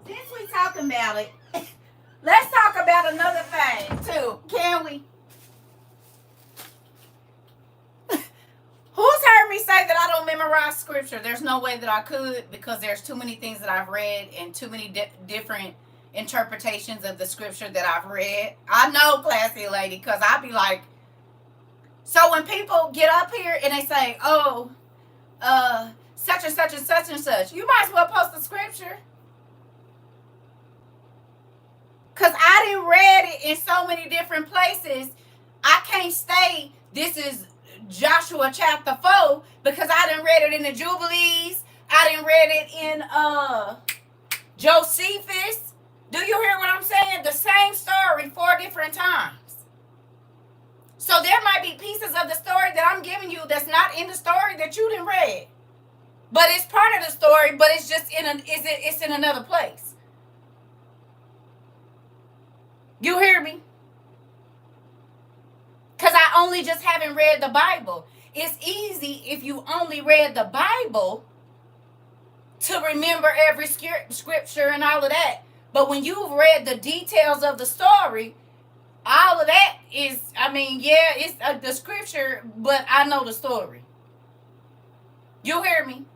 Since we talking about it, let's talk about another thing too, can we? Who's heard me say that I don't memorize scripture? There's no way that I could, because there's too many things that I've read and too many different interpretations of the scripture that I've read. I know, classy lady, because I be like, so when people get up here and they say, oh, such and such and such and such, you might as well post the scripture. Because I didn't read it in so many different places. I can't say this is Joshua chapter 4 because I didn't read it in the Jubilees. I didn't read it in Josephus. Do you hear what I'm saying? The same story 4 different times. So there might be pieces of the story that I'm giving you that's not in the story that you didn't read. But it's part of the story, but it's just it's in another place. You hear me? Because I only just haven't read the Bible. It's easy if you only read the Bible to remember every scripture and all of that. But when you've read the details of the story, all of that is, I mean, yeah, it's the scripture, but I know the story. You hear me?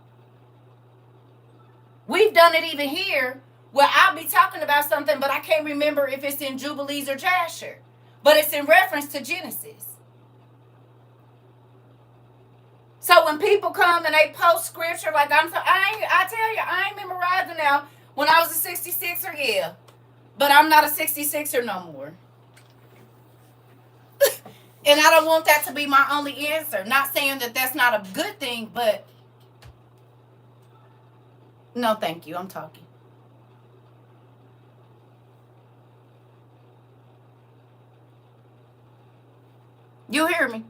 We've done it even here where I'll be talking about something, but I can't remember if it's in Jubilees or Jasher. But it's in reference to Genesis. So when people come and they post scripture, like I tell you, I ain't memorizing now. When I was a 66er, yeah. But I'm not a 66er no more. And I don't want that to be my only answer. Not saying that that's not a good thing, but no, thank you. I'm talking. You hear me?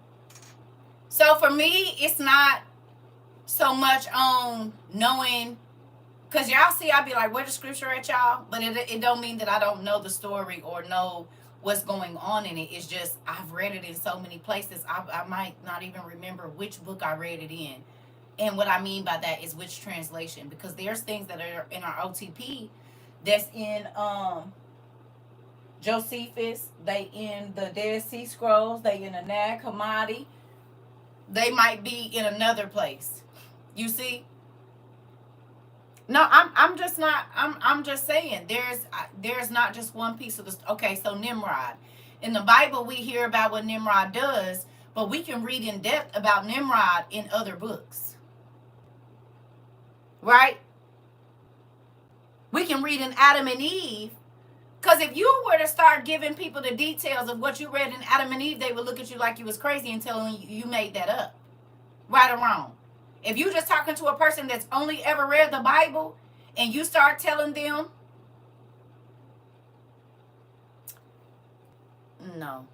So for me, it's not so much on knowing, because y'all see, I be like, where the scripture at, y'all? But it don't mean that I don't know the story or know what's going on in it. It's just I've read it in so many places. I might not even remember which book I read it in. And what I mean by that is which translation. Because there's things that are in our OTP that's in Josephus, they in the Dead Sea Scrolls, they in the Nag Hammadi. They might be in another place. You see? No, I'm just not. I'm just saying. There's not just one piece of the. Okay, so Nimrod, in the Bible we hear about what Nimrod does, but we can read in depth about Nimrod in other books, right? We can read in Adam and Eve, because if you were to start giving people the details of what you read in Adam and Eve, they would look at you like you was crazy and telling you made that up, right or wrong. If you just talking to a person that's only ever read the Bible and you start telling them, no,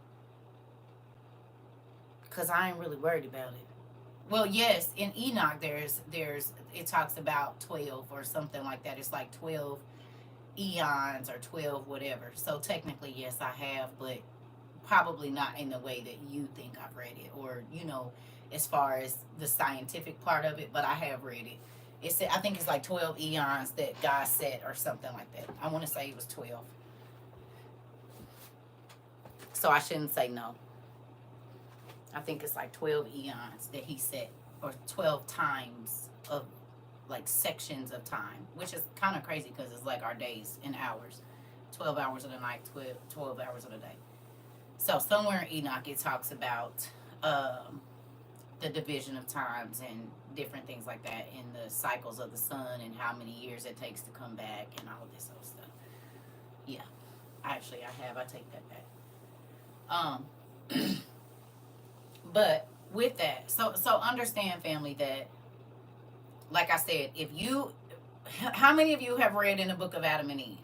because I ain't really worried about it. Well, yes, in Enoch there's it talks about 12 or something like that. It's like 12 eons or 12 whatever. So technically, yes, I have, but probably not in the way that you think I've read it, or as far as the scientific part of it, but I have read it. I think it's like 12 eons that God set or something like that. I want to say it was 12. So I shouldn't say no. I think it's like 12 eons that he set, or 12 times of like sections of time, which is kind of crazy because it's like our days and hours. 12 hours of the night, 12 hours of the day. So somewhere in Enoch it talks about the division of times and different things like that, in the cycles of the sun and how many years it takes to come back and all of this other stuff. Yeah, I take that back. But with that, so understand, family, that like I said, how many of you have read in the book of Adam and Eve?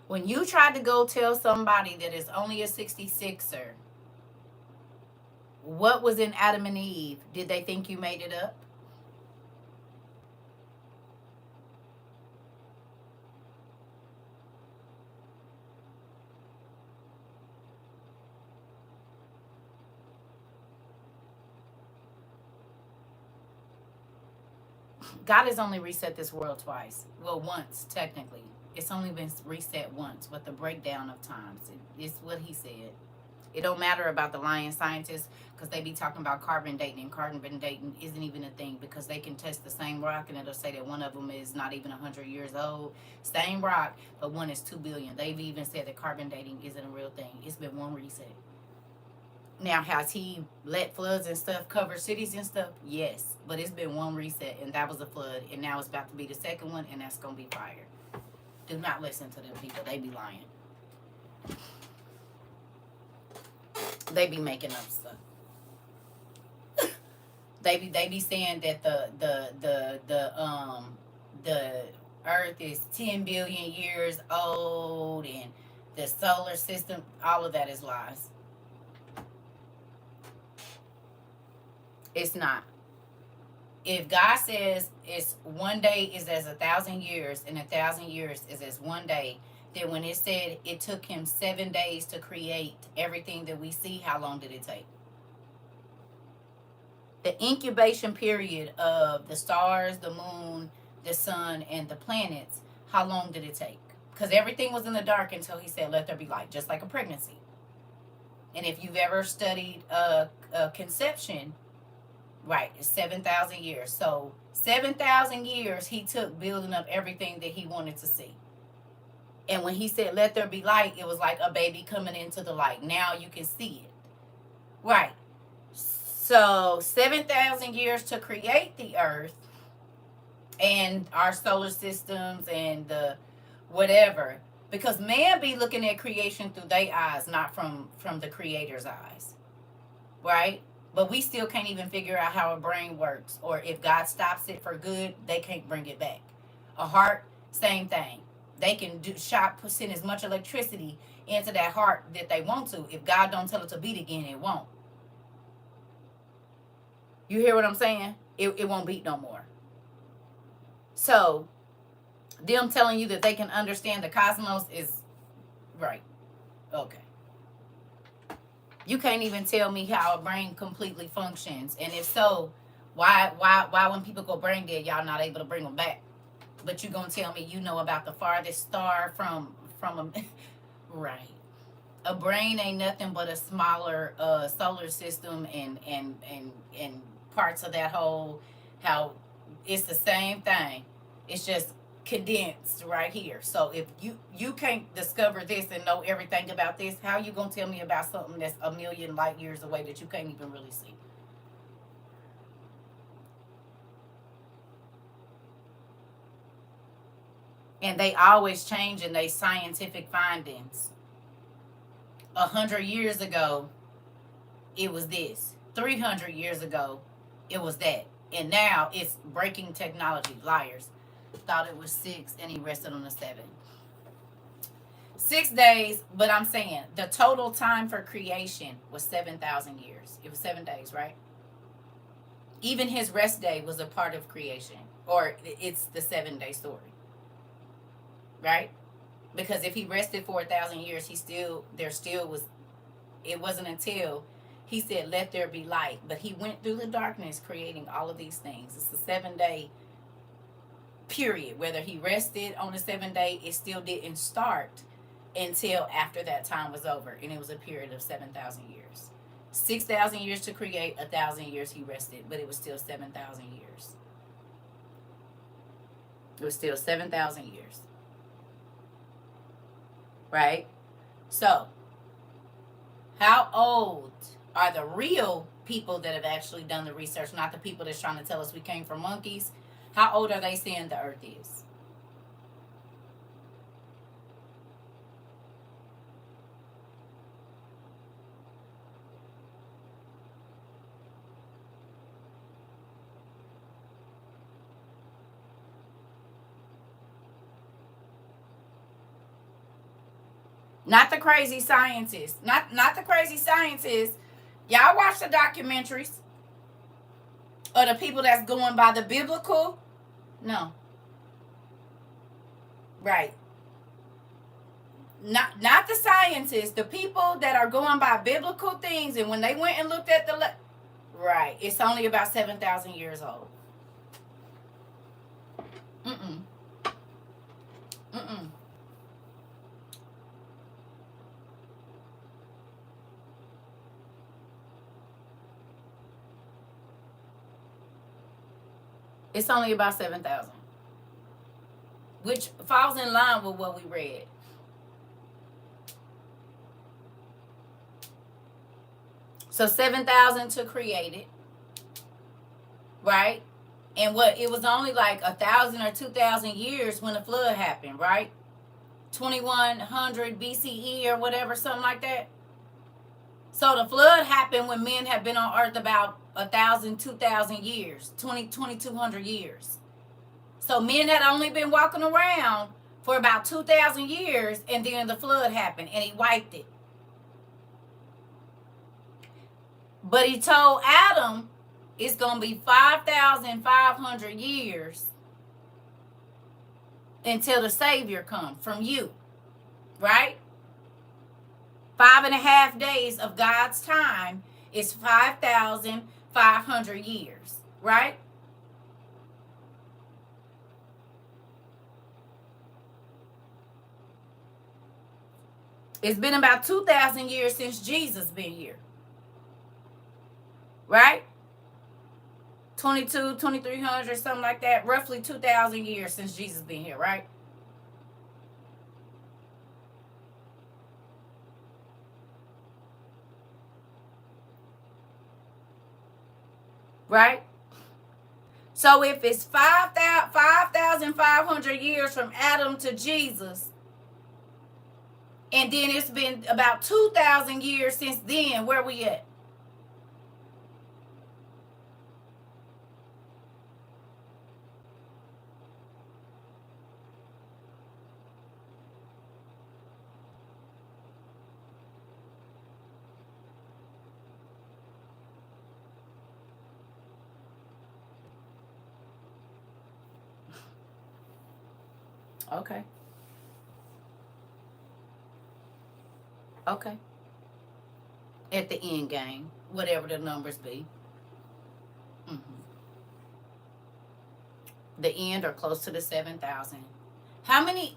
When you tried to go tell somebody that is only a 66er what was in Adam and Eve, did they think you made it up? God has only reset this world twice. Well, once, technically. It's only been reset once with the breakdown of times. It's what he said. It don't matter about the lying scientists, because they be talking about carbon dating, and carbon dating isn't even a thing, because they can test the same rock and it'll say that one of them is not even 100 years old. Same rock, but one is 2 billion. They've even said that carbon dating isn't a real thing. It's been one reset. Now, has he let floods and stuff cover cities and stuff? Yes. But it's been one reset, and that was a flood. And now it's about to be the second one, and that's going to be fire. Do not listen to them people. They be lying. They be making up stuff. They be saying that the Earth is 10 billion years old and the solar system. All of that is lies. It's not. If God says it's one day is as 1,000 years and 1,000 years is as one day, then when it said it took him 7 days to create everything that we see, how long did it take? The incubation period of the stars, the moon, the sun, and the planets, how long did it take? Because everything was in the dark until he said, let there be light, just like a pregnancy. And if you've ever studied conception, right, it's 7,000 years. So 7,000 years he took building up everything that he wanted to see. And when he said, let there be light, it was like a baby coming into the light. Now you can see it. Right. So 7,000 years to create the earth and our solar systems and the whatever. Because man be looking at creation through their eyes, not from the creator's eyes. Right? But we still can't even figure out how a brain works. Or if God stops it for good, they can't bring it back. A heart, same thing. They can send as much electricity into that heart that they want to. If God don't tell it to beat again, it won't. You hear what I'm saying? It won't beat no more. So, them telling you that they can understand the cosmos is right. Okay. You can't even tell me how a brain completely functions. And if so, why when people go brain dead, y'all not able to bring them back? But you gonna tell me you know about the farthest star from a right. A brain ain't nothing but a smaller solar system and parts of that whole, how it's the same thing. It's just condensed right here. So if you can't discover this and know everything about this, how you gonna tell me about something that's a million light years away that you can't even really see? And they always change in their scientific findings. 100 years ago, it was this. 300 years ago, it was that. And now it's breaking technology. Liars. Thought it was 6 and he rested on the 7. 6 days, but I'm saying the total time for creation was 7,000 years. It was 7 days, right? Even his rest day was a part of creation, or it's the 7-day story, right? Because if he rested for 1,000 years, it wasn't until he said, let there be light. But he went through the darkness creating all of these things. It's a 7-day period. Whether he rested on the 7th day, it still didn't start until after that time was over. And it was a period of 7,000 years. 6,000 years to create, 1,000 years he rested. But it was still 7,000 years. It was still 7,000 years. Right? So, how old are the real people that have actually done the research, not the people that's trying to tell us we came from monkeys? How old are they saying the earth is? Not the crazy scientists. Not the crazy scientists. Y'all watch the documentaries of the people that's going by the biblical? No. Right. Not the scientists. The people that are going by biblical things, and when they went and looked at right, it's only about 7,000 years old. Mm-mm. Mm-mm. It's only about 7,000. Which falls in line with what we read. So 7,000 to create it. Right? And what it was only like 1,000 or 2,000 years when the flood happened, right? 2100 BCE or whatever, something like that. So the flood happened when men have been on earth about 1,000, 2,000 years, 2,200 years. So men had only been walking around for about 2,000 years, and then the flood happened and he wiped it. But he told Adam it's going to be 5,500 years until the Savior comes from you, right? 5.5 days of God's time is 5,500 years, right? It's been about 2,000 years since Jesus been here, right? 2,300, something like that. Roughly 2,000 years since Jesus been here, right? Right? So if it's 5,500 years from Adam to Jesus, and then it's been about 2,000 years since then, where we at? Okay. Okay. At the end game, whatever the numbers be. Mm-hmm. The end or close to the 7,000. How many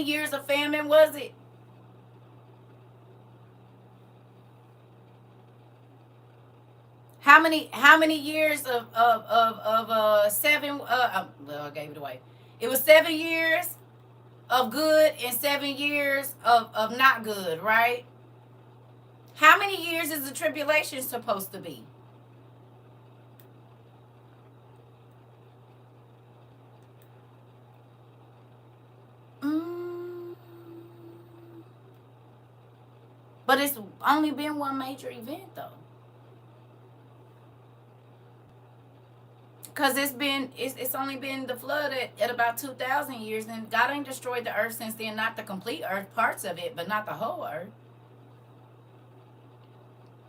years of famine was it? How many years of seven? Well, I gave it away. It was 7 years of good and 7 years of not good, right? How many years is the tribulation supposed to be? Mm, but it's only been one major event though. Because it's only been the flood at about 2,000 years, and God ain't destroyed the earth since then. Not the complete earth, parts of it, but not the whole earth.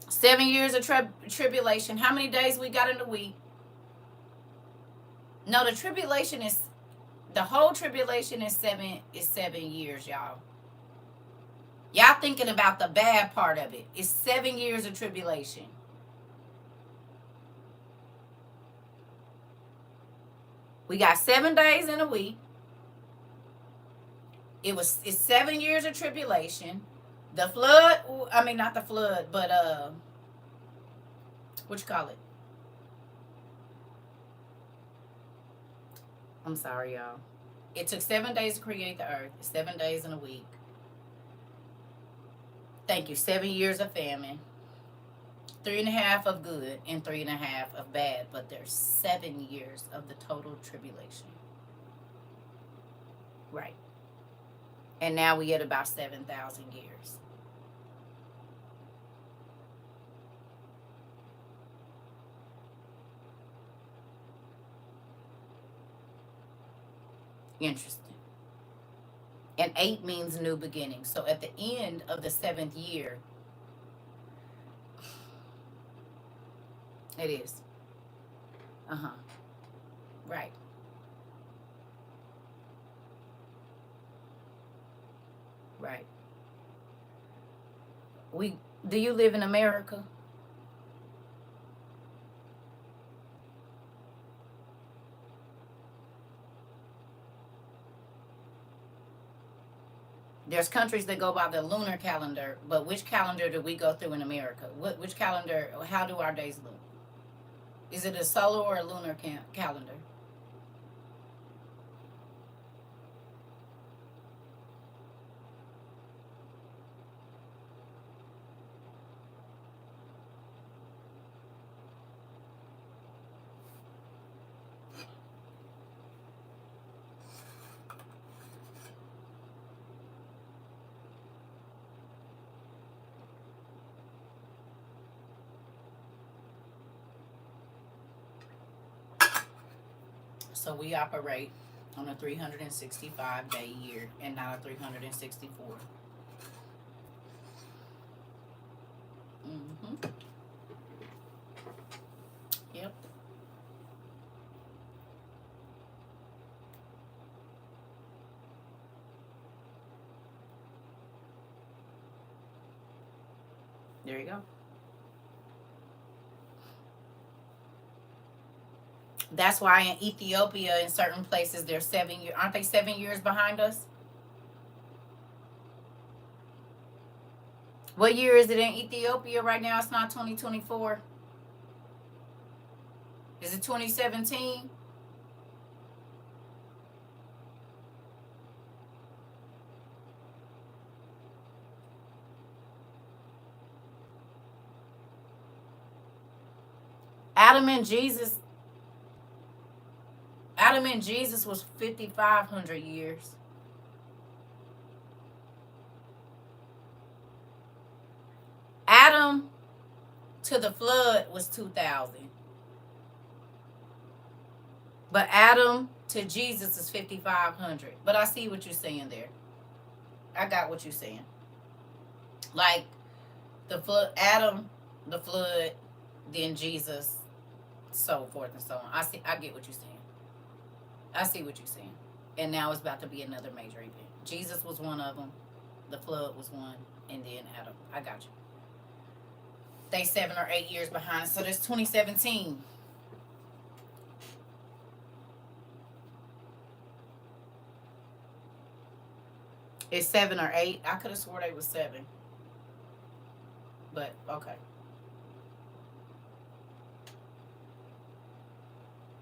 7 years of tribulation. How many days we got in the week? No, the whole tribulation is 7 years, y'all. Y'all thinking about the bad part of it. It's 7 years of tribulation. We got 7 days in a week. It's 7 years of tribulation. The flood, I mean not the flood, but what you call it? I'm sorry, y'all. It took 7 days to create the earth. 7 days in a week. Thank you. 7 years of famine. 3.5 of good and 3.5 of bad, but there's 7 years of the total tribulation. Right. And now we at about 7,000 years. Interesting. And 8 means new beginning. So at the end of the 7th year, it is. Uh-huh. Right. Right. Do you live in America? There's countries that go by the lunar calendar, but which calendar do we go through in America? Which calendar? How do our days look? Is it a solar or a lunar calendar? So we operate on a 365-day year and not a 364. Mm-hmm. Yep. There you go. That's why in Ethiopia, in certain places, they're 7 years. Aren't they 7 years behind us? What year is it in Ethiopia right now? It's not 2024. Is it 2017? Adam and Jesus. Adam and Jesus was 5,500 years. Adam to the flood was 2,000. But Adam to Jesus is 5,500. But I see what you're saying there. I got what you're saying. Like the flood, Adam, the flood, then Jesus, so forth and so on. I get what you're saying. I see what you're saying. And now it's about to be another major event. Jesus was one of them. The flood was one. And then Adam. I got you. They 7 or 8 years behind. So that's 2017. It's 7 or 8. I could have swore they was 7. But okay.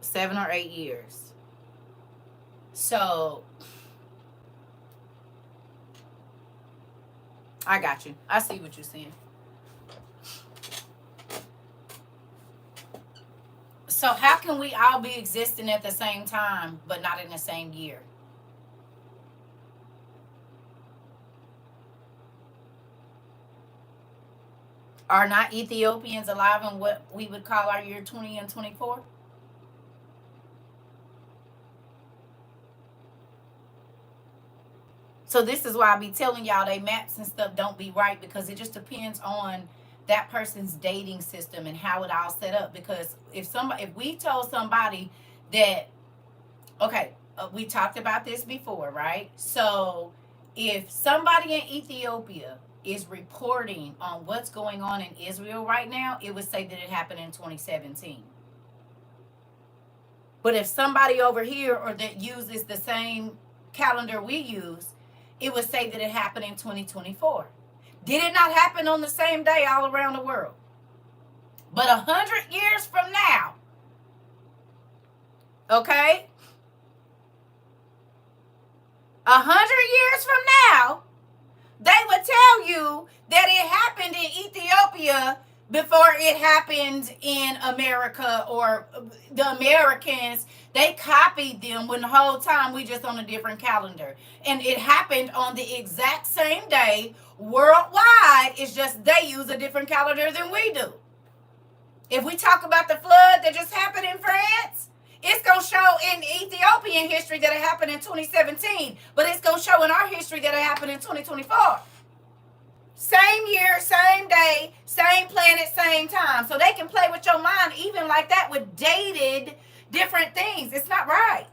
7 or 8 years. So I got you. I see what you're saying. So how can we all be existing at the same time but not in the same year? Are not Ethiopians alive in what we would call our year 20 and 24? So this is why I be telling y'all they maps and stuff don't be right, because it just depends on that person's dating system and how it all set up. Because if we told somebody that, okay, we talked about this before, right? So if somebody in Ethiopia is reporting on what's going on in Israel right now, it would say that it happened in 2017. But if somebody over here or that uses the same calendar we use, it would say that it happened in 2024. Did it not happen on the same day all around the world? But 100 years from now, okay? 100 years from now, they would tell you that it happened in Ethiopia before it happened in America, or the Americans, they copied them when the whole time we just on a different calendar. And it happened on the exact same day worldwide. It's just they use a different calendar than we do. If we talk about the flood that just happened in France, it's going to show in Ethiopian history that it happened in 2017, but it's going to show in our history that it happened in 2024. Same year, same day, same planet, same time. So they can play with your mind even like that with dated different things. It's not right.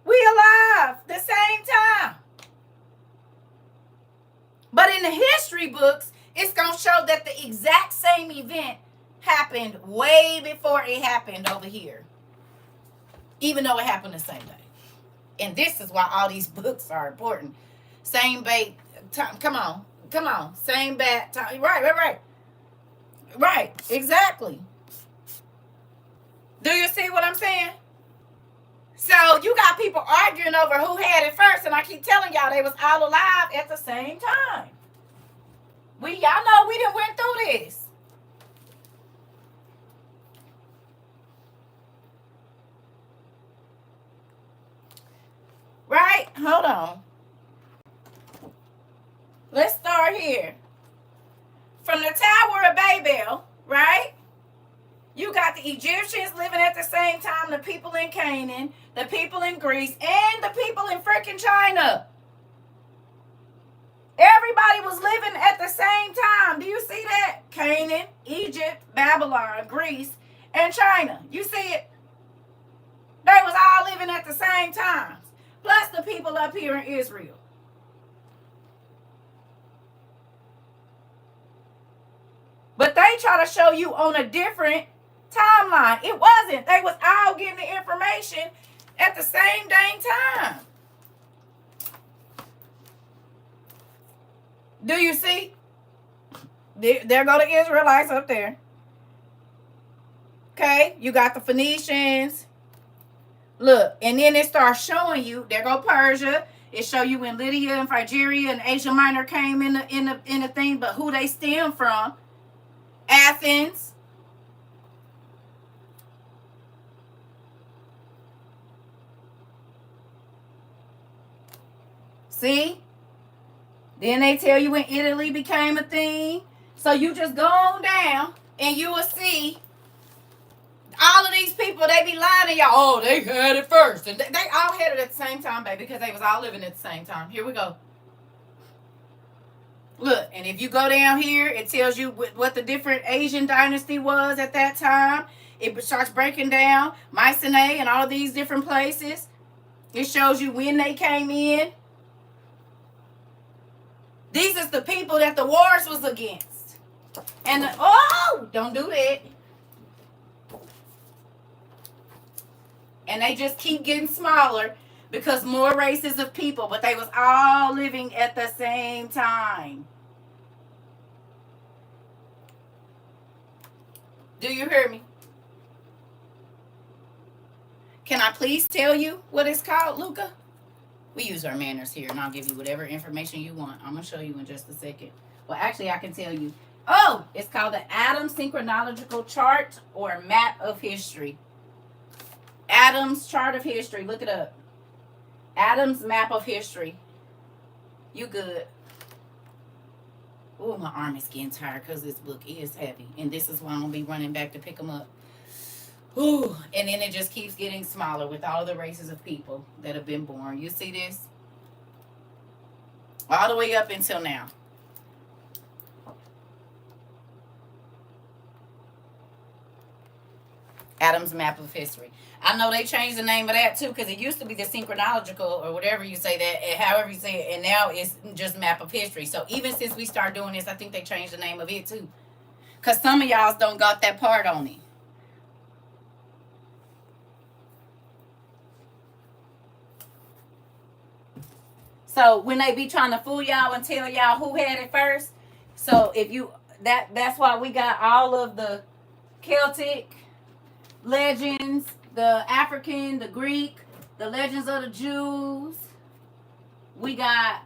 We alive the same time. But in the history books, it's going to show that the exact same event happened way before it happened over here, even though it happened the same day. And this is why all these books are important. Same bait time. Come on. Same bat time. Right. Exactly. Do you see what I'm saying? So you got people arguing over who had it first, and I keep telling y'all they was all alive at the same time. Y'all know we done went through this. Right? Hold on. Let's start here. From the Babel, right? You got the Egyptians living at the same time, the people in Canaan, the people in Greece, and the people in freaking China. Everybody was living at the same time. Do you see that? Canaan, Egypt, Babylon, Greece, and China. You see it? They was all living at the same time. Plus the people up here in Israel. But they try to show you on a different timeline. It wasn't. They was all getting the information at the same dang time. Do you see? There go the Israelites up there. Okay, you got the Phoenicians. Look, and then it starts showing you. There go Persia. It show you when Lydia and Phrygia and Asia Minor came in the thing, but who they stem from? Athens. See? Then they tell you when Italy became a thing. So you just go on down and you will see all of these people, they be lying to y'all. Oh, they had it first. And they all had it at the same time, baby, because they was all living at the same time. Here we go. Look, and if you go down here, it tells you what the different Asian dynasty was at that time. It starts breaking down Mycenae and all of these different places. It shows you when they came in. These is the people that the wars was against. And don't do that. And they just keep getting smaller because more races of people, but they was all living at the same time. Do you hear me? Can I please tell you what it's called, Luca? We use our manners here, and I'll give you whatever information you want. I'm going to show you in just a second. Well, actually, I can tell you. Oh, it's called the Adams Synchronological Chart or Map of History. Adams Chart of History. Look it up. Adams Map of History. You good. Oh, my arm is getting tired because this book is heavy. And this is why I'm going to be running back to pick them up. Ooh, and then it just keeps getting smaller with all the races of people that have been born. You see this? All the way up until now. Adam's Map of History. I know they changed the name of that too because it used to be the Synchronological or whatever you say that, and however you say it, and now it's just Map of History. So even since we started doing this, I think they changed the name of it too. Because some of y'all don't got that part on it. So when they be trying to fool y'all and tell y'all who had it first, so if you that's why we got all of the Celtic legends, the African, the Greek, the legends of the Jews. We got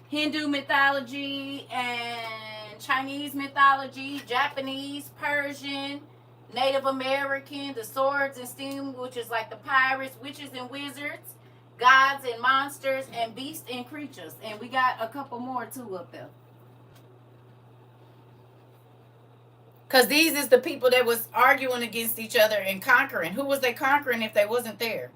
Hindu mythology and Chinese mythology, Japanese, Persian, Native American, the swords and steam, which is like the pirates, witches and wizards, gods and monsters, and beasts and creatures. And we got a couple more too up there. Because these is the people that was arguing against each other and conquering. Who was they conquering if they wasn't there?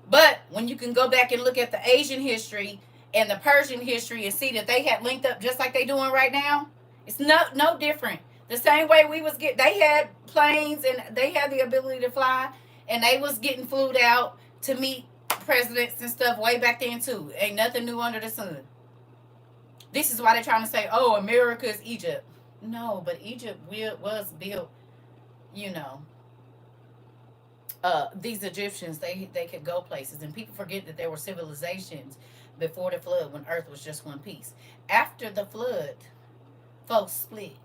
But when you can go back and look at the Asian history and the Persian history and see that they had linked up just like they doing right now, it's no different. The same way they had planes and they had the ability to fly, and they was getting flew out to meet presidents and stuff way back then too. Ain't nothing new under the sun. This is why they're trying to say, oh, America is Egypt. No, but Egypt was built, these Egyptians, they could go places. And people forget that there were civilizations before the flood when earth was just one piece. After the flood, folks split.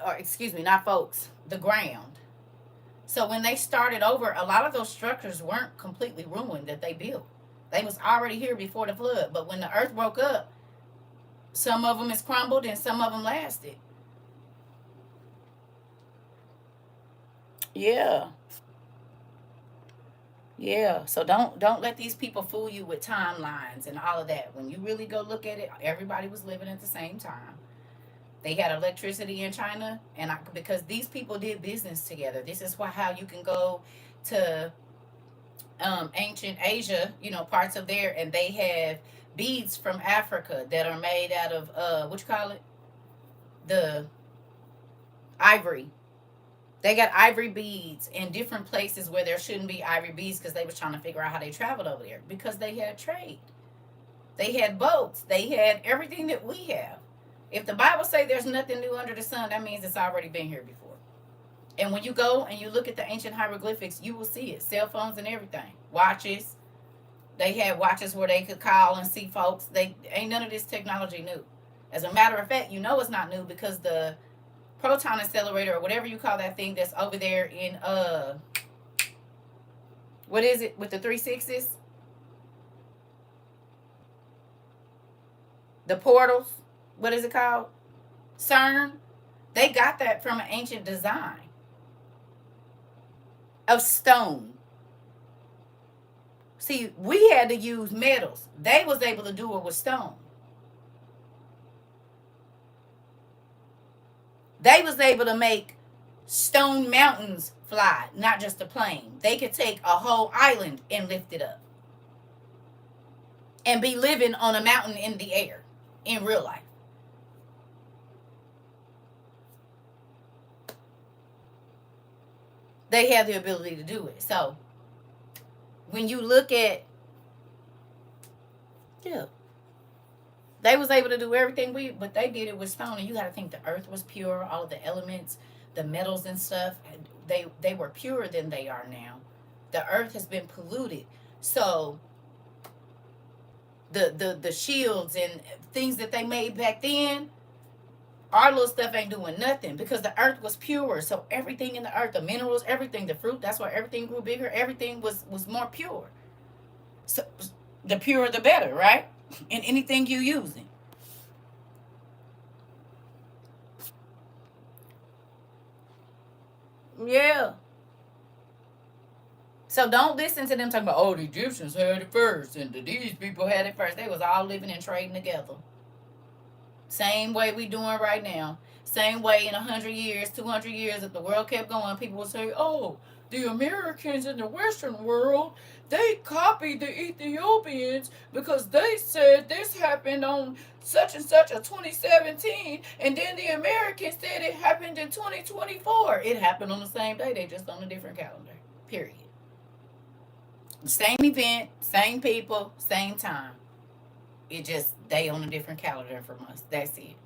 Or, excuse me, not folks, the ground. So when they started over, a lot of those structures weren't completely ruined that they built. They was already here before the flood. But when the earth broke up, some of them is crumbled and some of them lasted. Yeah. Yeah. So don't let these people fool you with timelines and all of that. When you really go look at it, everybody was living at the same time. They had electricity in China, and because these people did business together. This is why how you can go to ancient Asia, parts of there, and they have beads from Africa that are made out of what you call it, the ivory. They got ivory beads in different places where there shouldn't be ivory beads because they was trying to figure out how they traveled over there because they had trade. They had boats. They had everything that we have. If the Bible say there's nothing new under the sun, that means it's already been here before. And when you go and you look at the ancient hieroglyphics, you will see it. Cell phones and everything. Watches. They had watches where they could call and see folks. They ain't none of this technology new. As a matter of fact, it's not new because the proton accelerator or whatever you call that thing that's over there in what is it with the 3 6s? The portals. What is it called? CERN. They got that from an ancient design of stone. See, we had to use metals. They was able to do it with stone. They was able to make stone mountains fly, not just a plane. They could take a whole island and lift it up and be living on a mountain in the air in real life. They have the ability to do it. So when you look at, they was able to do everything but they did it with stone. And you got to think the earth was pure, all of the elements, the metals and stuff, they were purer than they are now. The earth has been polluted. So the shields and things that they made back then, our little stuff ain't doing nothing because the earth was pure. So everything in the earth, the minerals, everything, the fruit, that's why everything grew bigger. Everything was more pure. So the purer the better, right? In anything you using. Yeah. So don't listen to them talking about, the Egyptians had it first and these people had it first. They was all living and trading together. Same way we doing right now. Same way in 100 years, 200 years, if the world kept going, people would say, the Americans in the Western world, they copied the Ethiopians because they said this happened on such and such a 2017, and then the Americans said it happened in 2024. It happened on the same day, they just on a different calendar. Period. Same event, same people, same time. It just, they on a different calendar from us. That's it.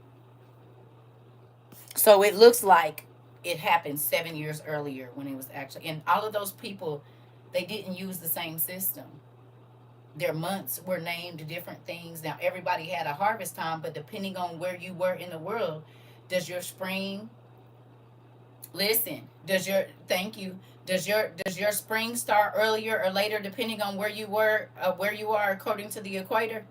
So it looks like it happened 7 years earlier when it was actually, and all of those people, they didn't use the same system. Their months were named different things. Now everybody had a harvest time, but depending on where you were in the world, does your spring, listen, thank you, does your spring start earlier or later depending on where you are according to the equator?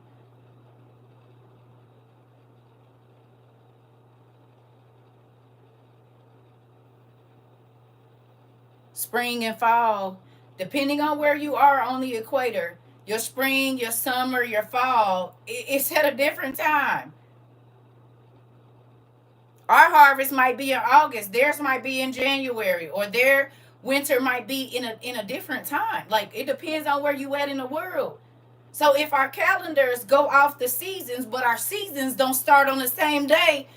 Spring and fall, depending on where you are on the equator, your spring, your summer, your fall, it's at a different time. Our harvest might be in August, theirs might be in January, or their winter might be in a different time. Like, it depends on where you at in the world. So if our calendars go off the seasons, but our seasons don't start on the same day,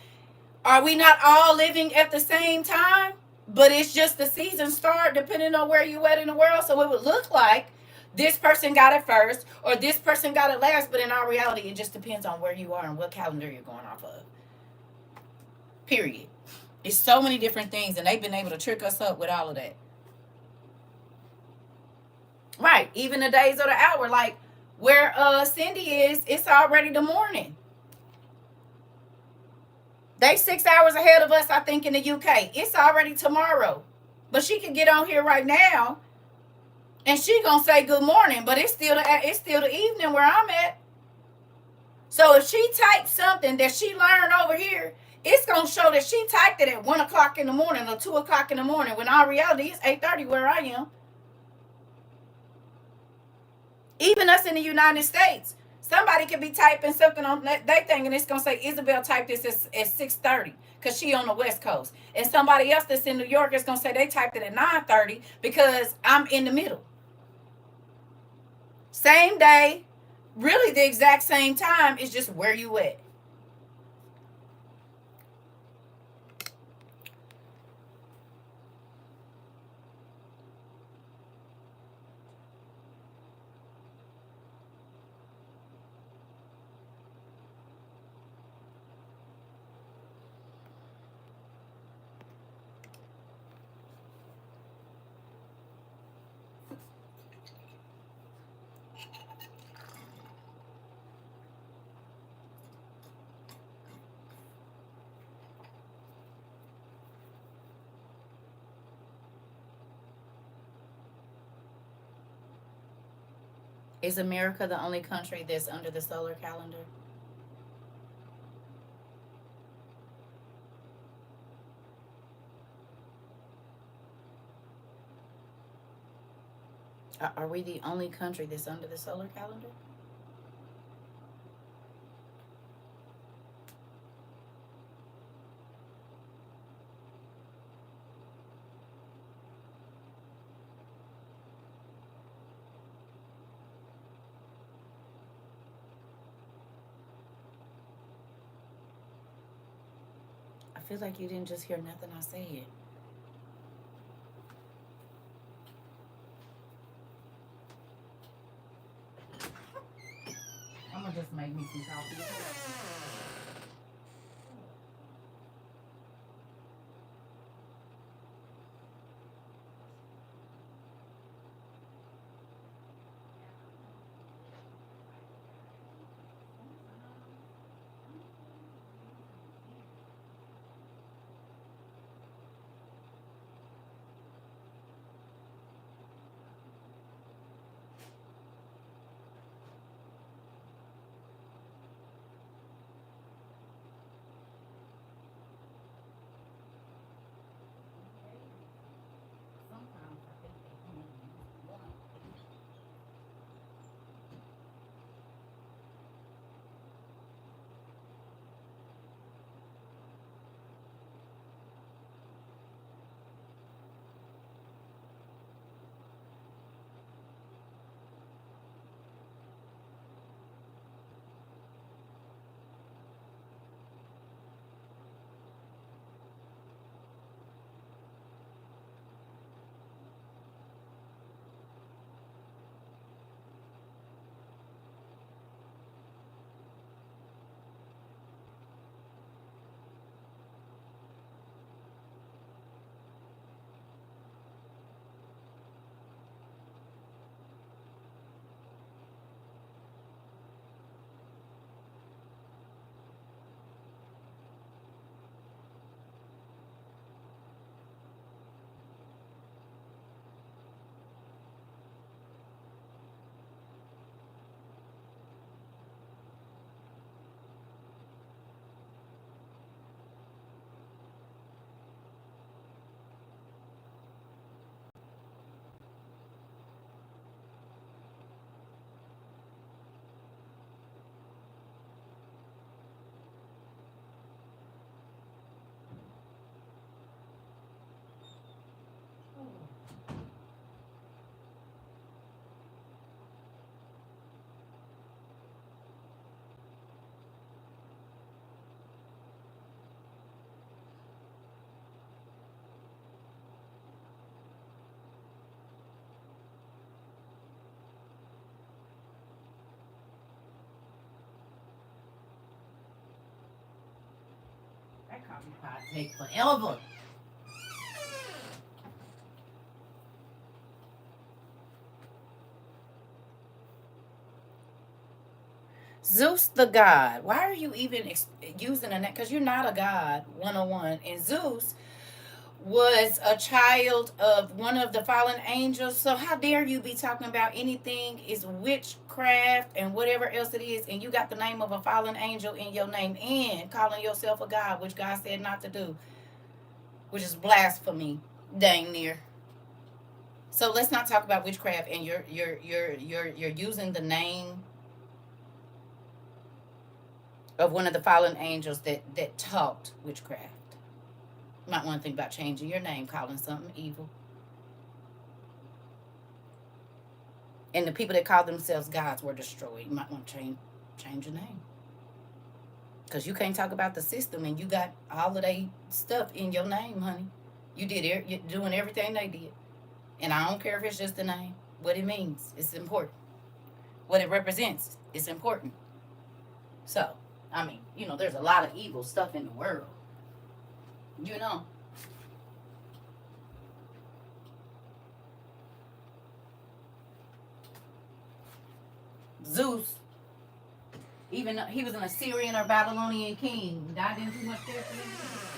are we not all living at the same time? But it's just the season start depending on where you at in the world. So it would look like this person got it first or this person got it last, but in our reality, it just depends on where you are and what calendar you're going off of. Period. It's so many different things, and they've been able to trick us up with all of that. Right. Even the days or the hour, like where Cindy is, it's already the morning. They 6 hours ahead of us, I think, in the UK. It's already tomorrow. But she can get on here right now and she gonna say good morning, but it's still the evening where I'm at. So if she types something that she learned over here, it's gonna show that she typed it at 1 o'clock in the morning or 2 o'clock in the morning, when our reality is 8:30 where I am. Even us in the United States, Somebody could be typing something on they thing and it's gonna say Isabel typed this at 6:30 because she on the West Coast, and somebody else that's in New York is gonna say they typed it at 9:30 because I'm in the middle. Same day, really the exact same time. It's just where you at. Is America the only country that's under the solar calendar? Are we the only country that's under the solar calendar? I feel like you didn't just hear nothing I said. I'm gonna just make me some coffee. That coffee pot take forever. Zeus the god. Why are you even using a name? Because you're not a god, 101. And Zeus was a child of one of the fallen angels. So how dare you be talking about anything is witchcraft and whatever else it is, and you got the name of a fallen angel in your name and calling yourself a god, which God said not to do, which is blasphemy, dang near. So let's not talk about witchcraft, and you're using the name of one of the fallen angels that taught witchcraft. You might want to think about changing your name, calling something evil. And the people that called themselves gods were destroyed. You might want to change your name. Because you can't talk about the system and you got all of their stuff in your name, honey. You're doing everything they did. And I don't care if it's just a name. What it means, it's important. What it represents, it's important. So, I mean, there's a lot of evil stuff in the world. You know. Zeus, even though he was an Assyrian or Babylonian king, died in too much death.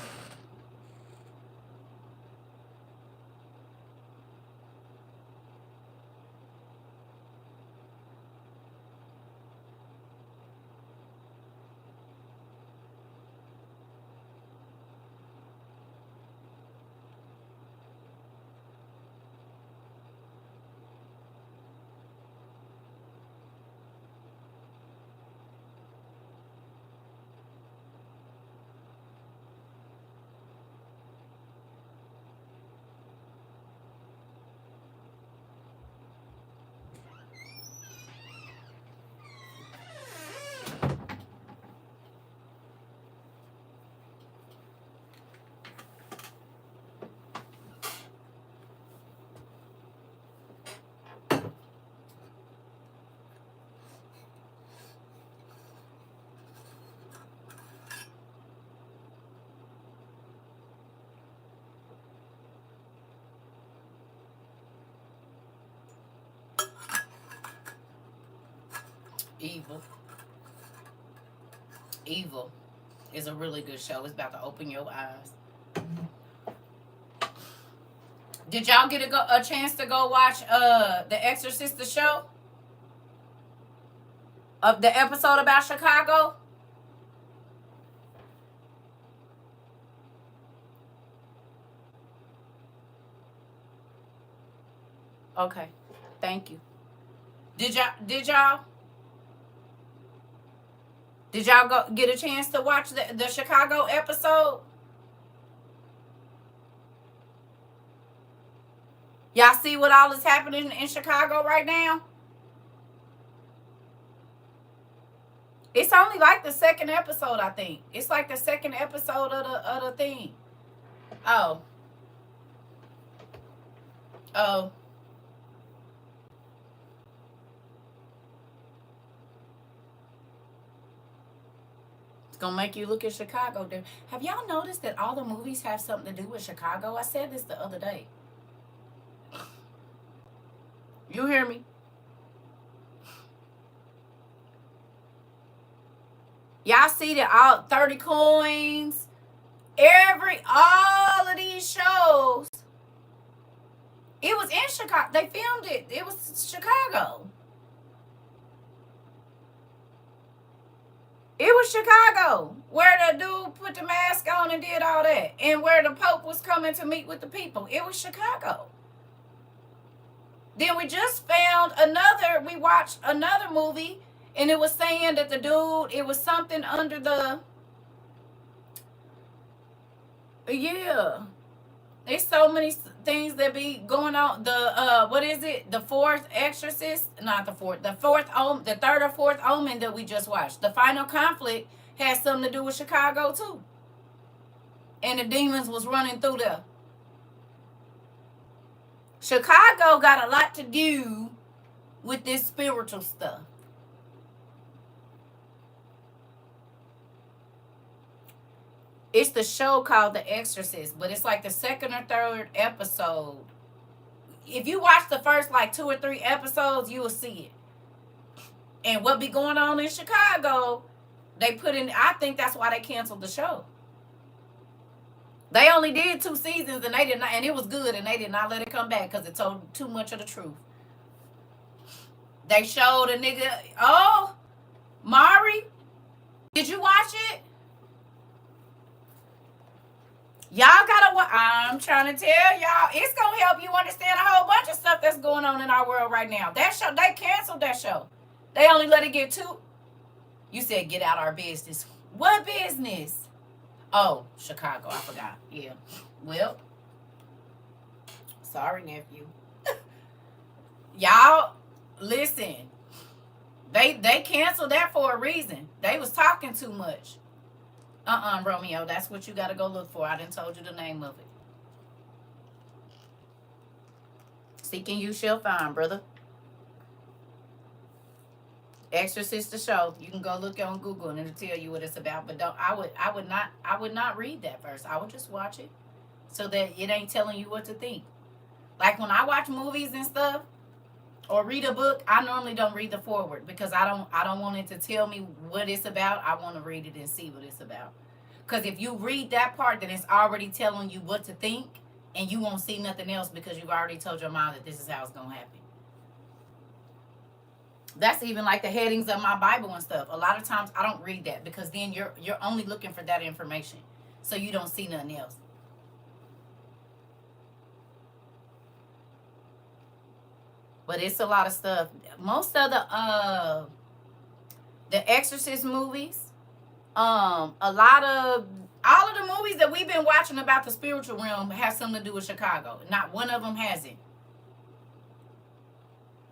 Evil. Evil is a really good show. It's about to open your eyes. Did y'all get a chance to go watch The Exorcist, the show? Of the episode about Chicago? Okay. Thank you. Did y'all go get a chance to watch the Chicago episode? Y'all see what all is happening in Chicago right now? It's only like the second episode, I think. It's like the second episode of the thing. Oh. Oh. It's gonna make you look at Chicago. Have y'all noticed that all the movies have something to do with Chicago? I said this the other day. You hear me? Y'all see that all 30 coins, all of these shows. It was in Chicago. They filmed it. It was Chicago. It was Chicago, where the dude put the mask on and did all that, and where the Pope was coming to meet with the people. It was Chicago. Then we just we watched another movie, and it was saying that the dude, it was something under the, yeah. There's so many things that be going on. The, what is it? The fourth exorcist? Not the fourth. The third or fourth omen that we just watched. The final conflict has something to do with Chicago, too. And the demons was running through there. Chicago got a lot to do with this spiritual stuff. It's the show called The Exorcist, but it's like the second or third episode. If you watch the first like 2 or 3 episodes, you will see it. And what be going on in Chicago, they put in, I think that's why they canceled the show. They only did 2 seasons and they did not, and it was good, and they did not let it come back because it told too much of the truth. They showed a nigga, oh, Mari, did you watch it? Y'all gotta, I'm trying to tell y'all, it's gonna help you understand a whole bunch of stuff that's going on in our world right now. That show, they canceled that show. They only let it get 2. You said get out our business. What business? Oh, Chicago. I forgot. Yeah. Well, sorry, nephew. Y'all, listen. They canceled that for a reason. They was talking too much. Romeo. That's what you got to go look for. I didn't told you the name of it. Seeking you shall find, brother. Exorcist the show. You can go look on Google and it'll tell you what it's about. But don't. I would not read that verse. I would just watch it so that it ain't telling you what to think. Like when I watch movies and stuff or read a book, I normally don't read the forward because I don't want it to tell me what it's about. I want to read it and see what it's about. Because if you read that part, then it's already telling you what to think, and you won't see nothing else because you've already told your mind that this is how it's gonna happen. That's even like the headings of my Bible and stuff. A lot of times I don't read that because then you're only looking for that information, so you don't see nothing else. But it's a lot of stuff. Most of the Exorcist movies, a lot of all of the movies that we've been watching about the spiritual realm have something to do with Chicago. Not one of them hasn't.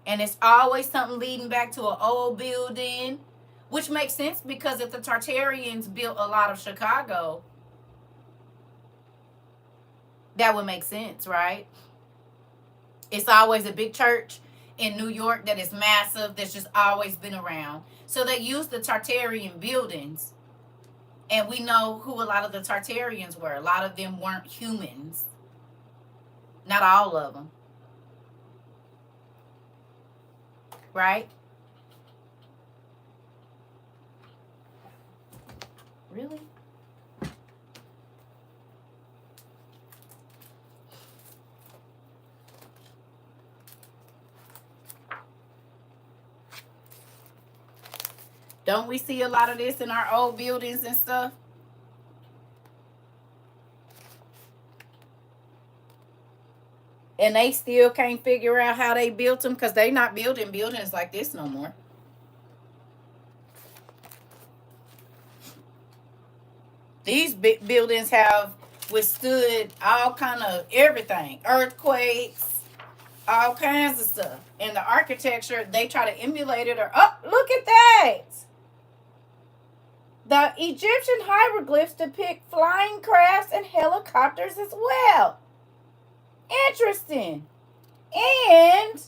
And it's always something leading back to an old building, which makes sense because if the Tartarians built a lot of Chicago, that would make sense, right? It's always a big church in New York that is massive, that's just always been around. So they used the Tartarian buildings. And we know who a lot of the Tartarians were. A lot of them weren't humans. Not all of them. Right? Really? Don't we see a lot of this in our old buildings and stuff? And they still can't figure out how they built them because they not building buildings like this no more. These big buildings have withstood all kind of everything. Earthquakes, all kinds of stuff. And the architecture, they try to emulate it. Oh, look at that! The Egyptian hieroglyphs depict flying crafts and helicopters as well. Interesting. And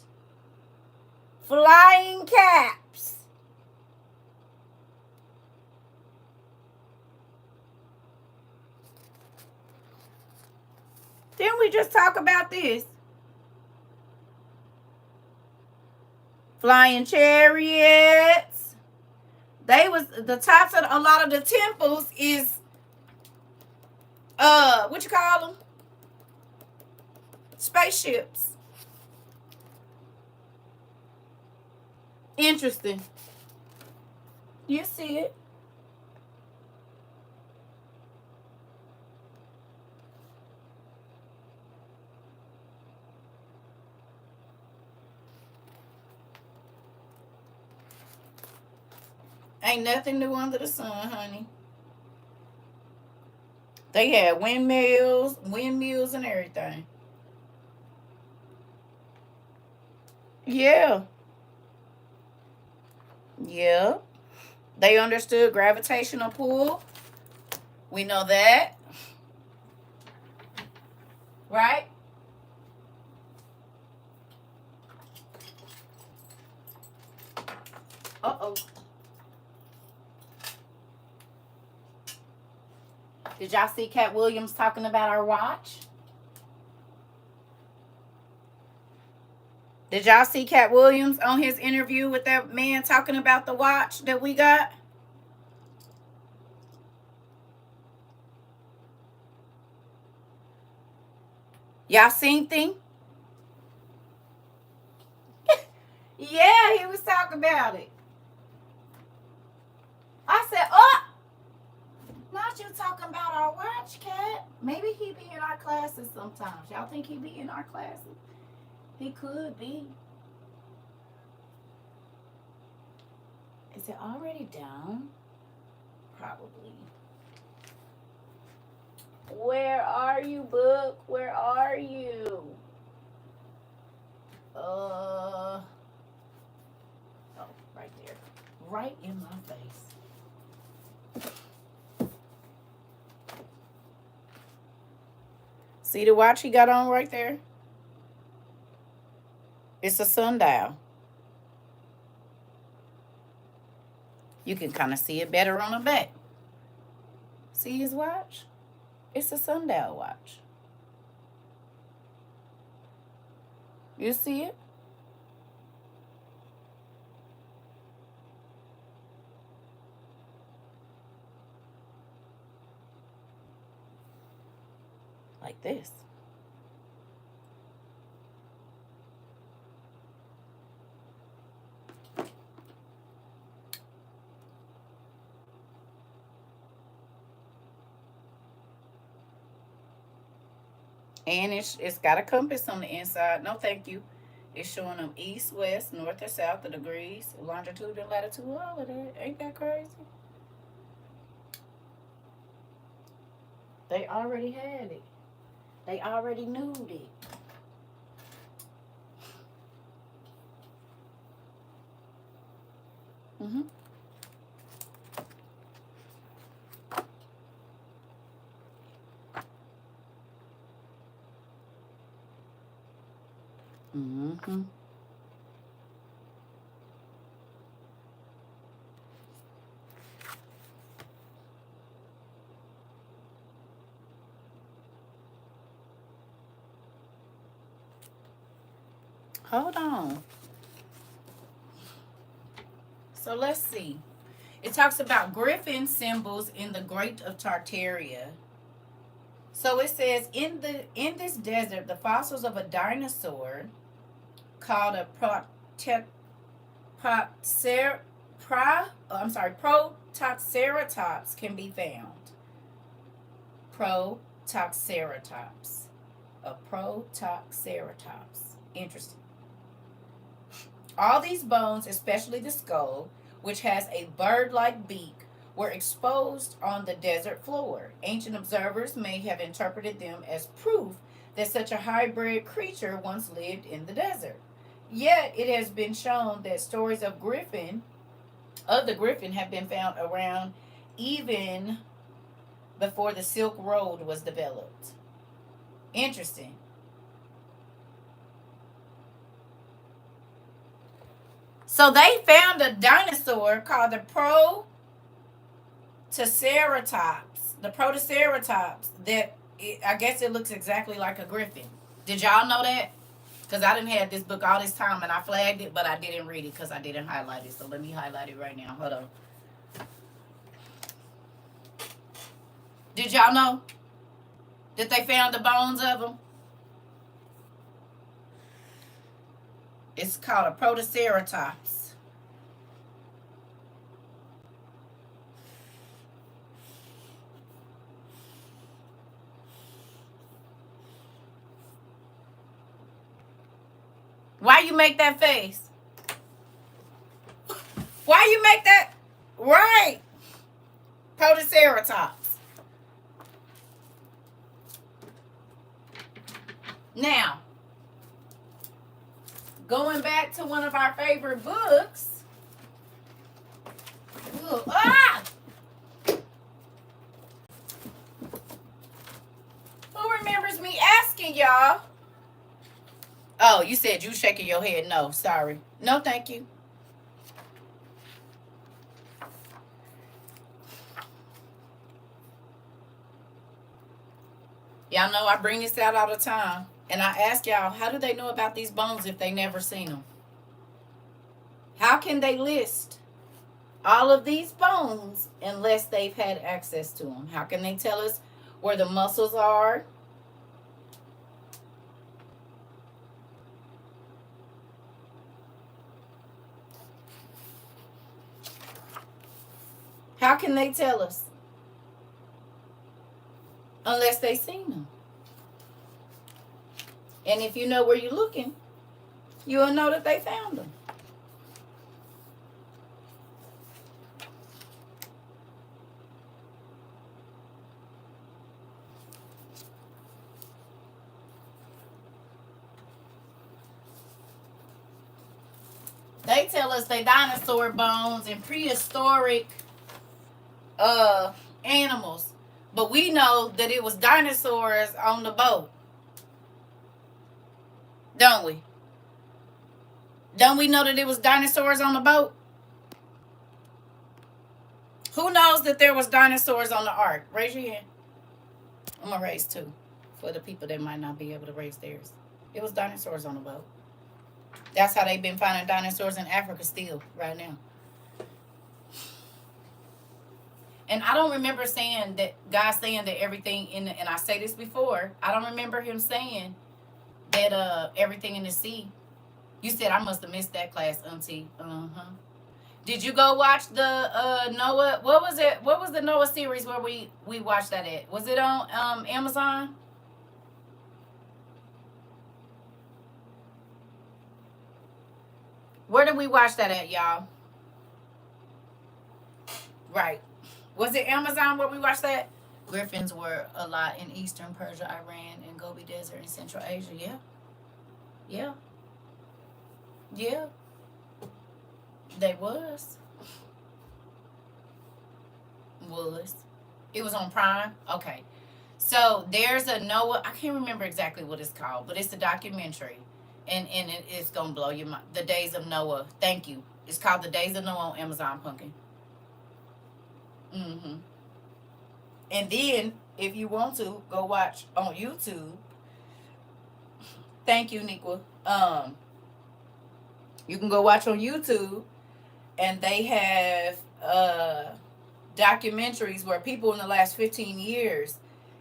flying caps. Didn't we just talk about this? Flying chariots. They was the tops of a lot of the temples is what you call them? Spaceships. Interesting. You see it. Ain't nothing new under the sun, honey. They had windmills and everything. Yeah. Yeah. They understood gravitational pull. We know that. Right? Uh-oh. Did y'all see Cat Williams talking about our watch? Did y'all see Cat Williams on his interview with that man talking about the watch that we got? Y'all seen thing? Yeah, he was talking about it. I said, oh, not you talking about our watch, Cat. Maybe he be in our classes sometimes. Y'all think he be in our classes? He could be. Is it already down? Probably. Where are you, book? Where are you? Oh, right there. Right in my face. See the watch he got on right there? It's a sundial. You can kind of see it better on the back. See his watch? It's a sundial watch. You see it? Like this. And it's got a compass on the inside. No, thank you. It's showing them east, west, north, or south, the degrees, longitude and latitude, all of that. Ain't that crazy? They already had it. They already knew it. Mm-hmm. Mm-hmm. Hold on. So let's see. It talks about griffin symbols in the Great of Tartaria. So it says in this desert, the fossils of a dinosaur called a Protoceratops can be found. Protoceratops. A Protoceratops. Interesting. All these bones, especially the skull, which has a bird-like beak, were exposed on the desert floor. Ancient observers may have interpreted them as proof that such a hybrid creature once lived in the desert. Yet it has been shown that stories of the griffin have been found around even before the Silk Road was developed. Interesting. So they found a dinosaur called the Protoceratops. The Protoceratops I guess it looks exactly like a griffin. Did y'all know that? Because I didn't have this book all this time and I flagged it, but I didn't read it because I didn't highlight it. So let me highlight it right now. Hold on. Did y'all know that they found the bones of them? It's called a Protoceratops. Why you make that face? Why you make that? Right. Protoceratops. Now, going back to one of our favorite books. Ooh, ah! Who remembers me asking y'all? Oh, you said you shaking your head. No, sorry. No, thank you. Y'all know I bring this out all the time. And I ask y'all, how do they know about these bones if they never seen them? How can they list all of these bones unless they've had access to them? How can they tell us where the muscles are? How can they tell us? Unless they seen them. And if you know where you're looking, you'll know that they found them. They tell us they dinosaur bones and prehistoric animals. But we know that it was dinosaurs on the boat. Don't we? Don't we know that it was dinosaurs on the boat? Who knows that there was dinosaurs on the ark? Raise your hand. I'm going to raise two for the people that might not be able to raise theirs. It was dinosaurs on the boat. That's how they've been finding dinosaurs in Africa still, right now. And I don't remember saying that, God saying that everything in the, and I say this before, I don't remember him saying that everything in the sea. You said I must have missed that class, Auntie. Uh-huh. Did you go watch the Noah? What was it? What was the Noah series where we watched that at? Was it on Amazon? Where did we watch that at, y'all? Right. Was it Amazon where we watched that? Griffins were a lot in Eastern Persia, Iran, and Gobi Desert in Central Asia. Yeah. Yeah. Yeah. They was. It was on Prime? Okay. So there's a Noah, I can't remember exactly what it's called, but it's a documentary. And it's going to blow your mind. The Days of Noah. Thank you. It's called The Days of Noah on Amazon, Pumpkin. Mm-hmm. And then, if you want to, go watch on YouTube. Thank you, Nikwa. You can go watch on YouTube, and they have documentaries where people in the last 15 years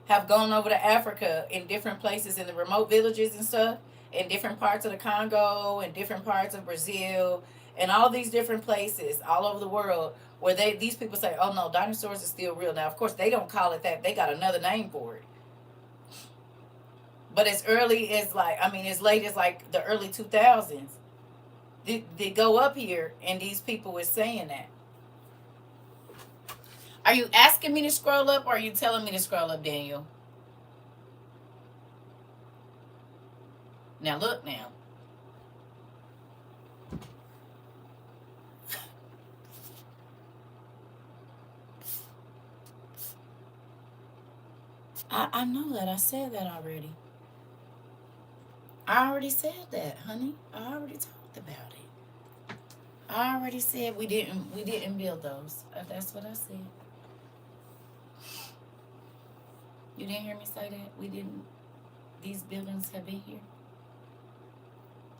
have gone over to Africa in different places in the remote villages and stuff, in different parts of the Congo and different parts of Brazil and all these different places all over the world where these people say, oh no, dinosaurs are still real. Now, of course, they don't call it that. They got another name for it. But as early as as late as like the early 2000s, they go up here and these people is saying that. Are you asking me to scroll up or are you telling me to scroll up, Daniel? Now look now. I know that. I said that already. I already said that, honey. I already talked about it. I already said we didn't build those. That's what I said. You didn't hear me say that? We didn't. These buildings have been here.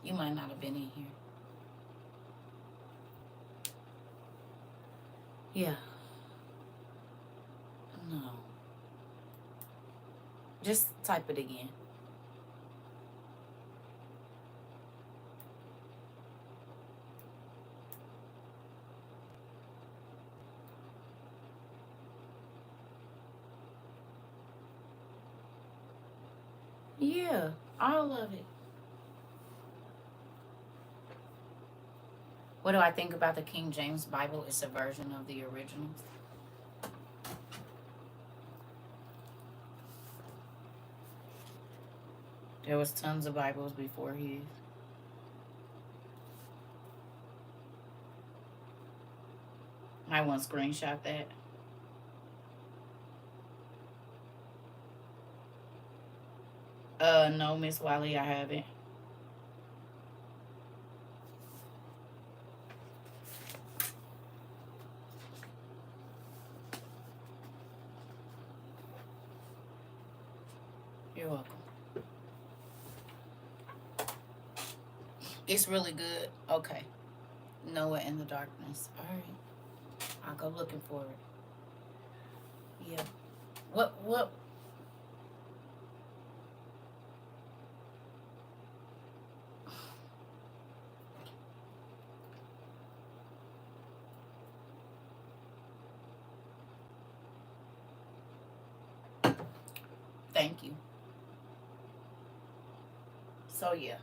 You might not have been in here. Yeah. No. Just type it again. Yeah, all of it. What do I think about the King James Bible? It's a version of the originals. There was tons of Bibles before his. I want to screenshot that. No, Miss Wiley, I haven't. You're welcome. It's really good. Okay. Noah in the darkness. All right. I'll go looking for it. Yeah. What? Thank you. So, yeah.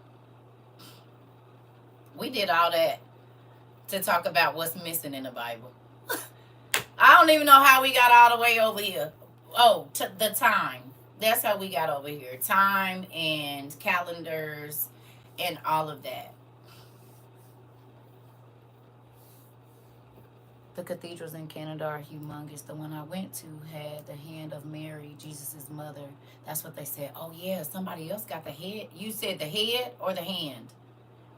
We did all that to talk about what's missing in the Bible. I don't even know how we got all the way over here. Oh, the time. That's how we got over here. Time and calendars and all of that. The cathedrals in Canada are humongous. The one I went to had the hand of Mary, Jesus' mother. That's what they said. Oh, yeah, somebody else got the head. You said the head or the hand?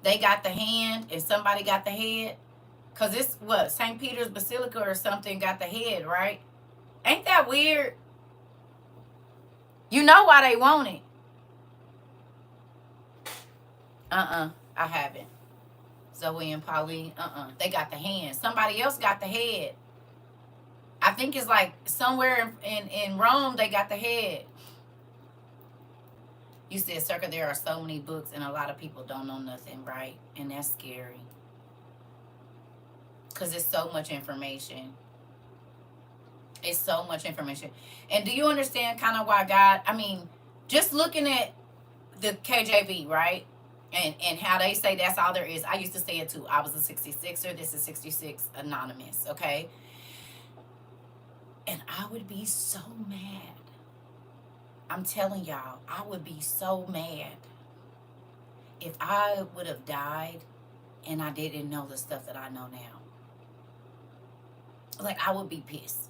They got the hand and somebody got the head? Because it's what? St. Peter's Basilica or something got the head, right? Ain't that weird? You know why they want it. I haven't. Zoe and Pauline, they got the hand. Somebody else got the head. I think it's like somewhere in Rome they got the head. You said, Circa, there are so many books and a lot of people don't know nothing, right? And that's scary. Because it's so much information. It's so much information. And do you understand kind of why God, I mean, just looking at the KJV, right? And how they say that's all there is. I used to say it too. I was a 66er. This is 66 Anonymous, okay? And I would be so mad. I'm telling y'all, I would be so mad if I would have died and I didn't know the stuff that I know now. Like, I would be pissed.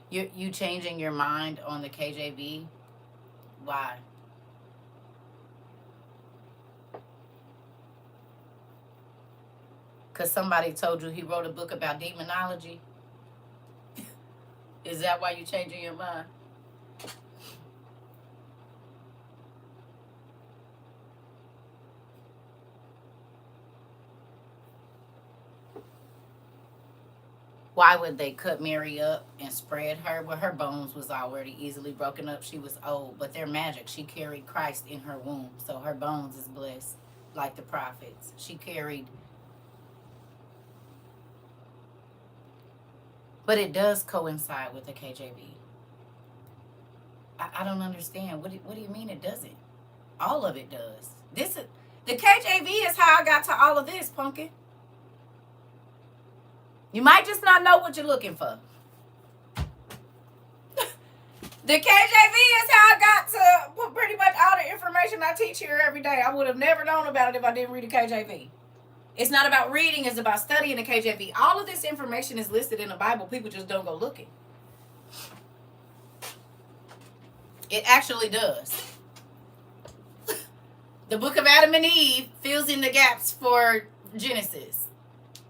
You changing your mind on the KJV? Why? Because somebody told you he wrote a book about demonology? Is that why you changing your mind? Why would they cut Mary up and spread her? Well, her bones was already easily broken up. She was old, but they're magic. She carried Christ in her womb, so her bones is blessed like the prophets. She carried. But it does coincide with the KJV. I don't understand. What do you mean it doesn't? All of it does. The KJV is how I got to all of this, pumpkin. You might just not know what you're looking for. The KJV is how I got to pretty much all the information I teach here every day. I would have never known about it if I didn't read the KJV. It's not about reading, it's about studying the KJV. All of this information is listed in the Bible. People just don't go looking. It actually does. The book of Adam and Eve fills in the gaps for Genesis.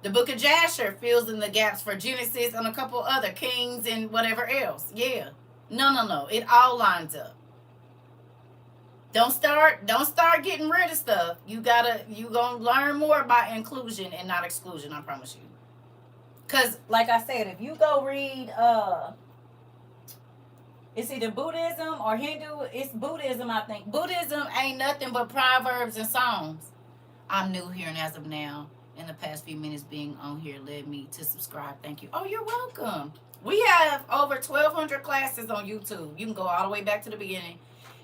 The book of Jasher fills in the gaps for Genesis and a couple other Kings and whatever else. Yeah. No. It all lines up. Don't start getting rid of stuff. You gonna learn more about inclusion and not exclusion, I promise you. Cause like I said, if you go read it's either Buddhism or Hindu, it's Buddhism, I think. Buddhism ain't nothing but Proverbs and Psalms. I'm new here, and as of now, in the past few minutes being on here led me to subscribe. Thank you. Oh, you're welcome. We have over 1,200 classes on YouTube. You can go all the way back to the beginning.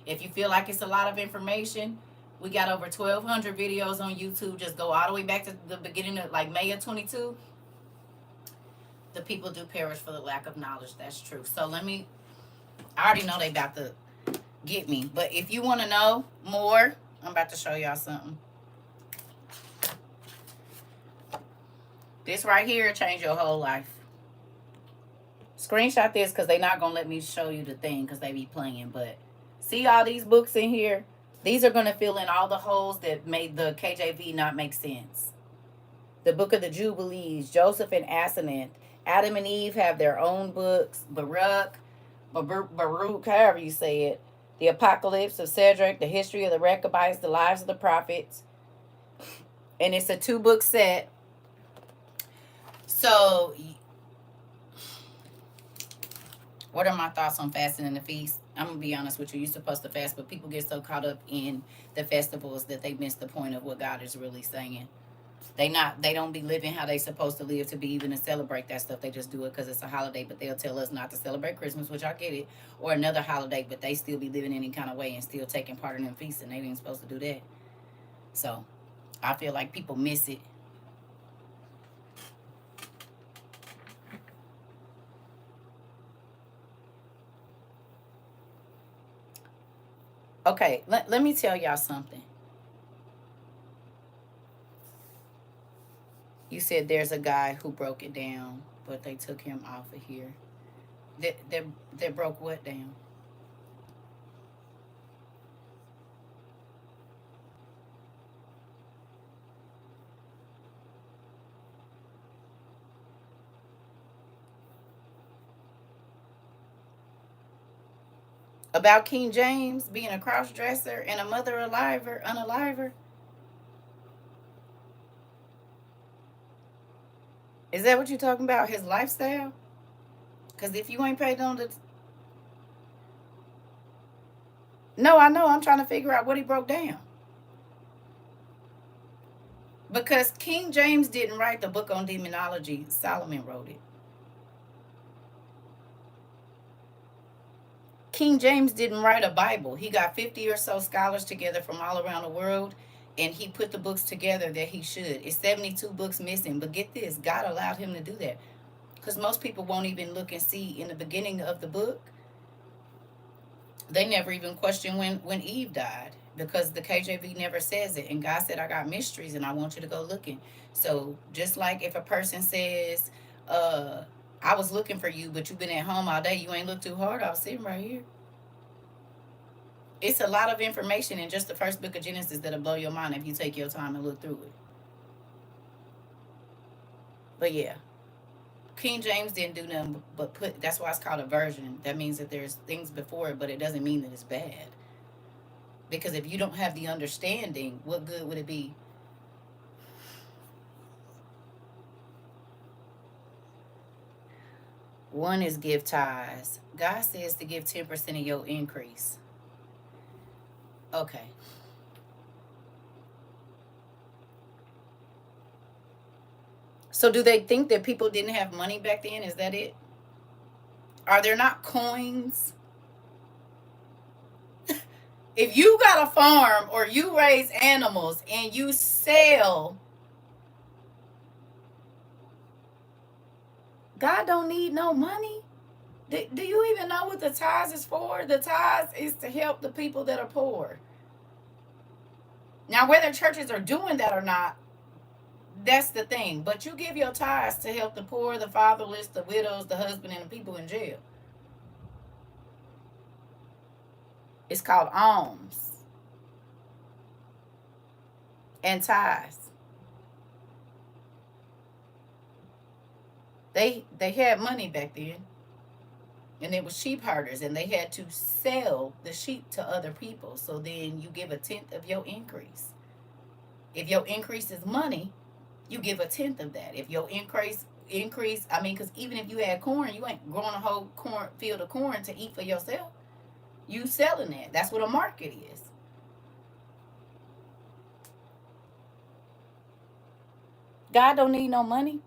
If you feel like it's a lot of information, we got over 1,200 videos on YouTube. Just go all the way back to the beginning of like May of 22. The people do perish for the lack of knowledge. That's true. So I already know they about to get me. But if you want to know more, I'm about to show y'all something. This right here changed your whole life. Screenshot this because they're not going to let me show you the thing because they be playing. But see all these books in here? These are going to fill in all the holes that made the KJV not make sense. The Book of the Jubilees, Joseph and Asenath. Adam and Eve have their own books. Baruch, however you say it. The Apocalypse of Cedric, the History of the Rechabites, the Lives of the Prophets. And it's a 2-book set. So, what are my thoughts on fasting and the feast? I'm going to be honest with you. You're supposed to fast, but people get so caught up in the festivals that they miss the point of what God is really saying. They don't be living how they supposed to live to be even to celebrate that stuff. They just do it because it's a holiday, but they'll tell us not to celebrate Christmas, which I get it, or another holiday, but they still be living any kind of way and still taking part in them feasts, and they ain't supposed to do that. So, I feel like people miss it. Okay, let me tell y'all something. said there's a guy who broke it down, but they took him off of here. They broke what down? About King James being a cross dresser and a mother aliver, unaliver? Is that what you're talking about? His lifestyle? Because if you ain't paid on the. No, I know. I'm trying to figure out what he broke down. Because King James didn't write the book on demonology, Solomon wrote it. King James didn't write a Bible. He got 50 or so scholars together from all around the world, and he put the books together that he should. It's 72 books missing, but get this, God allowed him to do that. Because most people won't even look and see in the beginning of the book. They never even question when Eve died, because the KJV never says it. And God said, I got mysteries and I want you to go looking. So just like if a person says, I was looking for you, but you've been at home all day, you ain't looked too hard, I was sitting right here. It's a lot of information in just the first book of Genesis that'll blow your mind if you take your time and look through it. But yeah, King James didn't do nothing but put, that's why it's called a version. That means that there's things before it, but it doesn't mean that it's bad. Because if you don't have the understanding, what good would it be? One is give tithes. God says to give 10% of your increase. Okay. So do they think that people didn't have money back then? Is that it? Are there not coins? If you got a farm or you raise animals and you sell, God don't need no money. Do you even know what the tithes is for? The tithes is to help the people that are poor. Now, whether churches are doing that or not, that's the thing. But you give your tithes to help the poor, the fatherless, the widows, the husband, and the people in jail. It's called alms and tithes. They had money back then, and it was sheep herders, and they had to sell the sheep to other people. So then you give a tenth of your increase. If your increase is money, you give a tenth of that. If your increase, I mean, because even if you had corn, you ain't growing a whole corn field of corn to eat for yourself. You selling that. That's what a market is. God don't need no money.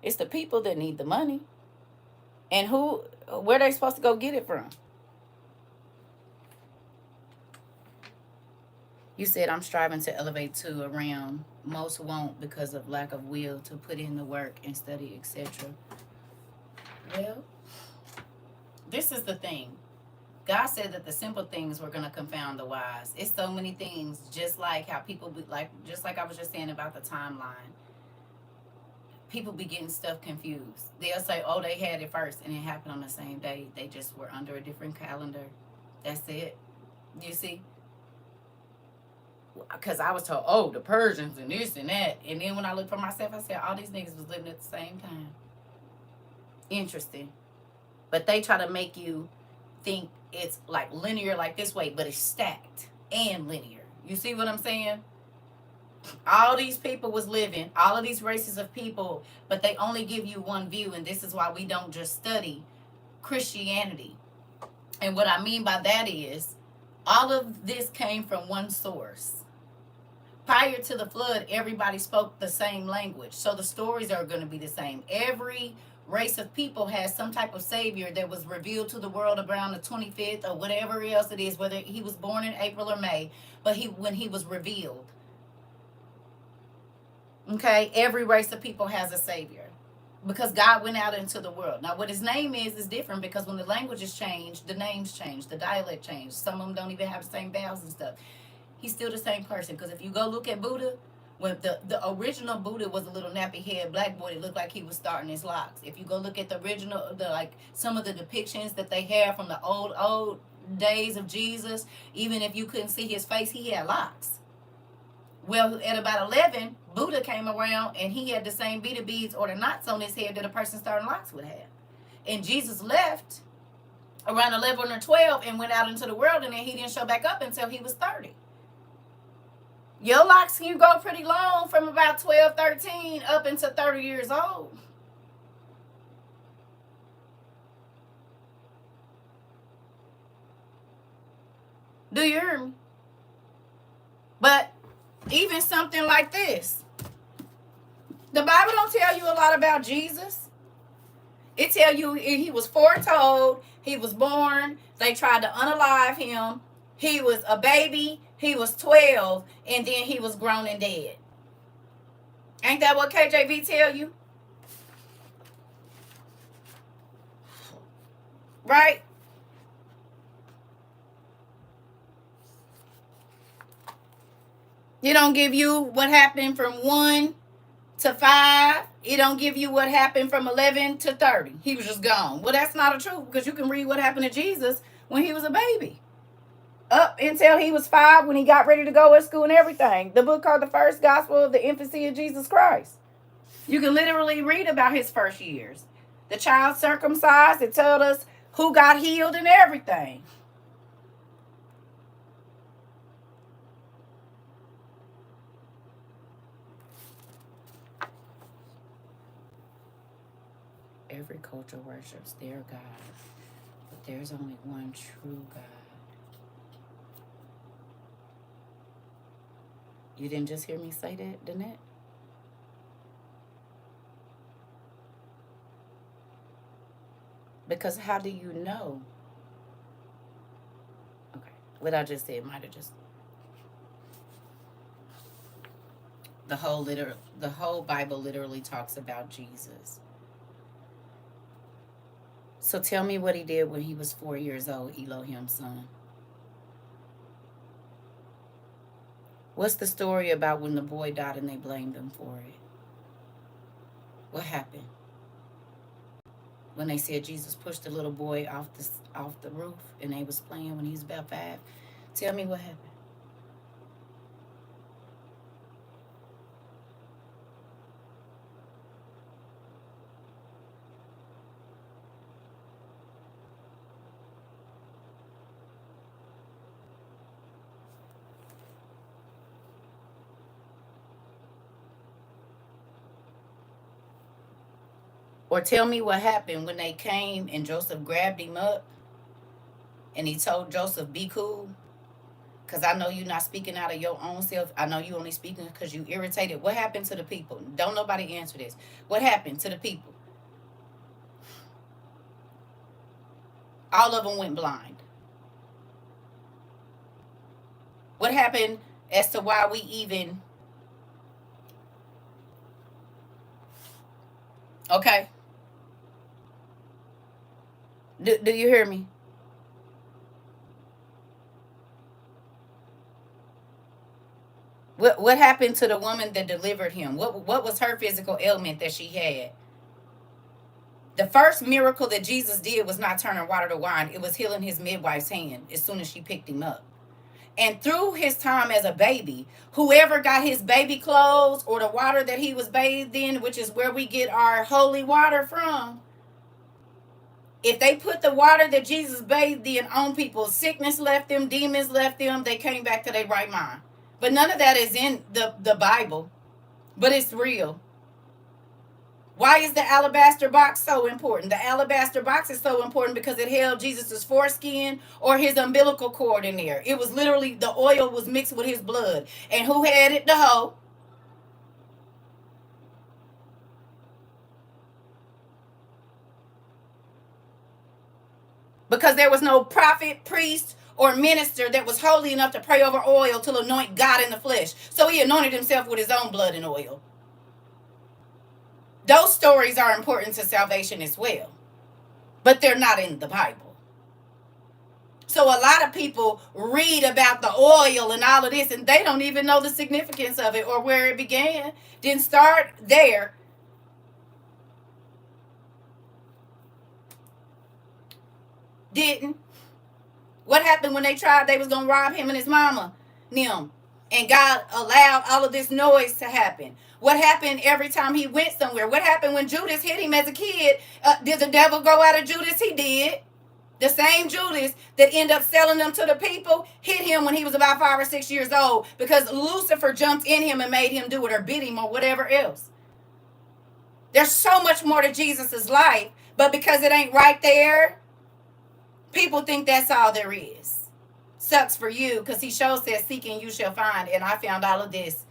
It's the people that need the money. And where they supposed to go get it from? You said I'm striving to elevate to a realm most won't because of lack of will to put in the work and study, etc. Well, this is the thing. God said that the simple things were gonna confound the wise. It's so many things, just like how people be like, just like I was just saying about the timeline. People be getting stuff confused. They'll say, "Oh, they had it first, and it happened on the same day. They just were under a different calendar." That's it. You see? Because I was told, "Oh, the Persians and this and that," and then when I looked for myself, I said, "All these niggas was living at the same time." Interesting. But they try to make you think it's like linear, like this way, but it's stacked and linear. You see what I'm saying? All these people was living, all of these races of people, but they only give you one view, and this is why we don't just study Christianity. And what I mean by that is all of this came from one source. Prior to the flood, everybody spoke the same language, so the stories are going to be the same. Every race of people has some type of savior that was revealed to the world around the 25th or whatever else it is, whether he was born in April or May, but when he was revealed. Okay, every race of people has a savior because God went out into the world. Now, what his name is different because when the languages change, the names change, the dialect change. Some of them don't even have the same vowels and stuff. He's still the same person because if you go look at Buddha, When the original Buddha was a little nappy head black boy, it looked like he was starting his locks. If you go look at the original, the like some of the depictions that they have from the old days of Jesus, even if you couldn't see his face, he had locks. Well, at about 11, Buddha came around and he had the same beads or the knots on his head that a person starting locks would have. And Jesus left around 11 or 12 and went out into the world, and then he didn't show back up until he was 30. Your locks can go pretty long from about 12, 13 up into 30 years old. Do you hear me? But even something like this, the Bible don't tell you a lot about Jesus. It tell you he was foretold, he was born, they tried to unalive him, he was a baby, he was 12, and then he was grown and dead. Ain't that what KJV tell you? Right? It don't give you what happened from 1 to 5. It don't give you what happened from 11 to 30. He was just gone. Well, that's not a truth, because you can read what happened to Jesus when he was a baby. Up until he was 5, when he got ready to go to school and everything. The book called The First Gospel of the Infancy of Jesus Christ. You can literally read about his first years. The child circumcised. It told us who got healed and everything. Every culture worships their God, but there's only one true God. You didn't just hear me say that, Danette? Because how do you know? Okay, what I just said might have just... The whole Bible literally talks about Jesus. So tell me what he did when he was 4 years old, Elohim's son. What's the story about when the boy died and they blamed him for it? What happened? When they said Jesus pushed the little boy off the roof and they was playing when he was about 5. Tell me what happened. Or tell me what happened when they came and Joseph grabbed him up and he told Joseph, be cool, because I know you're not speaking out of your own self. I know you only speaking because you irritated. What happened to the people? Don't nobody answer this. What happened to the people? All of them went blind. What happened as to why we even... Okay. Do you hear me? What happened to the woman that delivered him? What was her physical ailment that she had? The first miracle that Jesus did was not turning water to wine. It was healing his midwife's hand as soon as she picked him up. And through his time as a baby, whoever got his baby clothes or the water that he was bathed in, which is where we get our holy water from, if they put the water that Jesus bathed in on people, sickness left them, demons left them, they came back to their right mind. But none of that is in the Bible, but it's real. Why is the alabaster box so important? The alabaster box is so important because it held Jesus's foreskin or his umbilical cord in there. It was literally, the oil was mixed with his blood. And who had it? The hoe. Because there was no prophet, priest, or minister that was holy enough to pray over oil to anoint God in the flesh. So he anointed himself with his own blood and oil. Those stories are important to salvation as well, but they're not in the Bible. So a lot of people read about the oil and all of this, and they don't even know the significance of it or where it began. Didn't start there. Didn't. What happened when they tried they was gonna rob him and his mama? Them. And God allowed all of this noise to happen. What happened every time he went somewhere? What happened when Judas hit him as a kid? Did the devil go out of Judas? He did. The same Judas that ended up selling them to the people hit him when he was about 5 or 6 years old because Lucifer jumped in him and made him do it or bit him or whatever else. There's so much more to Jesus's life, but because it ain't right there, people think that's all there is. Sucks for you, because he shows says, seek and you shall find. And I found all of this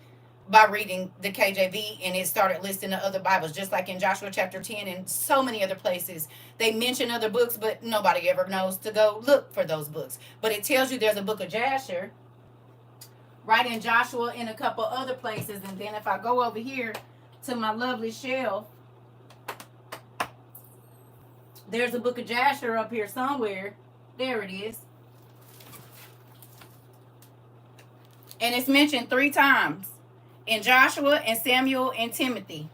by reading the KJV, and it started listing the other Bibles, just like in Joshua chapter 10 and so many other places. They mention other books, but nobody ever knows to go look for those books. But it tells you there's a book of Jasher right in Joshua and a couple other places. And then if I go over here to my lovely shelf, there's a book of Jasher up here somewhere. There it is. And it's mentioned 3 times in Joshua and Samuel and Timothy.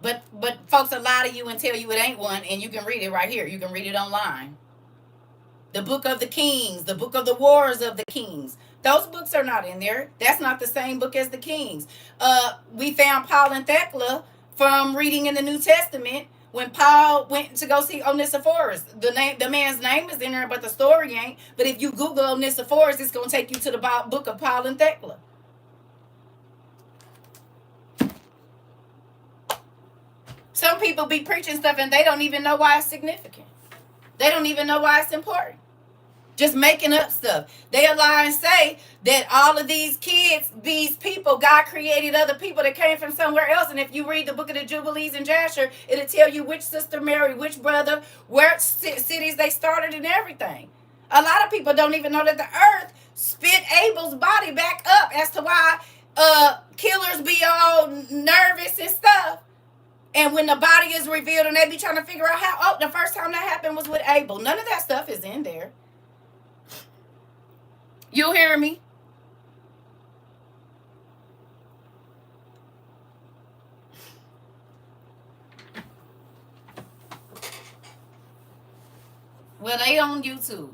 But folks will lie to you and tell you it ain't one, and you can read it right here. You can read it online. The book of the Kings, the book of the Wars of the Kings. Those books are not in there. That's not the same book as the Kings. We found Paul and Thecla from reading in the New Testament when Paul went to go see Onesiphorus. The man's name is in there, but the story ain't. But if you Google Onesiphorus, it's going to take you to the book of Paul and Thecla. Some people be preaching stuff and they don't even know why it's significant. They don't even know why it's important. Just making up stuff. They'll lie and say that all of these kids, these people, God created other people that came from somewhere else. And if you read the book of the Jubilees in Jasher, it'll tell you which sister married which brother, where cities they started and everything. A lot of people don't even know that the earth spit Abel's body back up as to why killers be all nervous and stuff. And when the body is revealed and they be trying to figure out how, the first time that happened was with Abel. None of that stuff is in there. You hear me? Well, they on YouTube.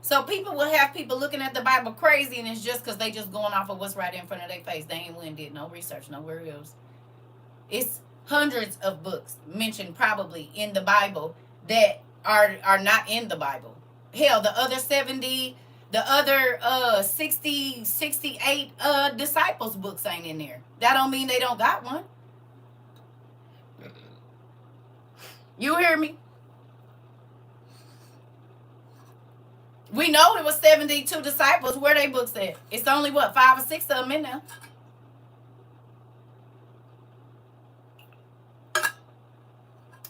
So people will have people looking at the Bible crazy, and it's just because they just going off of what's right in front of their face. They ain't went and did no research nowhere else. It's hundreds of books mentioned probably in the Bible that are not in the Bible. Hell, the other 70, the other 60, 68 disciples books ain't in there. That don't mean they don't got one. You hear me? We know there was 72 disciples. Where they books at? It's only, 5 or 6 of them in there.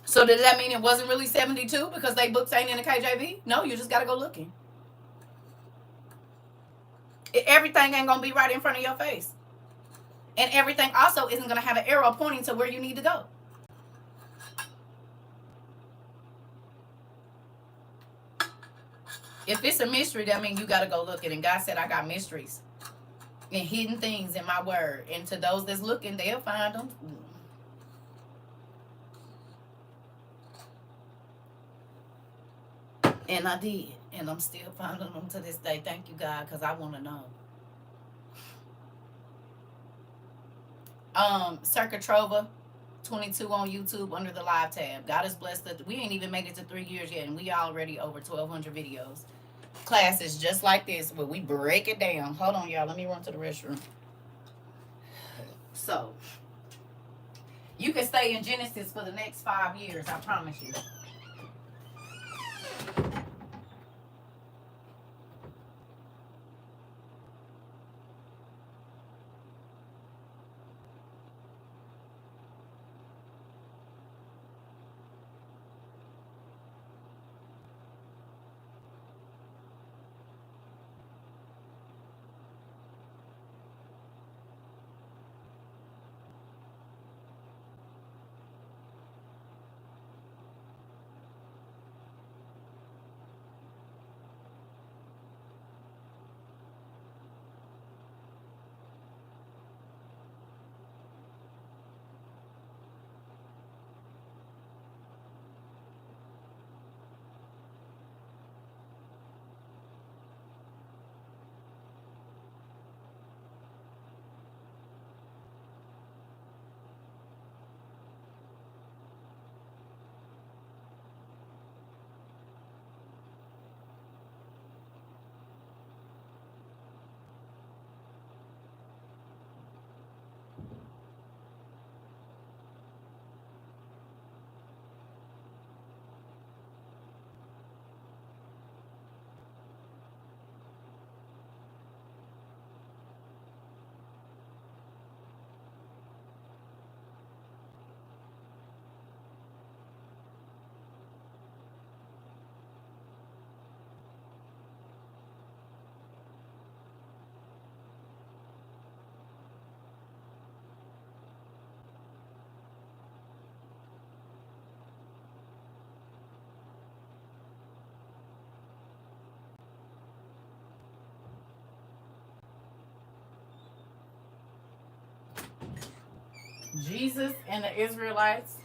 So does that mean it wasn't really 72 because they books ain't in the KJV? No, you just got to go looking. Everything ain't going to be right in front of your face. And everything also isn't going to have an arrow pointing to where you need to go. If it's a mystery, that means you got to go look at it. And God said, I got mysteries and hidden things in my word. And to those that's looking, they'll find them. And I did. And I'm still finding them to this day. Thank you, God, because I want to know. CERCA TROVA 22 on YouTube under the live tab. God has blessed us. We ain't even made it to 3 years yet, and we already over 1,200 videos. Classes just like this, where we break it down. Hold on, y'all. Let me run to the restroom. So, you can stay in Genesis for the next 5 years. I promise you. Jesus and the Israelites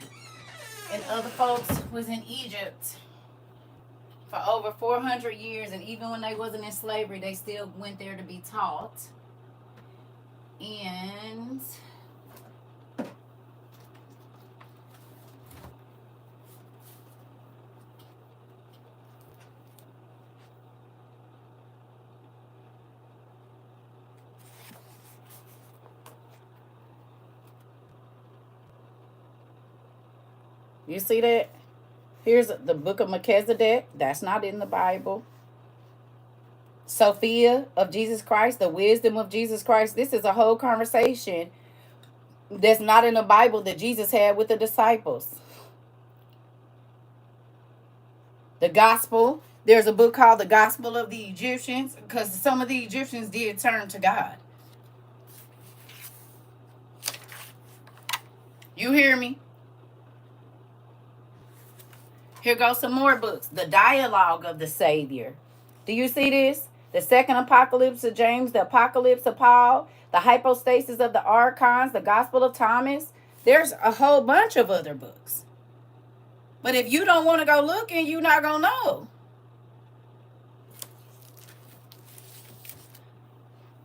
and other folks was in Egypt for over 400 years, and even when they wasn't in slavery, they still went there to be taught. And you see that? Here's the book of Melchizedek. That's not in the Bible. Sophia of Jesus Christ, the wisdom of Jesus Christ. This is a whole conversation that's not in the Bible that Jesus had with the disciples. The gospel. There's a book called The Gospel of the Egyptians, because some of the Egyptians did turn to God. You hear me? Here goes some more books. The Dialogue of the Savior. Do you see this? The Second Apocalypse of James, the Apocalypse of Paul, the Hypostasis of the Archons, the Gospel of Thomas. There's a whole bunch of other books. But if you don't want to go looking, you're not going to know.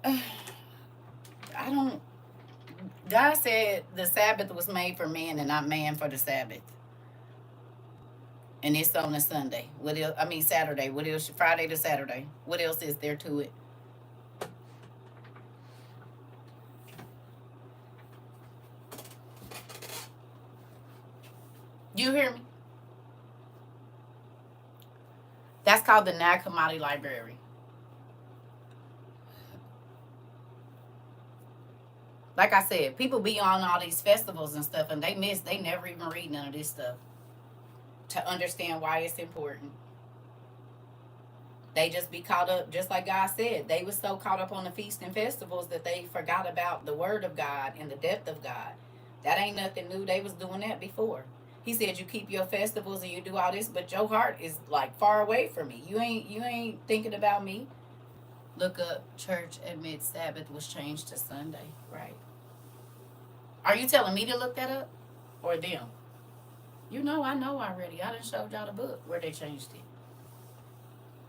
I don't. God said the Sabbath was made for man and not man for the Sabbath. And it's on a Sunday. What else? I mean Saturday. What else? Friday to Saturday. What else is there to it? You hear me? That's called the Nag Hammadi Library. Like I said, people be on all these festivals and stuff, and they never even read none of this stuff to understand why it's important. They just be caught up, just like God said. They were so caught up on the feasts and festivals that they forgot about the word of God and the depth of God. That ain't nothing new. They was doing that before. He said you keep your festivals and you do all this, but your heart is like far away from me. You ain't thinking about me. Look up, church admits Sabbath was changed to Sunday. Right. Are you telling me to look that up? Or them? You know I know already. I done showed y'all the book where they changed it.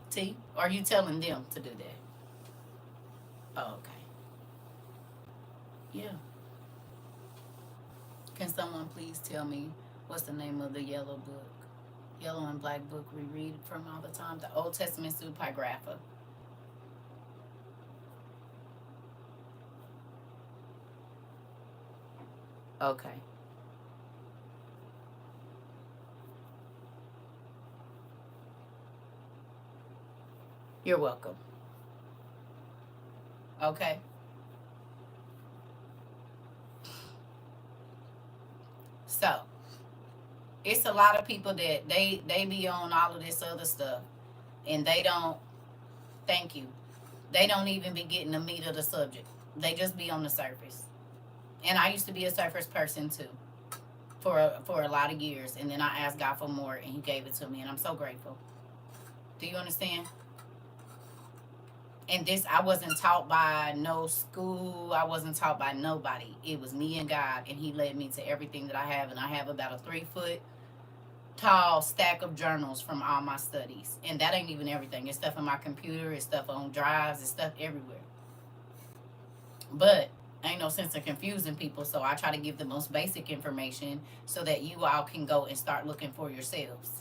See? Are you telling them to do that? Oh, okay. Yeah. Can someone please tell me what's the name of the yellow book? Yellow and black book we read from all the time. The Old Testament Pseudepigrapha. Okay. You're welcome. Okay. So, it's a lot of people that they be on all of this other stuff, and they don't. Thank you. They don't even be getting the meat of the subject. They just be on the surface. And I used to be a surface person too, for a lot of years, and then I asked God for more, and He gave it to me, and I'm so grateful. Do you understand? And this, I wasn't taught by no school. I wasn't taught by nobody. It was me and God, and He led me to everything that I have, and I have about a 3-foot tall stack of journals from all my studies, and that ain't even everything. It's stuff on my computer. It's stuff on drives. It's stuff everywhere. But ain't no sense of confusing people, so I try to give the most basic information so that you all can go and start looking for yourselves.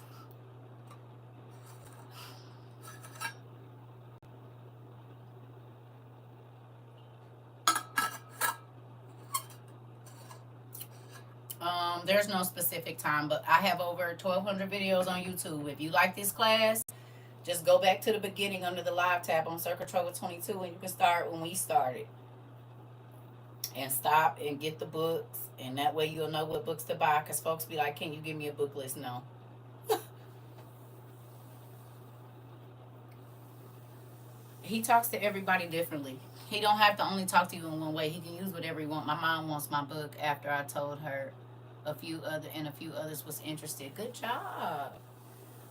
There's no specific time, but I have over 1,200 videos on YouTube. If you like this class, just go back to the beginning under the live tab on CERCA TROVA 22, and you can start when we started. And stop and get the books, and that way you'll know what books to buy, because folks be like, can you give me a book list? No. He talks to everybody differently. He don't have to only talk to you in one way. He can use whatever he wants. My mom wants my book after I told her a few others was interested. Good job.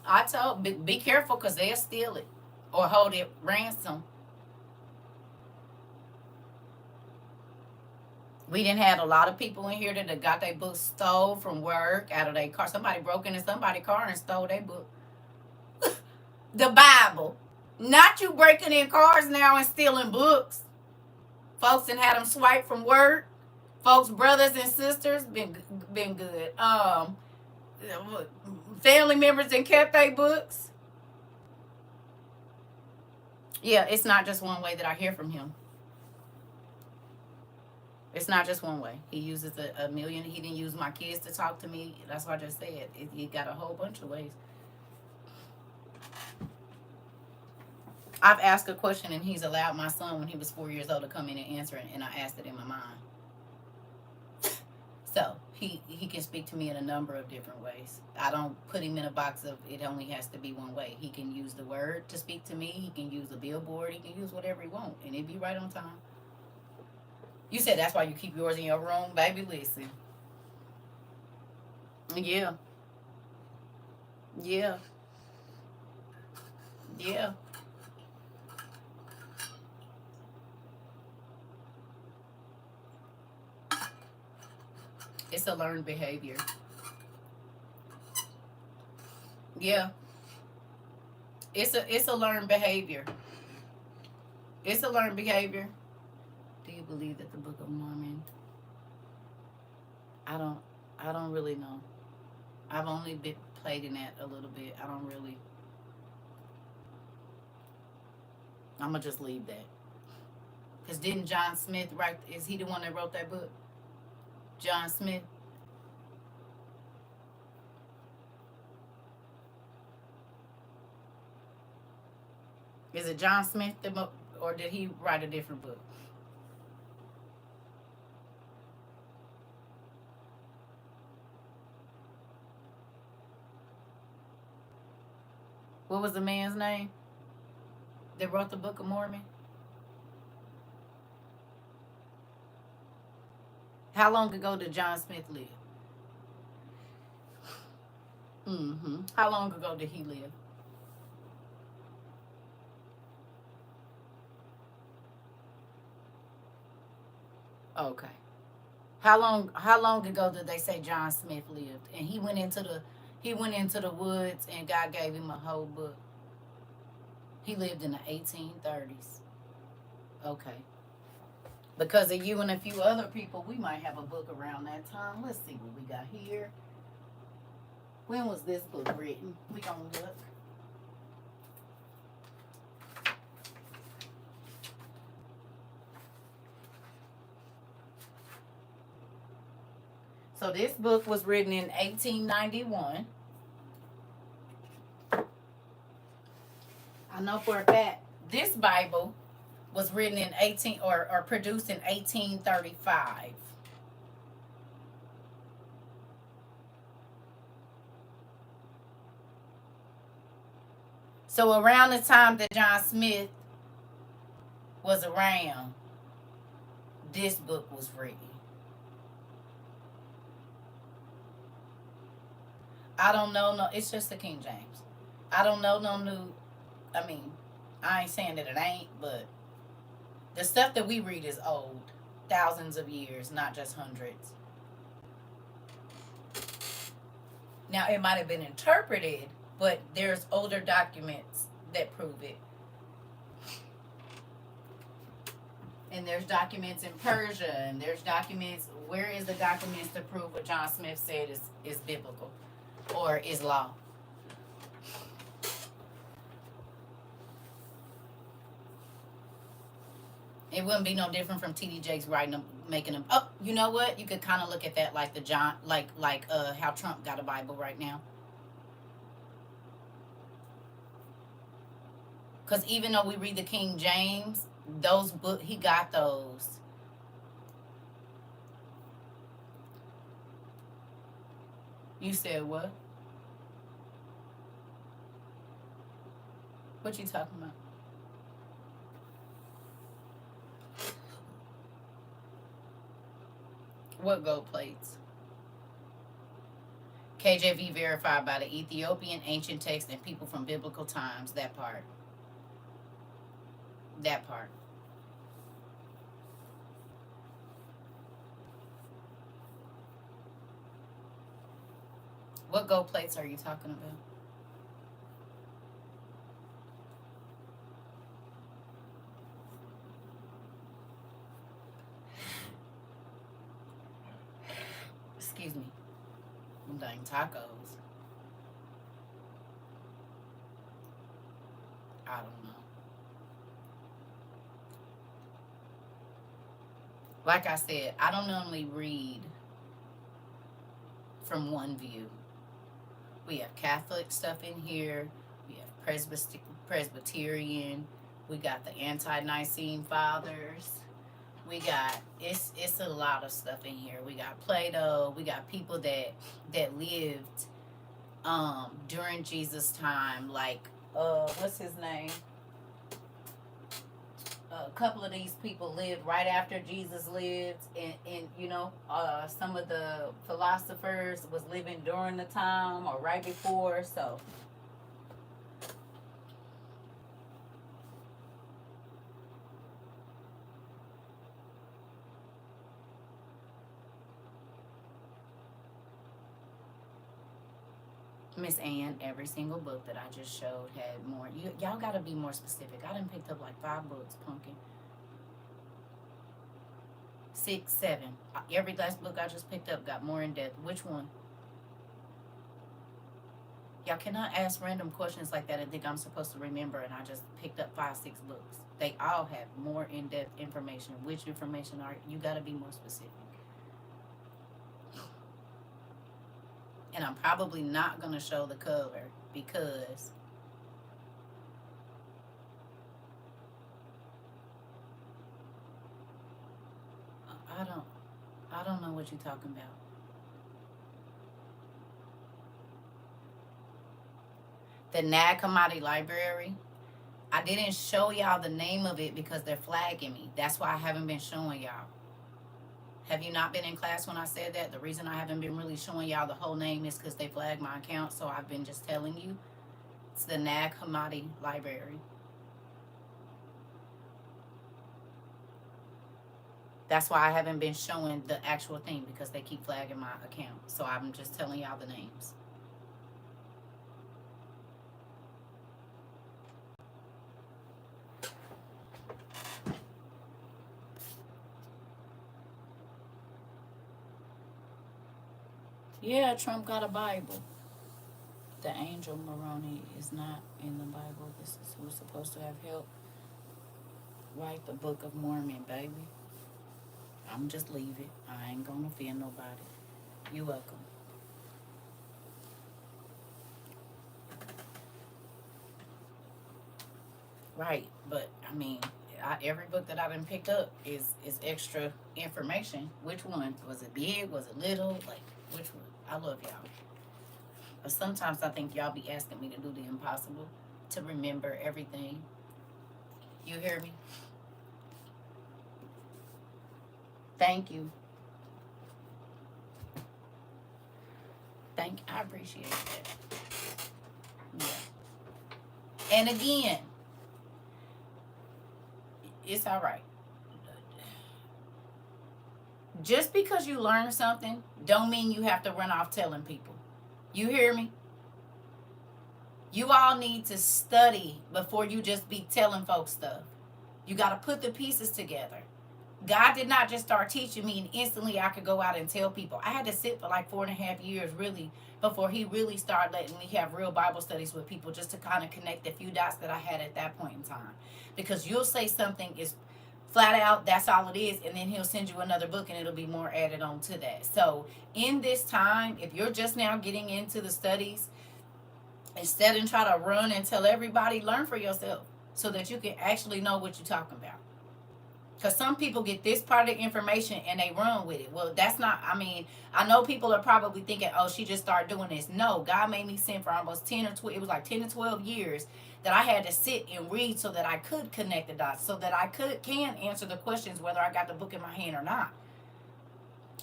I told, be careful, because they'll steal it or hold it ransom. We didn't have a lot of people in here that got their books stole from work, out of their car. Somebody broke into somebody's car and stole their book. The Bible. Not you breaking in cars now and stealing books. Folks and had them swiped from work. Folks, brothers and sisters, been good. Family members and kept their books. Yeah, it's not just one way that I hear from him. It's not just one way. He uses a million. He didn't use my kids to talk to me. That's what I just said. He got a whole bunch of ways. I've asked a question and he's allowed my son when he was 4 years old to come in and answer it, and I asked it in my mind. So he can speak to me in a number of different ways. I don't put him in a box of it only has to be one way. He can use the word to speak to me. He can use a billboard. He can use whatever he wants, and it'd be right on time. You said that's why you keep yours in your room, baby. Listen. Yeah. Yeah. Yeah. It's a learned behavior. Yeah. It's a learned behavior. It's a learned behavior. Do you believe that the Book of Mormon? I don't really know. I've only played in that a little bit. I don't really. I'm gonna just leave that. Cause didn't John Smith write? Is he the one that wrote that book? John Smith. Is it John Smith or did he write a different book? What was the man's name that wrote the Book of Mormon? How long ago did John Smith live? How long ago did he live? Okay. How long ago did they say John Smith lived? And he went into the woods and God gave him a whole book. He lived in the 1830s. Okay. Because of you and a few other people, we might have a book around that time. Let's see what we got here. When was this book written? We gonna look. So this book was written in 1891. I know for a fact this Bible was written in or produced in 1835. So around the time that John Smith was around, this book was written. I don't know, no, it's just the King James. I don't know no new, I mean, I ain't saying that it ain't, but the stuff that we read is old. Thousands of years, not just hundreds. Now, it might have been interpreted, but there's older documents that prove it. And there's documents in Persia, and there's documents. Where is the documents to prove what John Smith said is biblical or is law? It wouldn't be no different from T.D. Jakes writing them, making them. Oh, you know what? You could kind of look at that like the John, like how Trump got a Bible right now. Because even though we read the King James, those book he got those. You said what? What you talking about? What gold plates? KJV verified by the Ethiopian ancient text and people from biblical times. That part. That part. What gold plates are you talking about? Excuse me. I'm dang tacos. I don't know. Like I said, I don't normally read from one view. We have Catholic stuff in here. We have Presbyterian. We got the anti-Nicene fathers. We got it's a lot of stuff in here. We got Plato. We got people that lived during Jesus' time, like what's his name? A couple of these people lived right after Jesus lived, and some of the philosophers was living during the time or right before. So Miss Ann, every single book that I just showed had more. Y'all gotta be more specific. I done picked up like 5 books, pumpkin. 6, 7. Every last book I just picked up got more in depth. Which one? Y'all cannot ask random questions like that and think I'm supposed to remember and I just picked up 5, 6 books. They all have more in-depth information. Which information are you gotta be more specific. And I'm probably not gonna show the cover because I don't I don't know what you're talking about. The Nag Hammadi Library. I didn't show y'all the name of it because they're flagging me. That's why I haven't been showing y'all. Have you not been in class when I said that? The reason I haven't been really showing y'all the whole name is because they flagged my account, so I've been just telling you. It's the Nag Hammadi Library. That's why I haven't been showing the actual thing because they keep flagging my account. So I'm just telling y'all the names. Yeah, Trump got a Bible. The angel Moroni is not in the Bible. This is who's supposed to have helped write the Book of Mormon, baby. I'm just leave it. I ain't gonna offend nobody. You welcome. Right, but I mean, every book that I've been picked up is extra information. Which one was it? Big? Was it little? Like which one? I love y'all. But sometimes I think y'all be asking me to do the impossible to remember everything. You hear me? Thank you. I appreciate that. Yeah. And again, it's all right. Just because you learn something, don't mean you have to run off telling people. You hear me? You all need to study before you just be telling folks stuff. You got to put the pieces together. God did not just start teaching me and instantly I could go out and tell people. I had to sit for like 4.5 years really before he really started letting me have real Bible studies with people just to kind of connect the few dots that I had at that point in time. Because you'll say something is flat out, that's all it is, and then he'll send you another book and it'll be more added on to that. So in this time, if you're just now getting into the studies, instead of try to run and tell everybody, learn for yourself so that you can actually know what you're talking about. Because some people get this part of the information and they run with it. Well, that's not, I mean, I know people are probably thinking, oh, she just started doing this. No, God made me sin for almost 10 or 12, it was like 10 to 12 years that I had to sit and read so that I could connect the dots, so that I can answer the questions whether I got the book in my hand or not.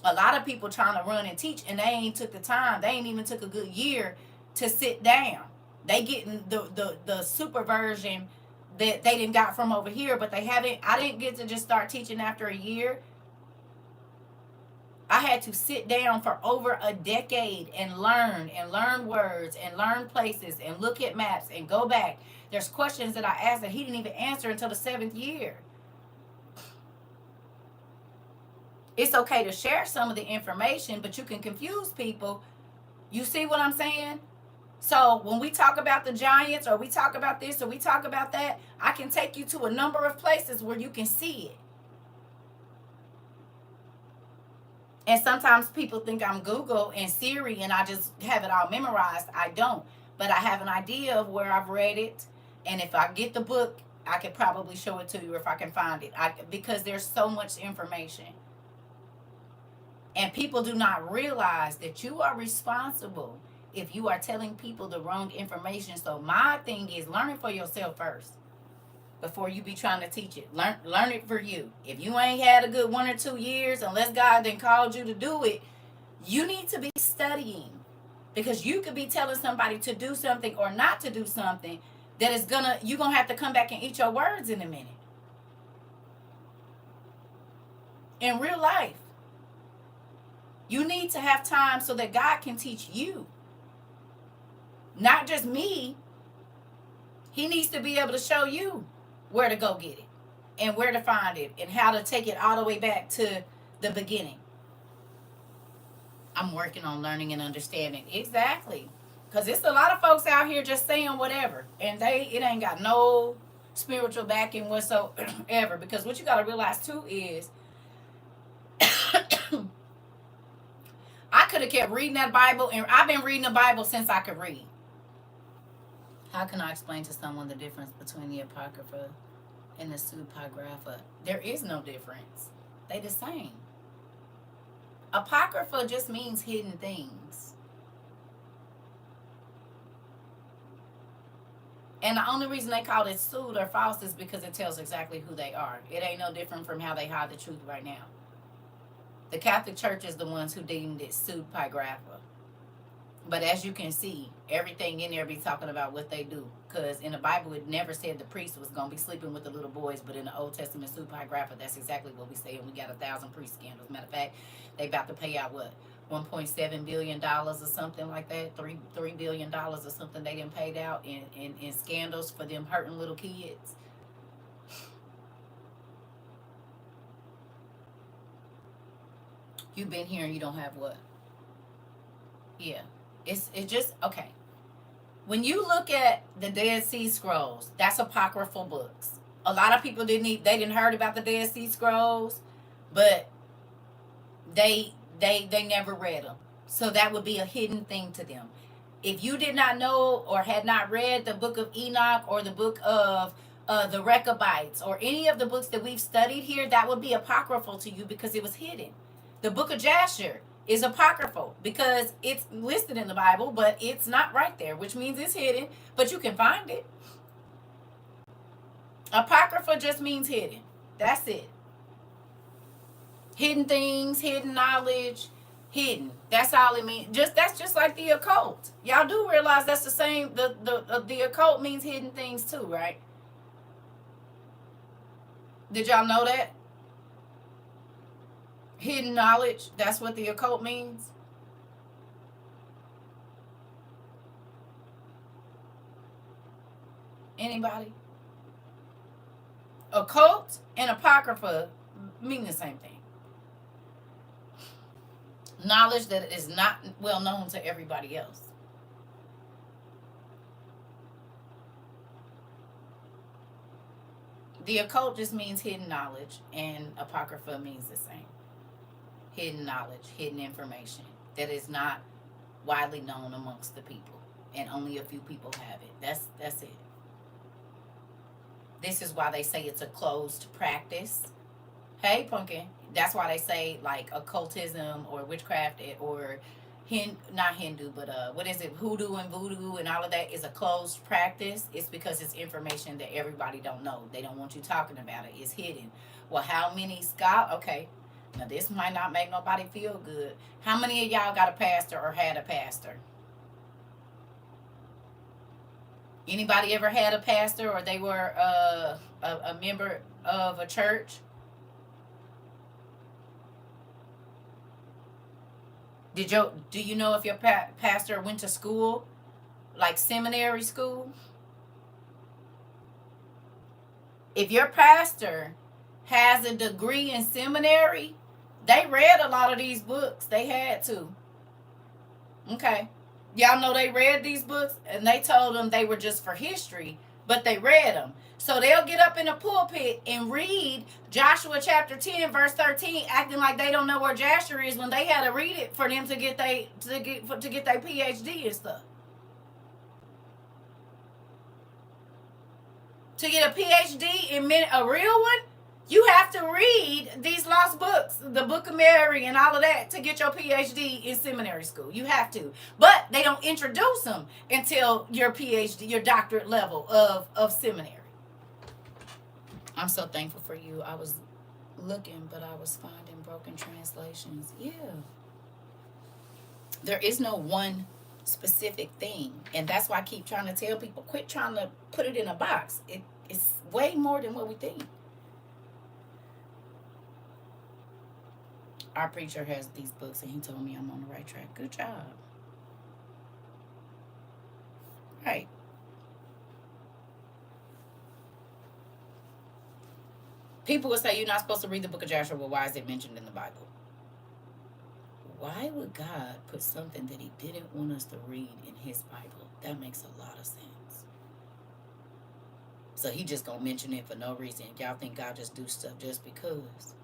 A lot of people trying to run and teach and they ain't took the time. They ain't even took a good year to sit down. They getting the super version that they didn't got from over here, but they haven't. I didn't get to just start teaching after a year. I I had to sit down for over a decade and learn words and learn places and look at maps and go back. There's questions that I asked that he didn't even answer until the 7th year. It's okay to share some of the information, but you can confuse people. You see what I'm saying? So when we talk about the giants, or we talk about this, or we talk about that, I can take you to a number of places where you can see it. And sometimes people think I'm Google and Siri and I just have it all memorized. I don't. But I have an idea of where I've read it. And if I get the book, I could probably show it to you if I can find it. Because there's so much information. And people do not realize that you are responsible if you are telling people the wrong information. So my thing is learn it for yourself first before you be trying to teach it. Learn it for you. If you ain't had a good 1 or 2 years, unless God then called you to do it, you need to be studying. Because you could be telling somebody to do something or not to do something that is you're gonna have to come back and eat your words in a minute. In real life. You need to have time so that God can teach you. Not just me. He needs to be able to show you where to go get it and where to find it and how to take it all the way back to the beginning. I'm working on learning and understanding. Exactly. Because it's a lot of folks out here just saying whatever. And it ain't got no spiritual backing whatsoever. Because what you got to realize too is I could have kept reading that Bible, and I've been reading the Bible since I could read. How can I explain to someone the difference between the Apocrypha and the Pseudepigrapha? There is no difference. They the same. Apocrypha just means hidden things. And the only reason they call it pseudo or false is because it tells exactly who they are. It ain't no different from how they hide the truth right now. The Catholic Church is the ones who deemed it Pseudepigrapha. But as you can see, everything in there be talking about what they do. Because in the Bible, it never said the priest was going to be sleeping with the little boys. But in the Old Testament Pseudepigrapha, that's exactly what we say. And we got 1,000 priest scandals. Matter of fact, they about to pay out, what, $1.7 billion or something like that? $3 billion or something they done paid out in scandals for them hurting little kids. You've been here and you don't have what? Yeah. It's just, okay. When you look at the Dead Sea Scrolls, that's apocryphal books. A lot of people didn't heard about the Dead Sea Scrolls, but they never read them. So that would be a hidden thing to them. If you did not know or had not read the book of Enoch or the book of the Rechabites or any of the books that we've studied here, that would be apocryphal to you because it was hidden. The book of Jasher is apocryphal because it's listed in the Bible, but it's not right there, which means it's hidden, but you can find it. Apocrypha just means hidden. That's it. Hidden things, hidden knowledge, hidden. That's all it means. That's just like the occult. Y'all do realize that's the same. The occult means hidden things too, right? Did y'all know that? Hidden knowledge, that's what the occult means. Anybody? Occult and apocrypha mean the same thing. Knowledge that is not well known to everybody else. The occult just means hidden knowledge, and apocrypha means the same. Hidden knowledge, hidden information that is not widely known amongst the people, and only a few people have it. That's it. This is why they say it's a closed practice. Hey, Pumpkin. That's why they say like occultism or witchcraft or not Hindu, but what is it? Hoodoo and voodoo and all of that is a closed practice. It's because it's information that everybody don't know. They don't want you talking about it. It's hidden. Well, how many scholars? Okay. Now, this might not make nobody feel good. How many of y'all got a pastor or had a pastor? Anybody ever had a pastor or they were a member of a church? Do you know if your pastor went to school, like seminary school? If your pastor has a degree in seminary, they read a lot of these books. They had to. Okay. Y'all know they read these books and they told them they were just for history, but they read them. So they'll get up in the pulpit and read Joshua chapter 10 verse 13 acting like they don't know where Jasher is when they had to read it for them to get their PhD and stuff. To get a PhD in a real one, you have to read these lost books, the Book of Mary and all of that, to get your PhD in seminary school. You have to. But they don't introduce them until your PhD, your doctorate level of seminary. I'm so thankful for you. I was looking, but I was finding broken translations. Yeah. There is no one specific thing. And that's why I keep trying to tell people, quit trying to put it in a box. It's way more than what we think. Our preacher has these books and he told me I'm on the right track. Good job. Right. People would say you're not supposed to read the book of Joshua. Well, why is it mentioned in the Bible? Why would God put something that he didn't want us to read in his Bible? That makes a lot of sense. So he just gonna mention it for no reason. Y'all think God just do stuff just because?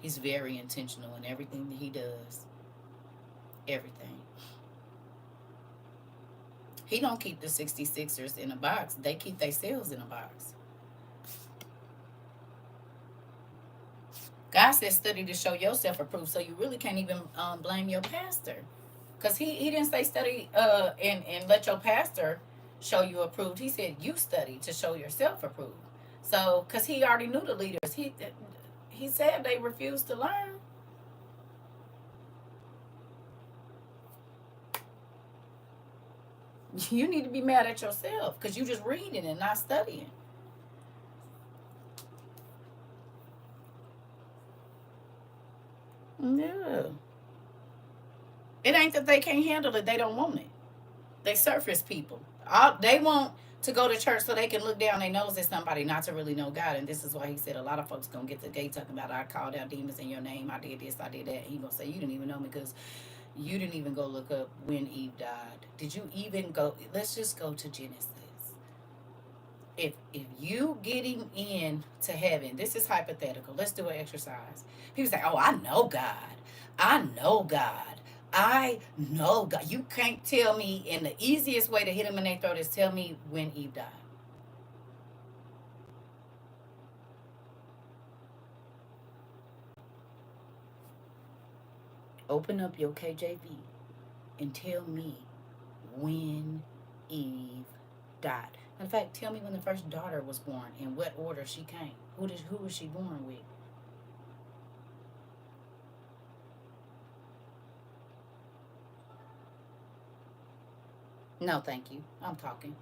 He's very intentional in everything that he does. Everything. He don't keep the 66ers in a box. They keep themselves in a box. God said study to show yourself approved, so you really can't even blame your pastor. Because he didn't say study and let your pastor show you approved. He said you study to show yourself approved. So, because he already knew the leaders. He said they refused to learn. You need to be mad at yourself because you just reading and not studying. Yeah. It ain't that they can't handle it. They don't want it. They surface people. They want to go to church so they can look down their nose at somebody, not to really know God. And this is why he said a lot of folks gonna get the gate talking about, I called out demons in your name, I did this, I did that. And he gonna say, you didn't even know me because you didn't even go look up when Eve died. Did you even go? Let's just go to Genesis. If you getting in to heaven, this is hypothetical. Let's do an exercise. People say, oh, I know God. I know God. I know God. You can't tell me, and the easiest way to hit them in their throat is tell me when Eve died. Open up your KJV and tell me when Eve died. In fact, tell me when the first daughter was born and what order she came. Who was she born with? No, thank you. I'm talking.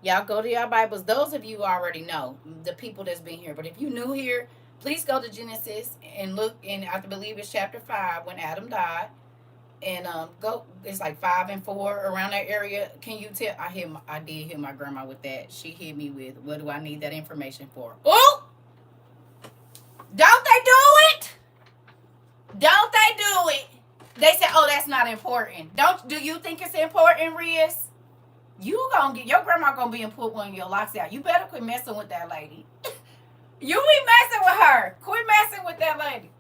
Y'all go to your Bibles. Those of you already know, the people that's been here. But if you new here, please go to Genesis and look in, I believe it's chapter 5 when Adam died. And go, it's like 5 and 4 around that area. Can you tell? I did hear my grandma with that. She hit me with, what do I need that information for? Oh, don't they do it? Don't they do it? They said, oh, that's not important. Do you think it's important, Riz? You gonna get your grandma gonna be and put one of your locks out. You better quit messing with that lady. You be messing with her. Quit messing with that lady.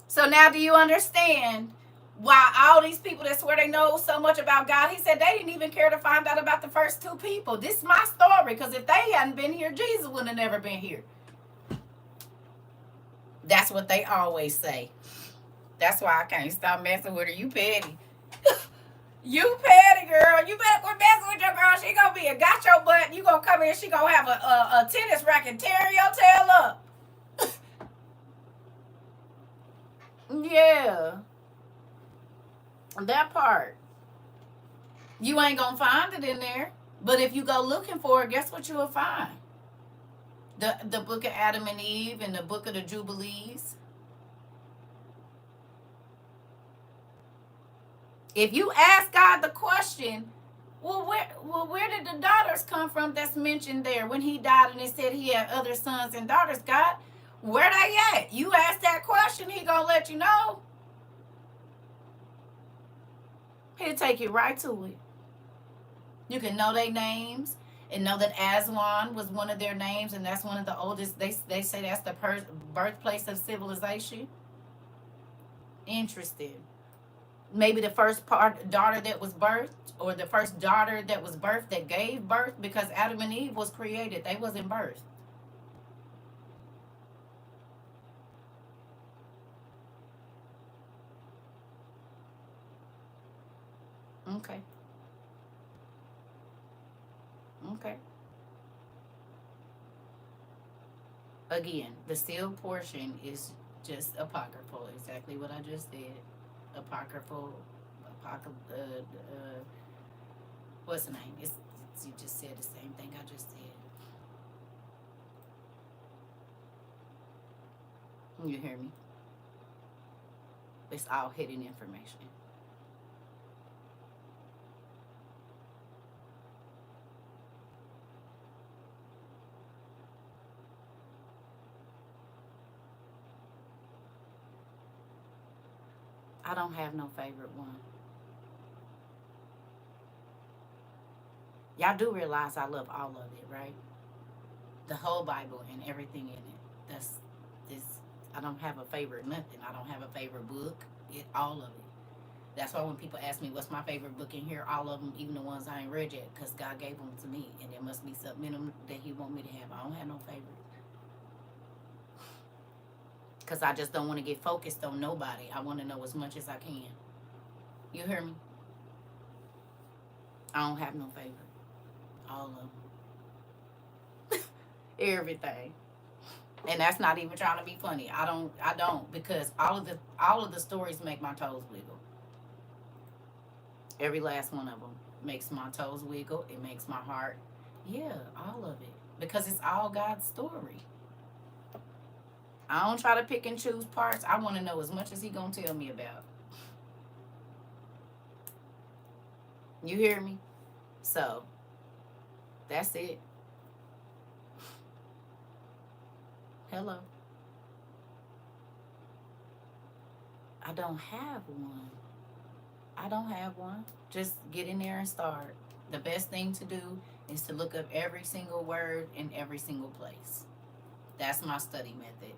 So now do you understand why all these people that swear they know so much about God, he said they didn't even care to find out about the first two people. This is my story, because if they hadn't been here, Jesus would have never been here. That's what they always say. That's why I can't stop messing with her. You petty. You petty, girl. You better quit messing with your girl. She gonna be a got your butt. You gonna come in, she gonna have a tennis racket tearing your tail up. Yeah. That part. You ain't gonna find it in there. But if you go looking for it, guess what you will find? The book of Adam and Eve and the book of the Jubilees. If you ask God the question, where did the daughters come from that's mentioned there when he died and it said he had other sons and daughters? God, where they at? You ask that question, he gonna let you know. He'll take you right to it. You can know their names and know that Aswan was one of their names, and that's one of the oldest. They say that's the birthplace of civilization. Interesting. Maybe the first daughter that was birthed, or the first daughter that was birthed that gave birth, because Adam and Eve was created. They wasn't birthed. Okay. Okay. Again, the sealed portion is just apocryphal. Exactly what I just said. Apocryphal. What's the name? You just said the same thing I just said. You hear me? It's all hidden information. I don't have no favorite one. Y'all do realize I love all of it, right? The whole Bible and everything in it. That's this. I don't have a favorite nothing. I don't have a favorite book. All of it. That's why when people ask me what's my favorite book in here, all of them, even the ones I ain't read yet, because God gave them to me, and there must be something in them that He want me to have. I don't have no favorite, because I just don't want to get focused on nobody. I want to know as much as I can. You hear me? I don't have no favorite. All of them, everything, and that's not even trying to be funny. I don't, because all of the stories make my toes wiggle. Every last one of them makes my toes wiggle. It makes my heart, yeah, all of it, because it's all God's story. I don't try to pick and choose parts. I want to know as much as He gonna tell me about. You hear me? So that's it. Hello. I don't have one. I don't have one. Just get in there and start. The best thing to do is to look up every single word in every single place. That's my study method.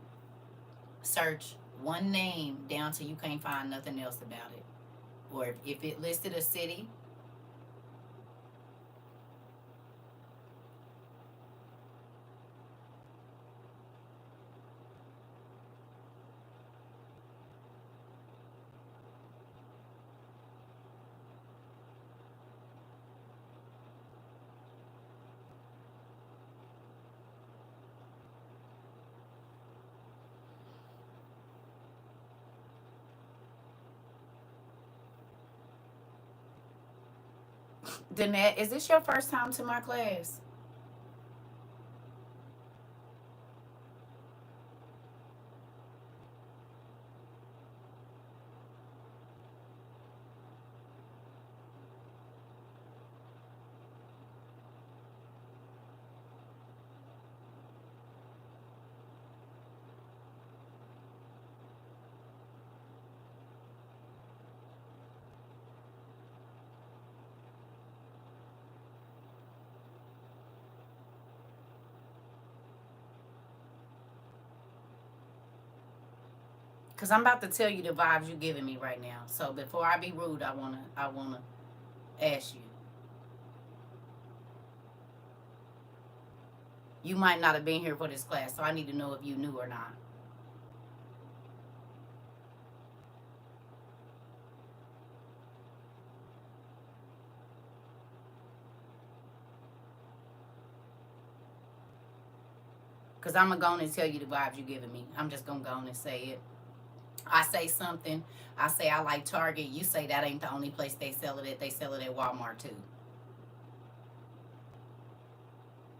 Search one name down till you can't find nothing else about it. Or if it listed a city, Danette, is this your first time to my class? Cause I'm about to tell you the vibes you're giving me right now. So before I be rude, I wanna ask you. You might not have been here for this class, so I need to know if you knew or not. Cause I'm gonna go on and tell you the vibes you're giving me. I'm just gonna go on and say it. I say something. I say I like Target. You say that ain't the only place they sell it at. They sell it at Walmart too.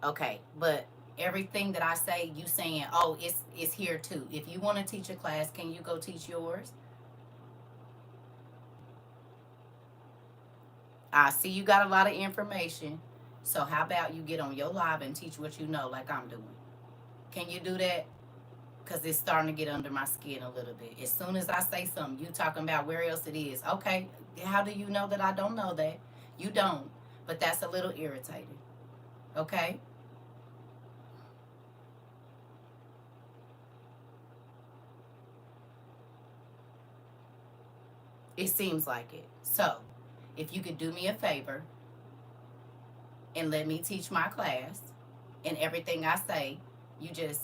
Okay, but everything that I say, you saying, oh, it's here too. If you want to teach a class, can you go teach yours? I see you got a lot of information. So how about you get on your live and teach what you know, like I'm doing? Can you do that? Because it's starting to get under my skin a little bit. As soon as I say something, you talking about where else it is. Okay, how do you know that I don't know that? You don't. But that's a little irritating. Okay? It seems like it. So, if you could do me a favor and let me teach my class and everything I say, you just,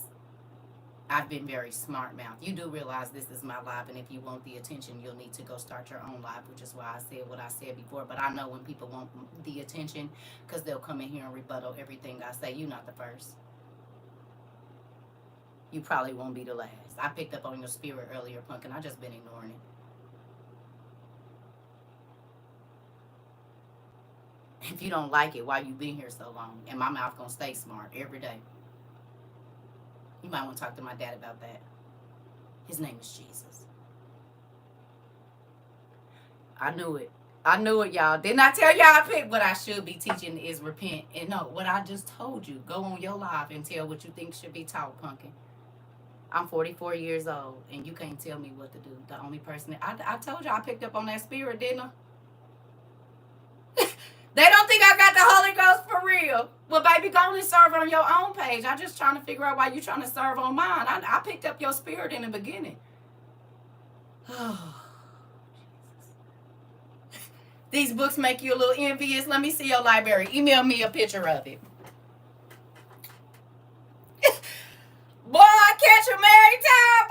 I've been very smart mouth. You do realize this is my live, and if you want the attention, you'll need to go start your own live, which is why I said what I said before. But I know when people want the attention, because they'll come in here and rebuttal everything I say. You're not the first. You probably won't be the last. I picked up on your spirit earlier, Punk, and I just been ignoring it. If you don't like it, why you been here so long? And my mouth gonna stay smart every day. You might want to talk to my dad about that. His name is Jesus. I knew it. I knew it, y'all. Didn't I tell y'all I picked what I should be teaching is repent? And no, what I just told you, go on your live and tell what you think should be taught, Pumpkin. I'm 44 years old, and you can't tell me what to do. The only person I told you I picked up on that spirit, didn't I? They don't think I got the Holy Ghost for real. Well, baby, go on and serve on your own page. I'm just trying to figure out why you trying to serve on mine. I picked up your spirit in the beginning. Oh, Jesus. These books make you a little envious. Let me see your library. Email me a picture of it. Boy, I catch a married time,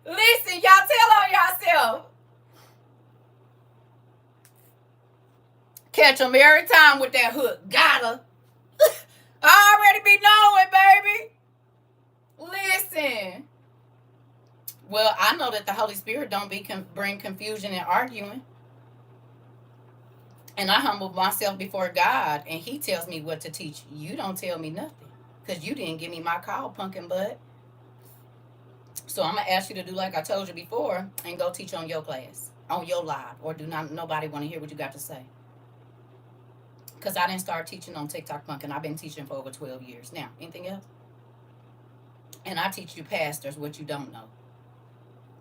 boy. Listen, y'all tell on yourself. Catch them every time with that hook. Gotta. I already be knowing, baby. Listen. Well, I know that the Holy Spirit don't bring confusion and arguing. And I humble myself before God, and He tells me what to teach. You don't tell me nothing, because you didn't give me my call, pumpkin butt. So I'm going to ask you to do like I told you before and go teach on your class, on your live, or do not nobody want to hear what you got to say. Because I didn't start teaching on TikTok, Pumpkin. I've been teaching for over 12 years. Now, anything else? And I teach you pastors what you don't know.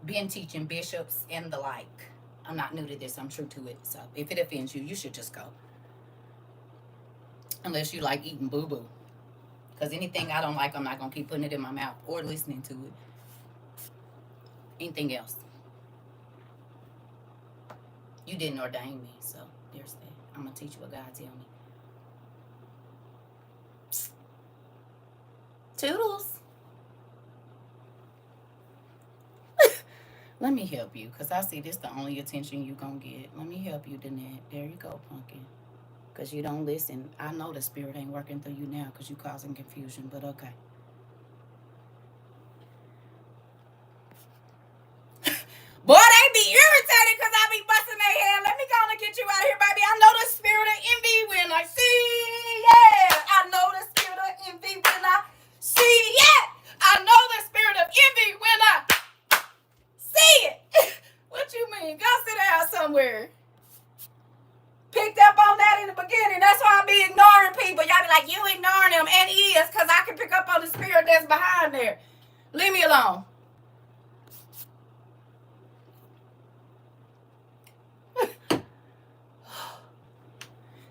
Been teaching bishops and the like. I'm not new to this. I'm true to it. So if it offends you, you should just go. Unless you like eating boo-boo. Because anything I don't like, I'm not going to keep putting it in my mouth or listening to it. Anything else? You didn't ordain me, so there's that. I'm going to teach you what God tell me. Toodles. Let me help you, because I see this the only attention you going to get. Let me help you, Danette. There you go, Pumpkin. Because you don't listen. I know the spirit ain't working through you now because you causing confusion, but okay. Boy, they be irritated because I be busting their head. Let me go and get you out of here, baby. I know the spirit of envy when I see it. I know the spirit of envy when I see it. I know the spirit of envy when I see it. What you mean? Go sit down somewhere. Picked up on that in the beginning. That's why I be ignoring people. Y'all be like, you ignoring them. And he is, because I can pick up on the spirit that's behind there. Leave me alone.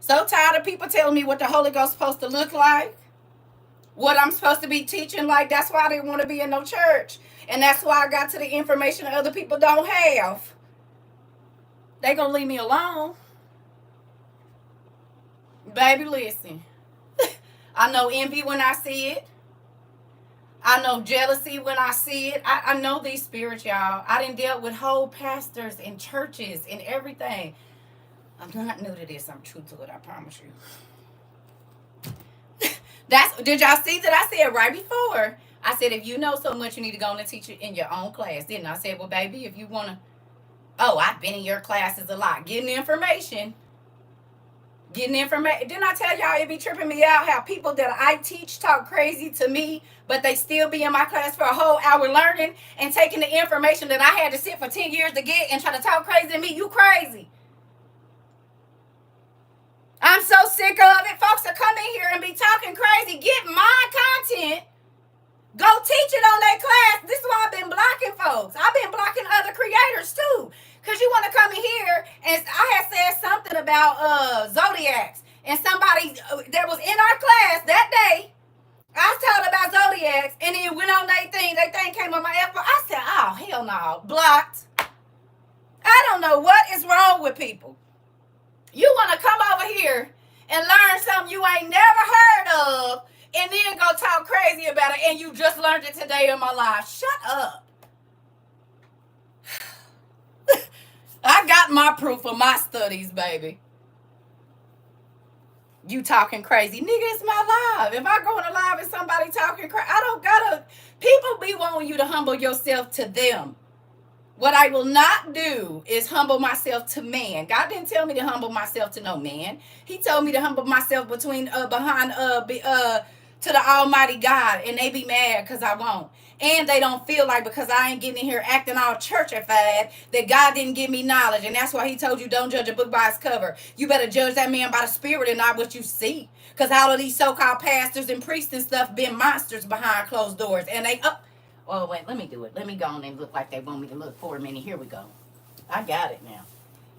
So tired of people telling me what the Holy Ghost is supposed to look like. What I'm supposed to be teaching like. That's why I didn't want to be in no church. And that's why I got to the information that other people don't have. They gonna leave me alone. Baby, listen. I know envy when I see it. I know jealousy when I see it. I know these spirits, y'all. I done dealt with whole pastors and churches and everything. I'm not new to this. I'm true to it. I promise you. Did y'all see that I said right before? I said, if you know so much, you need to go and teach it in your own class. Didn't I? Said, well, baby, if you want to. Oh, I've been in your classes a lot. Getting information. Getting information. Didn't I tell y'all it be tripping me out how people that I teach talk crazy to me, but they still be in my class for a whole hour learning and taking the information that I had to sit for 10 years to get and try to talk crazy to me? You crazy. I'm so sick of it. Folks are coming here and be talking crazy. Get my content. Go teach it on their class. This is why I've been blocking folks. I've been blocking other creators too. Because you want to come in here and I had said something about zodiacs. And somebody that was in our class that day, I told about zodiacs and then went on their thing. Their thing came on my effort. I said, oh, hell no. Blocked. I don't know what is wrong with people. You want to come over here and learn something you ain't never heard of and then go talk crazy about it and you just learned it today in my life. Shut up. I got my proof of my studies, baby. You talking crazy. Nigga, it's my live. If I go in a live and somebody talking crazy, I don't gotta. People be wanting you to humble yourself to them. What I will not do is humble myself to man. God didn't tell me to humble myself to no man. He told me to humble myself to the Almighty God, and they be mad because I won't. And they don't feel like because I ain't getting in here acting all churchified that God didn't give me knowledge. And that's why he told you don't judge a book by its cover. You better judge that man by the spirit and not what you see. Because all of these so-called pastors and priests and stuff been monsters behind closed doors. And they oh, wait, let me do it. Let me go on and look like they want me to look for a minute. Here we go. I got it now.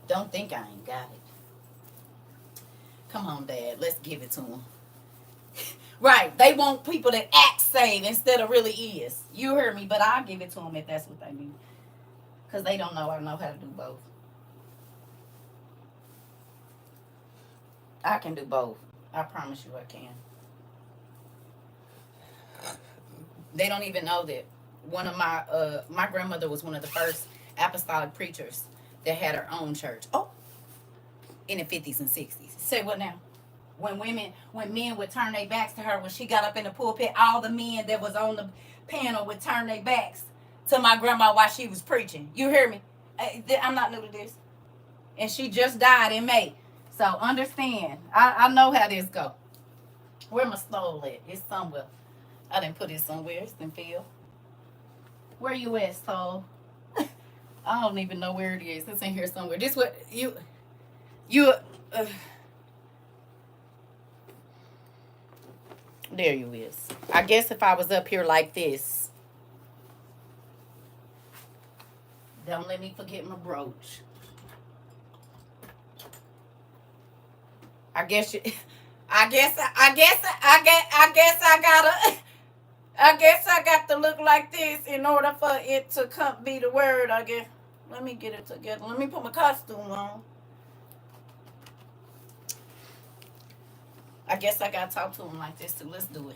Don't think I ain't got it. Come on, Dad. Let's give it to them. Right. They want people that act saved instead of really is. You heard me, but I'll give it to them if that's what they mean. Because they don't know I know how to do both. I can do both. I promise you I can. They don't even know that one of my grandmother was one of the first apostolic preachers that had her own church. Oh, in the 50s and 60s. Say what now? When men would turn their backs to her when she got up in the pulpit, all the men that was on the panel would turn their backs to my grandma while she was preaching. You hear me? I'm not new to this. And she just died in May. So understand. I know how this go. Where my stole at? It's somewhere. I didn't put it somewhere. It's been filled. Where you at, Soul? I don't even know where it is. It's in here somewhere. This what you there you is. I guess if I was up here like this. Don't let me forget my brooch. I guess I got to look like this in order for it to come be the word, I guess. Let me get it together. Let me put my costume on. I guess I gotta talk to him like this too. Let's do it.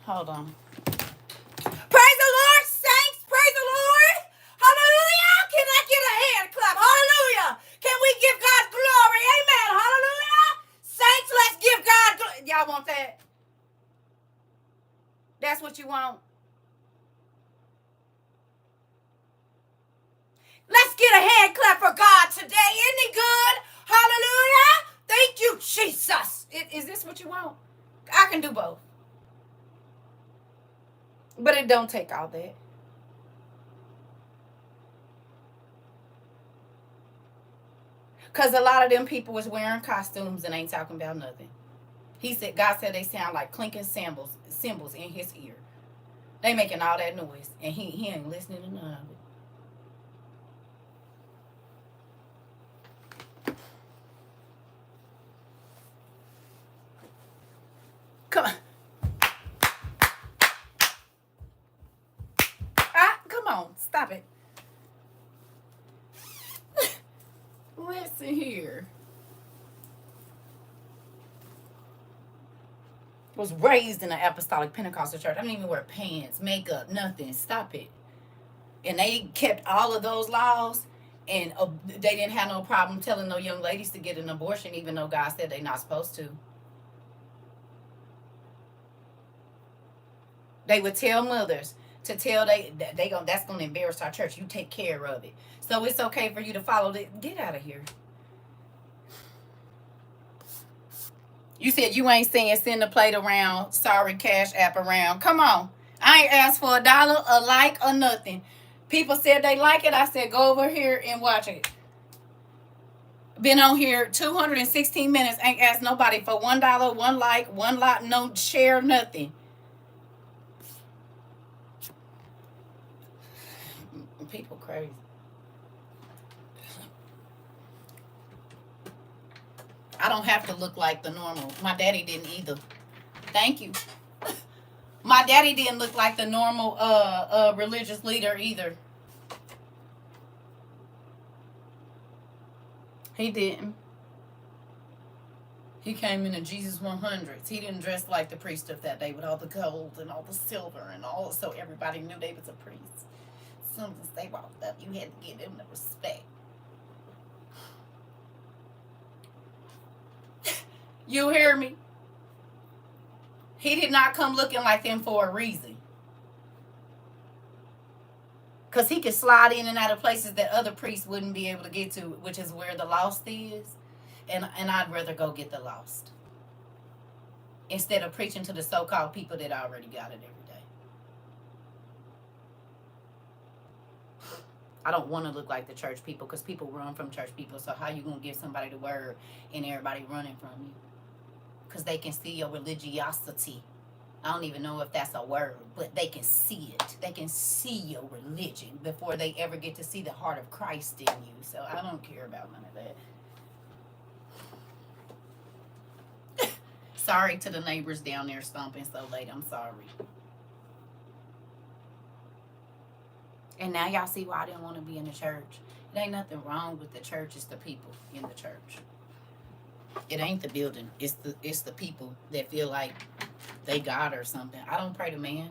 Hold on. Praise the Lord, saints. Praise the Lord. Hallelujah. Can I get a hand clap? Hallelujah. Can we give God glory? Amen. Hallelujah. Saints, let's give God glory. Y'all want that? That's what you want? Let's get a hand clap for God today. Isn't he good? Hallelujah. Thank you, Jesus. Is this what you want? I can do both. But it don't take all that. Because a lot of them people was wearing costumes and ain't talking about nothing. God said they sound like clinking cymbals in his ear. They making all that noise. And he ain't listening to none of it. Come on. Come on. Stop it. Listen here. Was raised in an apostolic Pentecostal church. I didn't even wear pants, makeup, nothing. Stop it. And they kept all of those laws, and they didn't have no problem telling no young ladies to get an abortion, even though God said they're not supposed to. They would tell mothers to tell that's gonna embarrass our church. You take care of it. So it's okay for you to follow it. Get out of here. You said you ain't saying send the plate around. Sorry, Cash App around. Come on. I ain't asked for $1, a like, or nothing. People said they like it. I said go over here and watch it. Been on here 216 minutes. Ain't asked nobody for $1, one like, one lot, no share, nothing. People crazy. I don't have to look like the normal. My daddy didn't either. Thank you. My daddy didn't look like the normal religious leader either. He didn't. He came in a Jesus 100s. He didn't dress like the priest of that day with all the gold and all the silver and all, so everybody knew they was a priest. As soon as they walked up, you had to give them the respect. You hear me? He did not come looking like them for a reason. Because he could slide in and out of places that other priests wouldn't be able to get to, which is where the lost is. And I'd rather go get the lost instead of preaching to the so-called people that already got it every day. I don't want to look like the church people because people run from church people. So how you going to give somebody the word and everybody running from you? Because they can see your religiosity. I don't even know if that's a word, but they can see it. They can see your religion before they ever get to see the heart of Christ in you. So I don't care about none of that. Sorry to the neighbors down there stomping so late. I'm sorry. And now y'all see why I didn't want to be in the church. It ain't nothing wrong with the church. It's the people in the church. It ain't the building. It's the people that feel like they God or something. I don't pray to man.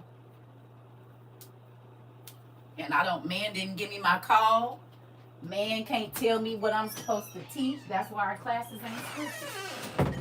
And man didn't give me my call. Man can't tell me what I'm supposed to teach. That's why our classes ain't scripted.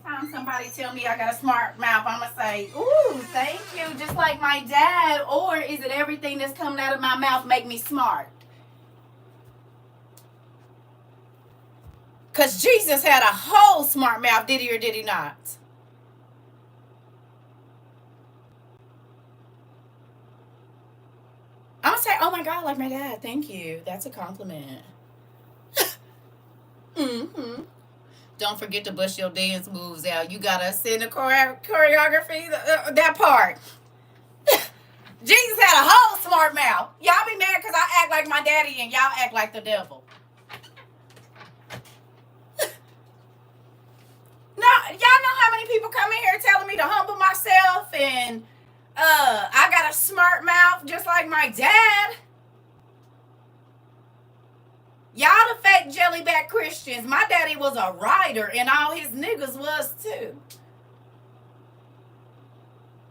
Time somebody tell me I got a smart mouth, I'm gonna say, ooh, thank you, just like my dad. Or is it everything that's coming out of my mouth make me smart? Because Jesus had a whole smart mouth, did he or did he not? I'm gonna say, oh my God, like my dad, thank you, that's a compliment. Mm-hmm. Don't forget to bust your dance moves out. You gotta send the choreography, that part. Jesus had a whole smart mouth. Y'all be mad because I act like my daddy and y'all act like the devil. No, y'all know how many people come in here telling me to humble myself and I got a smart mouth just like my dad. Y'all the fake jellyback Christians. My daddy was a writer and all his niggas was too.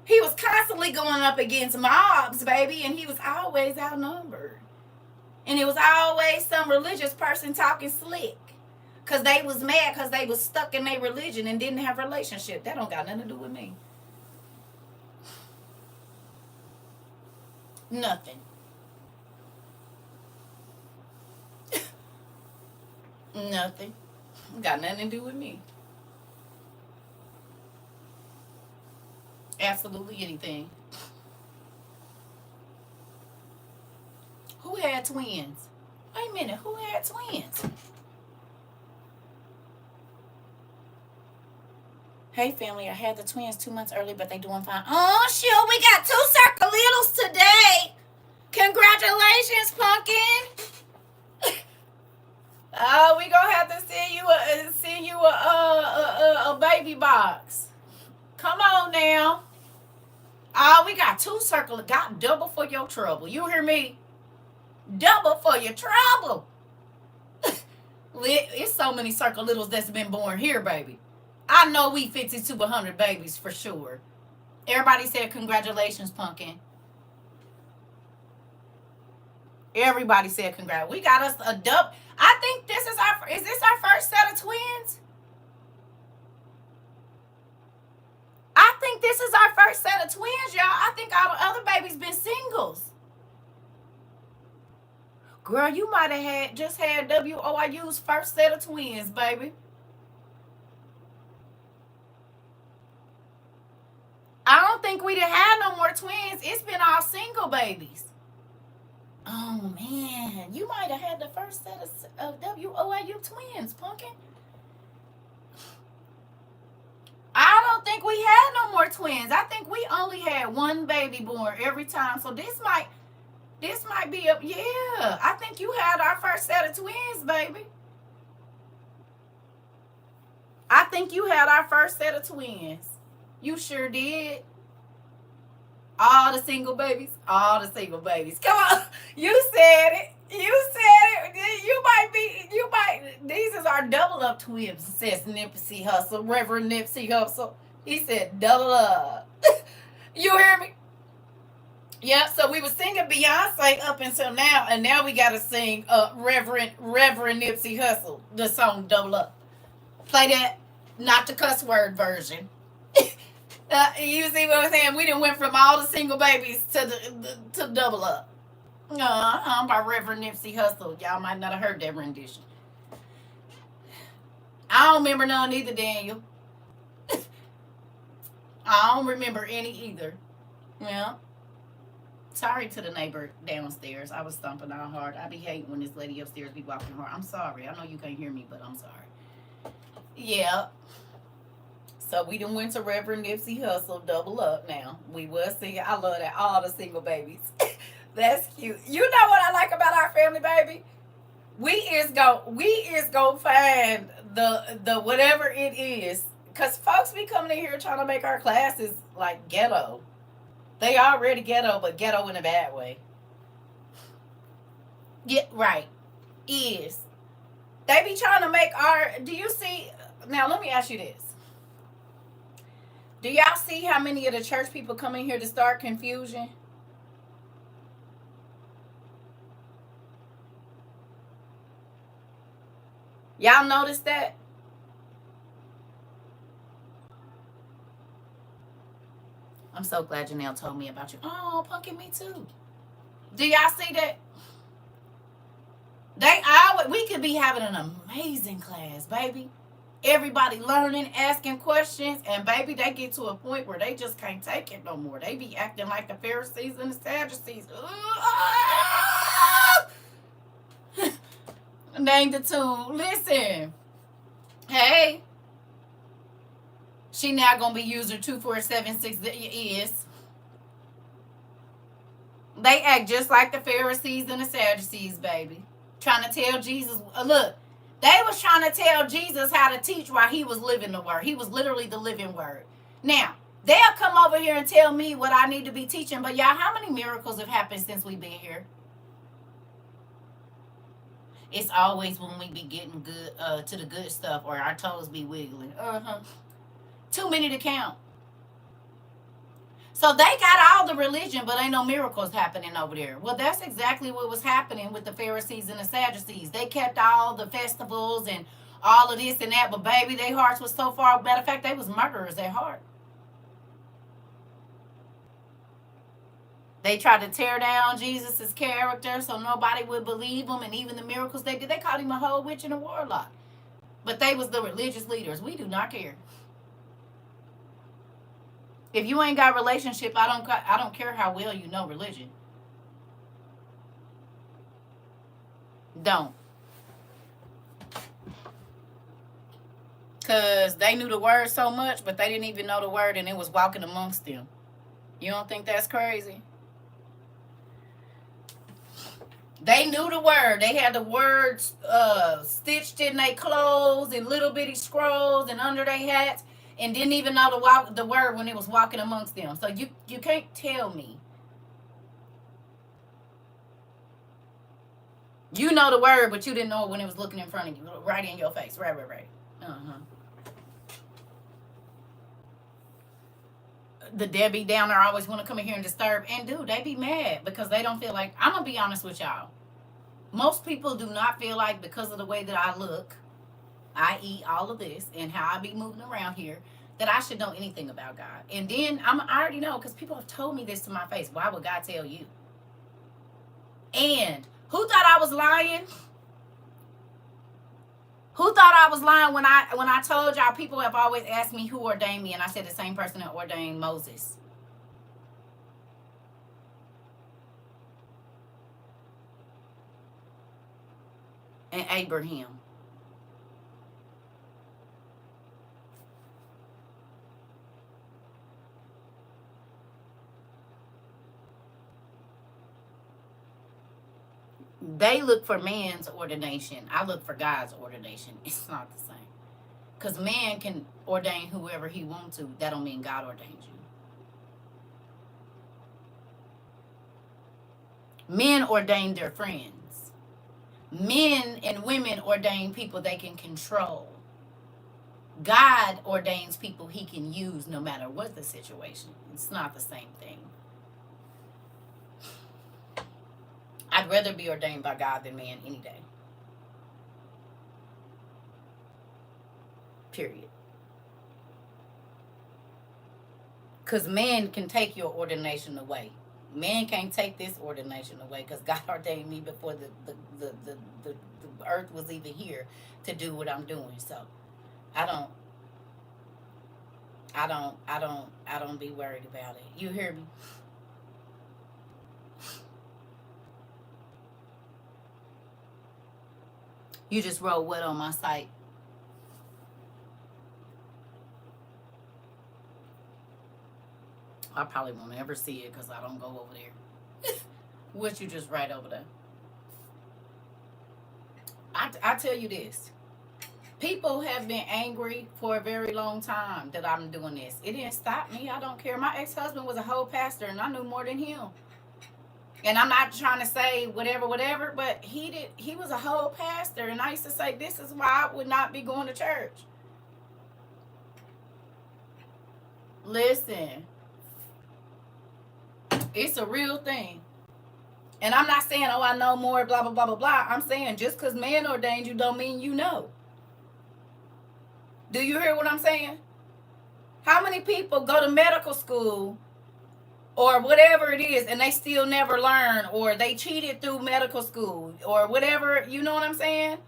He was constantly going up against mobs, baby, and he was always outnumbered. And it was always some religious person talking slick. Because they was mad because they was stuck in their religion and didn't have a relationship. That don't got nothing to do with me. Nothing. Nothing. Got nothing to do with me. Absolutely anything. Who had twins? Wait a minute. Who had twins? Hey, family. I had the twins 2 months early, but they doing fine. Oh, shoot. We got 2 CERCA littles today. Congratulations, Pumpkin. We gonna have to send you a baby box. Come on now. We got 2 CERCA. Got double for your trouble. You hear me? Double for your trouble. It's so many CERCA littles that's been born here, baby. I know we 50 to 100 babies for sure. Everybody said congratulations, Pumpkin. Everybody said congrats. We got us a double. I think is this our first set of twins? I think this is our first set of twins, y'all. I think our other babies been singles. Girl, you might have just had WOIU's first set of twins, baby. I don't think we done had no more twins. It's been all single babies. Oh man, you might have had the first set of WOIU twins, Pumpkin. I don't think we had no more twins. I think we only had one baby born every time. So this might be a yeah. I think you had our first set of twins, baby. I think you had our first set of twins. You sure did. All the single babies. All the single babies. Come on. You said it. You said it. You might. These is our double up twins, says Nipsey Hussle. Reverend Nipsey Hussle. He said double up. You hear me? Yeah, so we were singing Beyonce up until now, and now we gotta sing Reverend Nipsey Hussle, the song Double Up. Play that, not the cuss word version. You see what I'm saying? We done went from all the single babies to Double Up. By Reverend Nipsey Hussle. Y'all might not have heard that rendition. I don't remember none either, Daniel. I don't remember any either. Yeah. Sorry to the neighbor downstairs. I was stomping out hard. I be hating when this lady upstairs be walking hard. I'm sorry. I know you can't hear me, but I'm sorry. Yeah. So we done went to Reverend Nipsey Hussle, Double Up now. We was singing. I love that. All the single babies. That's cute. You know what I like about our family, baby? We is gonna find the whatever it is. Cause folks be coming in here trying to make our classes like ghetto. They already ghetto, but ghetto in a bad way. Yeah, right. Is. They be trying to make our. Do you see? Now, let me ask you this. Do y'all see how many of the church people come in here to start confusion? Y'all notice that? I'm so glad Janelle told me about you. Oh, Pumpkin, me too. Do y'all see that? We could be having an amazing class, baby. Everybody learning, asking questions, and baby, they get to a point where they just can't take it no more. They be acting like the Pharisees and the Sadducees. Name the tune. Listen. Hey. She now gonna be user 2476 is. They act just like the Pharisees and the Sadducees, baby. Trying to tell Jesus, look, they was trying to tell Jesus how to teach while he was living the word. He was literally the living word. Now, they'll come over here and tell me what I need to be teaching, but y'all, how many miracles have happened since we've been here? It's always when we be getting good to the good stuff or our toes be wiggling. Too many to count. So they got all the religion, but ain't no miracles happening over there. Well, that's exactly what was happening with the Pharisees and the Sadducees. They kept all the festivals and all of this and that, but baby, their hearts was so far. Matter of fact, they was murderers at heart. They tried to tear down Jesus' character so nobody would believe him, and even the miracles they did, they called him a whole witch and a warlock. But they was the religious leaders. We do not care. If you ain't got a relationship, I don't care how well you know religion. Don't. Because they knew the word so much, but they didn't even know the word, and it was walking amongst them. You don't think that's crazy? They knew the word. They had the words stitched in their clothes and little bitty scrolls and under their hats, and didn't even know the word when it was walking amongst them. So you can't tell me. You know the word, but you didn't know it when it was looking in front of you, right in your face. Right. Uh-huh. The Debbie Downer always want to come in here and disturb. And dude, they be mad because they don't feel like, I'm going to be honest with y'all. Most people do not feel like, because of the way that I look, i.e. all of this, and how I be moving around here, that I should know anything about God. And then I already know, because people have told me this to my face. Why would God tell you? And who thought I was lying? Who thought I was lying when I told y'all people have always asked me who ordained me, and I said the same person that ordained Moses and Abraham. They look for man's ordination. I look for God's ordination. It's not the same. Because man can ordain whoever he wants to. That don't mean God ordained you. Men ordain their friends. Men and women ordain people they can control. God ordains people he can use no matter what the situation. It's not the same thing. I'd rather be ordained by God than man any day. Period. Because man can take your ordination away. Man can't take this ordination away, because God ordained me before the earth was even here to do what I'm doing. So I don't be worried about it. You hear me? You just wrote what on my site? I probably won't ever see it because I don't go over there. What you just write over there? I tell you this. People have been angry for a very long time that I'm doing this. It didn't stop me. I don't care. My ex-husband was a whole pastor, and I knew more than him. And I'm not trying to say whatever, but he was a whole pastor, and I used to say, this is why I would not be going to church. Listen, it's a real thing. And I'm not saying, oh, I know more, blah, blah, blah, blah, blah. I'm saying just because man ordained you don't mean you know. Do you hear what I'm saying? How many people go to medical school or whatever it is, and they still never learn, or they cheated through medical school, or whatever, you know what I'm saying?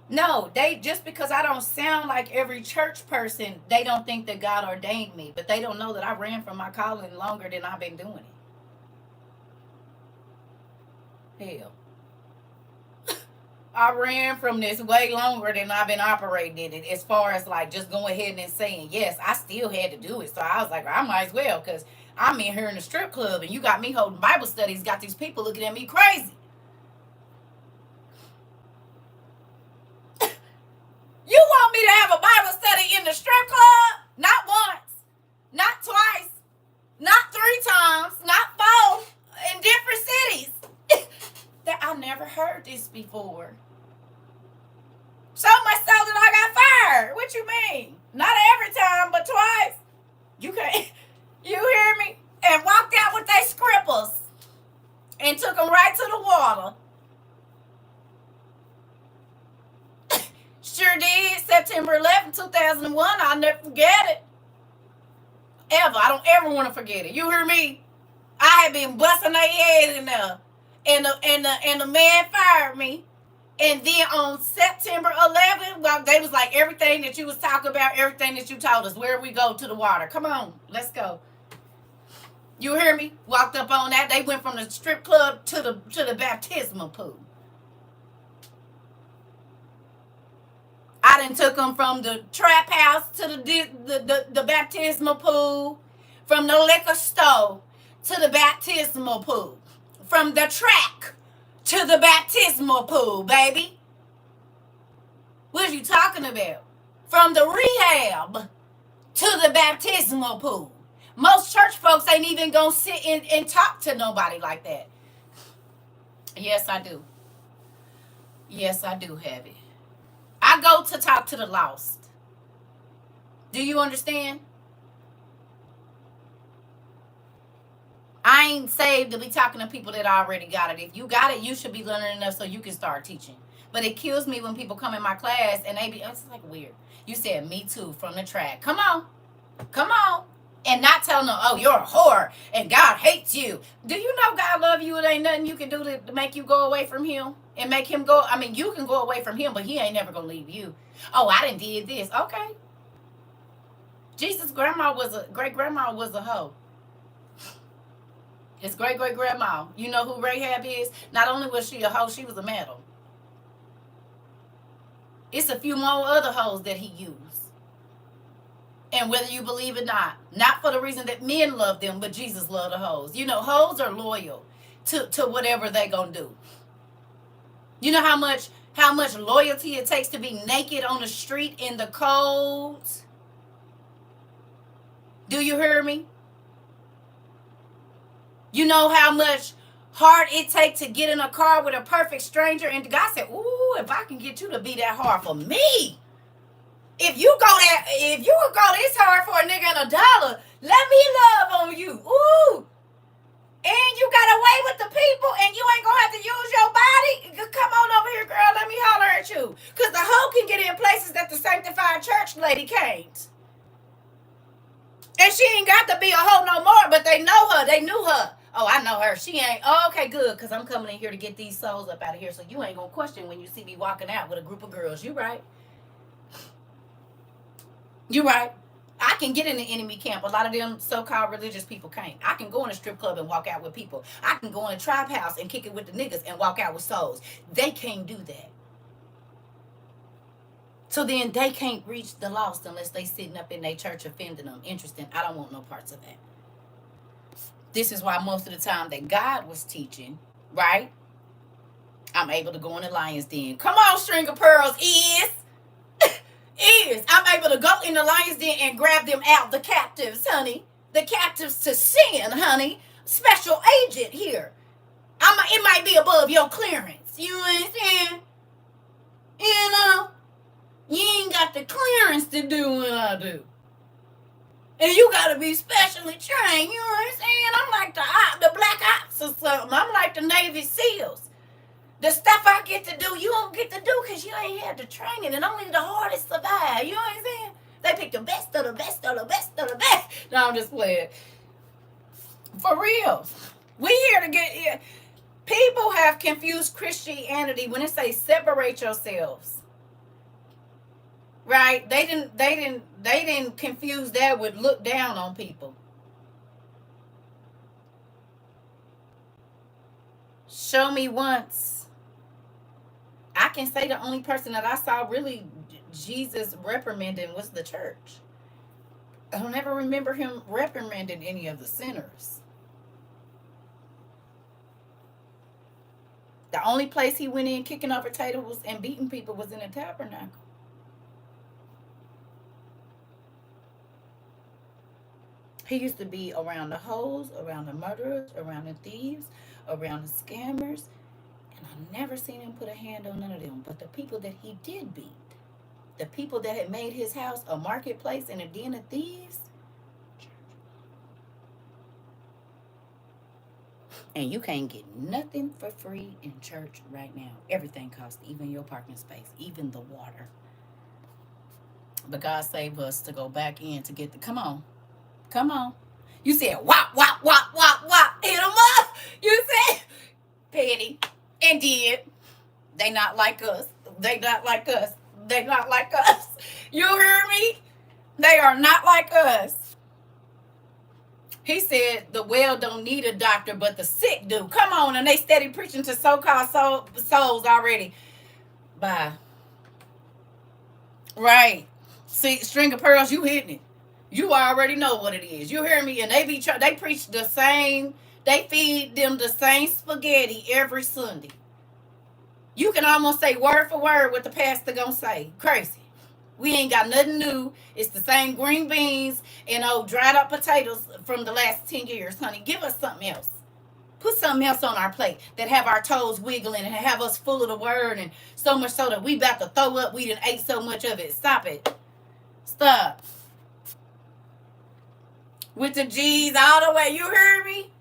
No, they, just because I don't sound like every church person, they don't think that God ordained me, but they don't know that I ran from my calling longer than I've been doing it. Hell, I ran from this way longer than I've been operating in it, as far as like just going ahead and saying yes. I still had to do it, so I was like, I might as well, because I'm in here in the strip club and you got me holding Bible studies, got these people looking at me crazy. You want me to have a Bible study in the strip club? Not once, not twice, not 3 times, not 4, in different cities. That I never heard this before. So much so that I got fired. What you mean? Not every time, but twice. You can't. You hear me? And walked out with their scribbles and took them right to the water. Sure did. September 11th, 2001. I'll never forget it. Ever. I don't ever want to forget it. You hear me? I had been busting their head in there. And the man fired me. And then on September 11th, well, they was like, everything that you was talking about, everything that you told us, where we go to the water. Come on, let's go. You hear me? Walked up on that. They went from the strip club to the baptismal pool. I done took them from the trap house to the baptismal pool, from the liquor store to the baptismal pool, from the track to the baptismal pool, baby. What are you talking about? From the rehab to the baptismal pool. Most church folks ain't even gonna sit and talk to nobody like that. Yes, I do. Yes, I do have it. I go to talk to the lost. Do you understand? I ain't saved to be talking to people that already got it. If you got it, you should be learning enough so you can start teaching. But it kills me when people come in my class and they be, it's like weird. You said me too from the track. Come on. Come on. And not telling them, oh, you're a whore and God hates you. Do you know God love you? It ain't nothing you can do to make you go away from him and make him go. I mean, you can go away from him, but he ain't never going to leave you. Oh, I done did this. Okay. Jesus' grandma was a great-grandma was a hoe. His great-great-grandma. You know who Rahab is? Not only was she a hoe, she was a metal. It's a few more other hoes that he used. And whether you believe it or not for the reason that men love them, but Jesus loved the hoes. You know, hoes are loyal to whatever they gonna do. You know how much loyalty it takes to be naked on the street in the cold? Do you hear me? You know how much hard it takes to get in a car with a perfect stranger, and God said, ooh, if I can get you to be that hard for me. If you would go this hard for a nigga and $1, let me love on you. Ooh. And you got away with the people and you ain't gonna have to use your body. Come on over here, girl. Let me holler at you. Because the hoe can get in places that the sanctified church lady can't. And she ain't got to be a hoe no more, but they know her. They knew her. Oh, I know her. She ain't. Oh, okay, good. Because I'm coming in here to get these souls up out of here. So you ain't gonna question when you see me walking out with a group of girls. You right. You're right. I can get in the enemy camp. A lot of them so-called religious people can't. I can go in a strip club and walk out with people. I can go in a tribe house and kick it with the niggas and walk out with souls. They can't do that. So then they can't reach the lost unless they sitting up in their church offending them. Interesting. I don't want no parts of that. This is why most of the time that God was teaching, right? I'm able to go in the lion's den. Come on, string of pearls, I'm able to go in the lion's den and grab them out, the captives, honey. The captives to sin, honey. Special agent here. It might be above your clearance. You understand? You know? You ain't got the clearance to do what I do. And you got to be specially trained. You understand? I'm like the Black Ops or something. I'm like the Navy SEALs. The stuff I get to do, you don't get to do because you ain't had the training, and only the hardest survive. You know what I'm saying? They pick the best of the best of the best of the best. No, I'm just playing. For real. We here to get here. People have confused Christianity when it says separate yourselves. Right? They didn't confuse that with look down on people. Show me once. I can say the only person that I saw really Jesus reprimanding was the church. I don't ever remember him reprimanding any of the sinners. The only place he went in kicking over tables and beating people was in the tabernacle. He used to be around the hoes, around the murderers, around the thieves, around the scammers. And I never seen him put a hand on none of them. But the people that he did beat, the people that had made his house a marketplace and a den of thieves, and you can't get nothing for free in church right now. Everything costs, even your parking space, even the water. But God saved us to go back in to get the, come on. Come on. You said, wop, wop, wop, wop, wop. Hit them up. You said, petty. And did. They not like us. They not like us. They not like us. You hear me? They are not like us. He said the well don't need a doctor, but the sick do. Come on, and they steady preaching to so-called souls already. Bye. Right. See, string of pearls, you hitting it. You already know what it is. You hear me? And they preach the same. They feed them the same spaghetti every Sunday. You can almost say word for word what the pastor gonna say. Crazy. We ain't got nothing new. It's the same green beans and old dried up potatoes from the last 10 years, honey. Give us something else. Put something else on our plate that have our toes wiggling and have us full of the word, and so much so that we about to throw up. We done ate so much of it. Stop it. Stop. With the G's all the way. You heard me?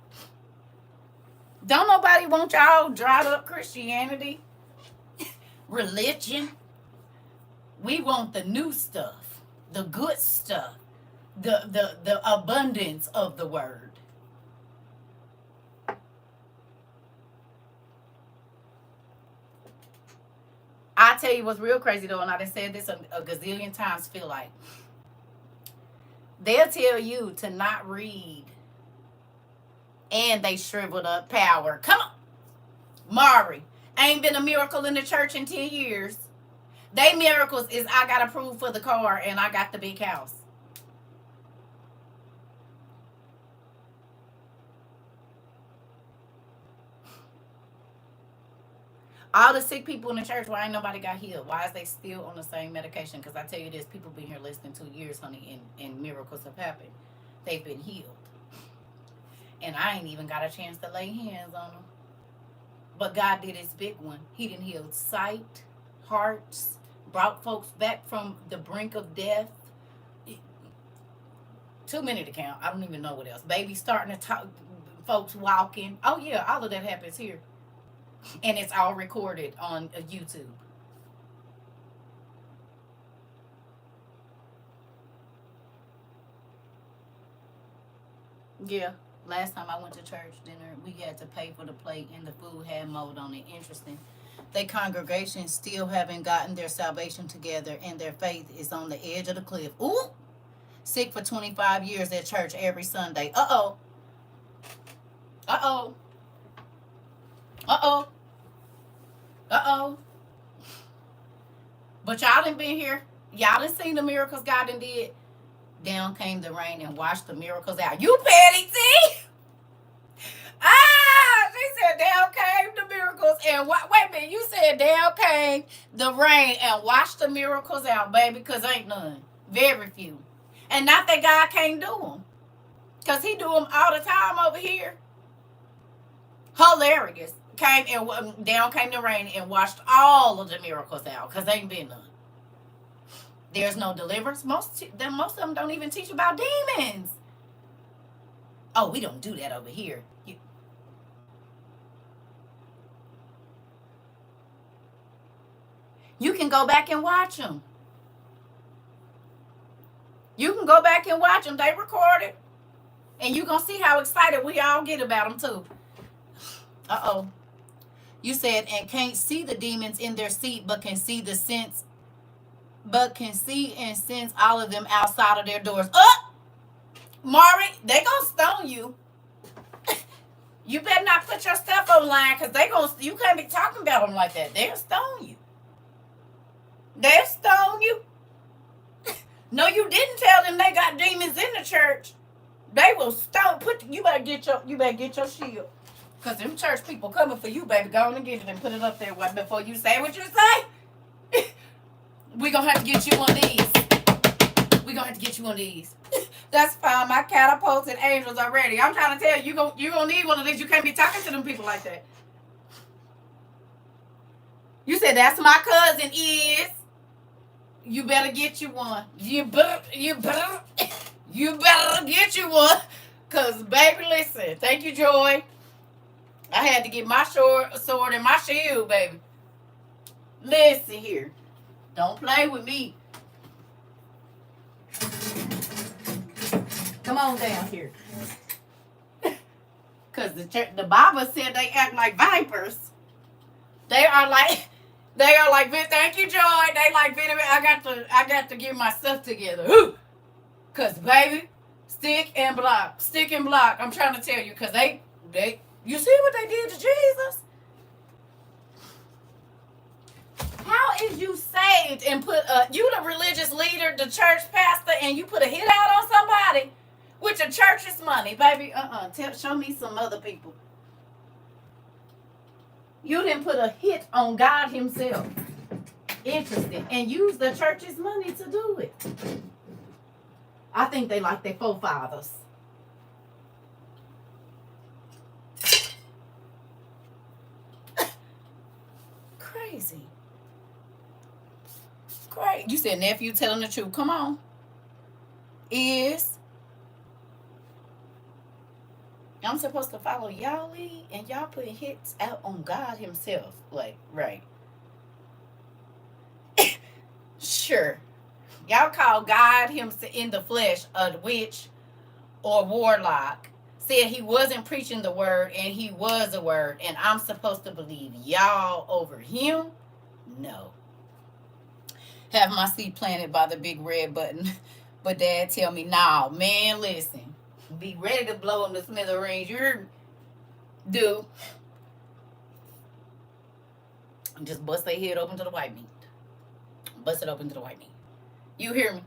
Don't nobody want y'all dried up Christianity. Religion. We want the new stuff. The good stuff. The abundance of the word. I tell you what's real crazy though, and I done said this a gazillion times, feel like. They'll tell you to not read. And they shriveled up power. Come on. Mari. Ain't been a miracle in the church in 10 years. They miracles is I got approved for the car and I got the big house. All the sick people in the church, why ain't nobody got healed? Why is they still on the same medication? Because I tell you this, people been here less than 2 years, honey, and miracles have happened. They've been healed. And I ain't even got a chance to lay hands on them. But God did his big one. He done healed sight, hearts, brought folks back from the brink of death. Too many to count. I don't even know what else. Babies starting to talk, folks walking. Oh yeah, all of that happens here. And it's all recorded on YouTube. Yeah. Last time I went to church dinner, we had to pay for the plate and the food had mold on it. Interesting. Their congregation still haven't gotten their salvation together and their faith is on the edge of the cliff. Ooh! Sick for 25 years at church every Sunday. Uh-oh. Uh-oh. Uh-oh. Uh-oh. But y'all done been here. Y'all done seen the miracles God done did. Down came the rain and washed the miracles out. You petty, see? She said down came the miracles and wait a minute. You said down came the rain and washed the miracles out, baby, because ain't none. Very few. And not that God can't do them. Because he do them all the time over here. Hilarious. Came and down came the rain and washed all of the miracles out because ain't been none. There's no deliverance. Most of them don't even teach about demons. Oh, we don't do that over here. You can go back and watch them. You can go back and watch them. They recorded. And you're going to see how excited we all get about them too. Uh-oh. You said, and can't see the demons in their seat, but can see the sense, but can see and sense all of them outside of their doors. Mari, they gonna stone you. You better not put your stuff online because you can't be talking about them like that. They'll stone you. They'll stone you. No, you didn't tell them they got demons in the church. They will stone. You better get your shield. Because them church people coming for you, baby. Go on and get it and put it up there before you say what you say. We're going to have to get you one of these. We're going to have to get you one of these. That's fine. My catapulted angels are ready. I'm trying to tell you, you're going to need one of these. You can't be talking to them people like that. You said, that's my cousin is. You better get you one. You better get you one. Because, baby, listen. Thank you, Joy. I had to get my sword and my shield, baby. Listen here. Don't play with me. Come Come on down here. Because the Bible said they act like vipers. They are like, thank you, Joy. They like venom. I got to get my stuff together. Cause baby, stick and block. I'm trying to tell you, cause they, you see what they did to Jesus? How is you saved and put you the religious leader, the church pastor, and you put a hit out on somebody with your church's money, baby? Show me some other people. You didn't put a hit on God Himself. Interesting, and use the church's money to do it. I think they like their forefathers. Crazy. Great. You said nephew telling the truth. Come on. I'm supposed to follow y'all lead, and y'all putting hits out on God Himself. Like, right. Sure. Y'all call God Himself in the flesh a witch or warlock. Said He wasn't preaching the word, and He was a word, and I'm supposed to believe y'all over Him? No. Have my seat planted by the big red button. But Dad tell me, nah, man, listen. Be ready to blow them to smithereens. You hear me? Do. Just bust their head open to the white meat. Bust it open to the white meat. You hear me?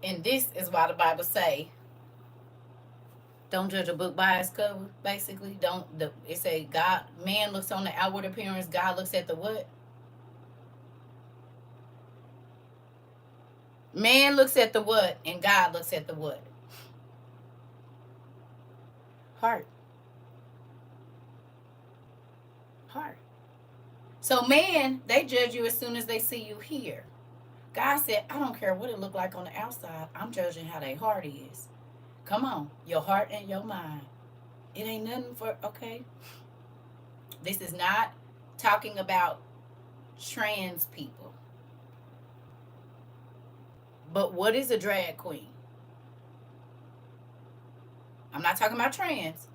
And this is why the Bible say, don't judge a book by its cover. Basically, it say God, man looks on the outward appearance. God looks at the what? Man looks at the what, and God looks at the what? Heart. So man, they judge you as soon as they see you here. God said, I don't care what it look like on the outside. I'm judging how their heart is. Come on, your heart and your mind. It ain't nothing for, okay? This is not talking about trans people. But what is a drag queen? I'm not talking about trans.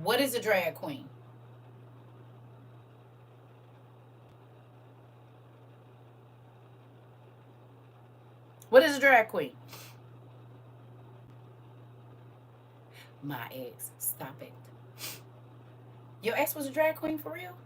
What is a drag queen? What is a drag queen? My ex. Stop it. Your ex was a drag queen for real?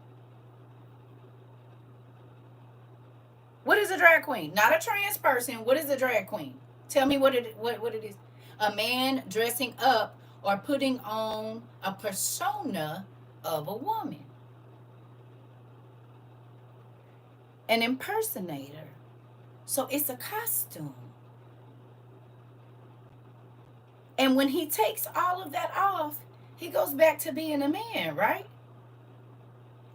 What is a drag queen? Not a trans person. What is a drag queen? Tell me what it is. A man dressing up or putting on a persona of a woman. An impersonator. So it's a costume. And when he takes all of that off, he goes back to being a man, right?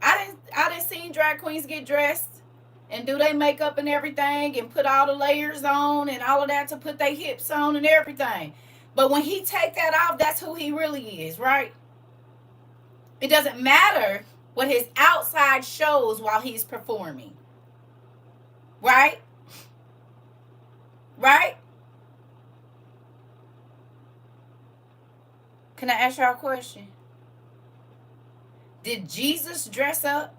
I didn't see drag queens get dressed and do they makeup and everything and put all the layers on and all of that to put their hips on and everything. But when he take that off, that's who he really is, right? It doesn't matter what his outside shows while he's performing. Right? Right? Can I ask y'all a question? Did Jesus dress up?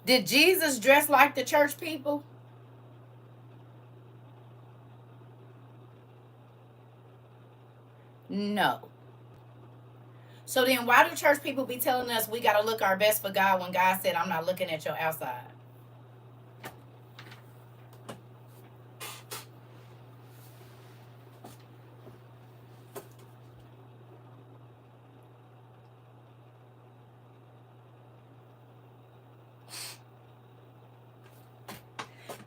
Did Jesus dress like the church people? No. So then why do church people be telling us we got to look our best for God when God said, I'm not looking at your outside?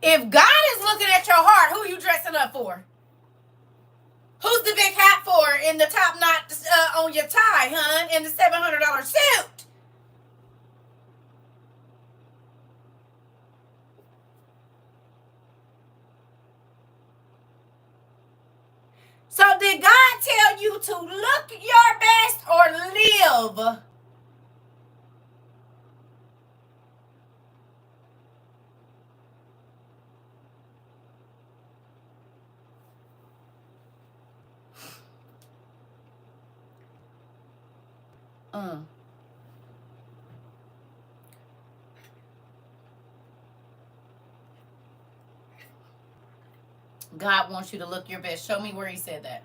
If God is looking at your heart, who are you dressing up for? Who's the big hat for in the top knot on your tie, hun, and the $700 suit? So did God tell you to look your best or live God wants you to look your best. Show me where he said that.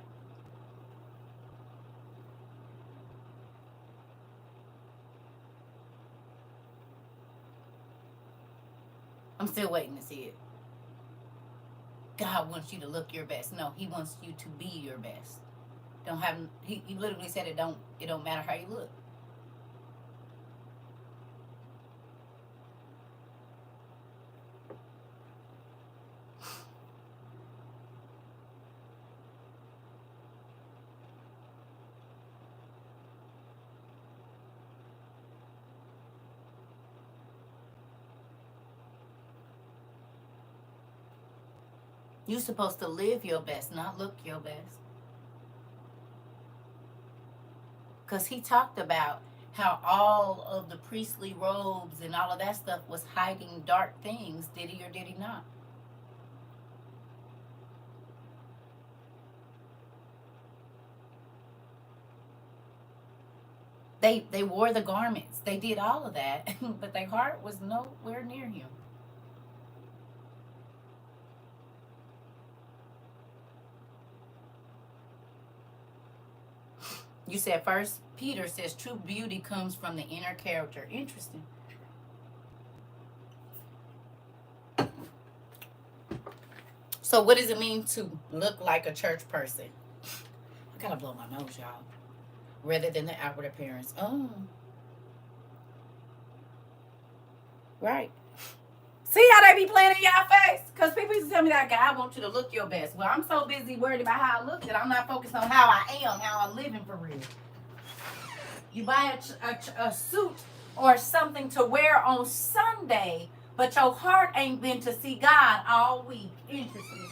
I'm still waiting to see it. God wants you to look your best. No, he wants you to be your best. Don't have he literally said it don't matter how you look. You're supposed to live your best, not look your best. Because he talked about how all of the priestly robes and all of that stuff was hiding dark things. Did he or did he not? They wore the garments. They did all of that, but their heart was nowhere near him. You said First Peter says true beauty comes from the inner character. Interesting. So what does it mean to look like a church person? I gotta blow my nose, y'all. Rather than the outward appearance. Oh, right. See how they be playing in y'all face? Because people used to tell me that God wants you to look your best. Well, I'm so busy worried about how I look that I'm not focused on how I am, how I'm living for real. You buy a suit or something to wear on Sunday, but your heart ain't been to see God all week. Interesting.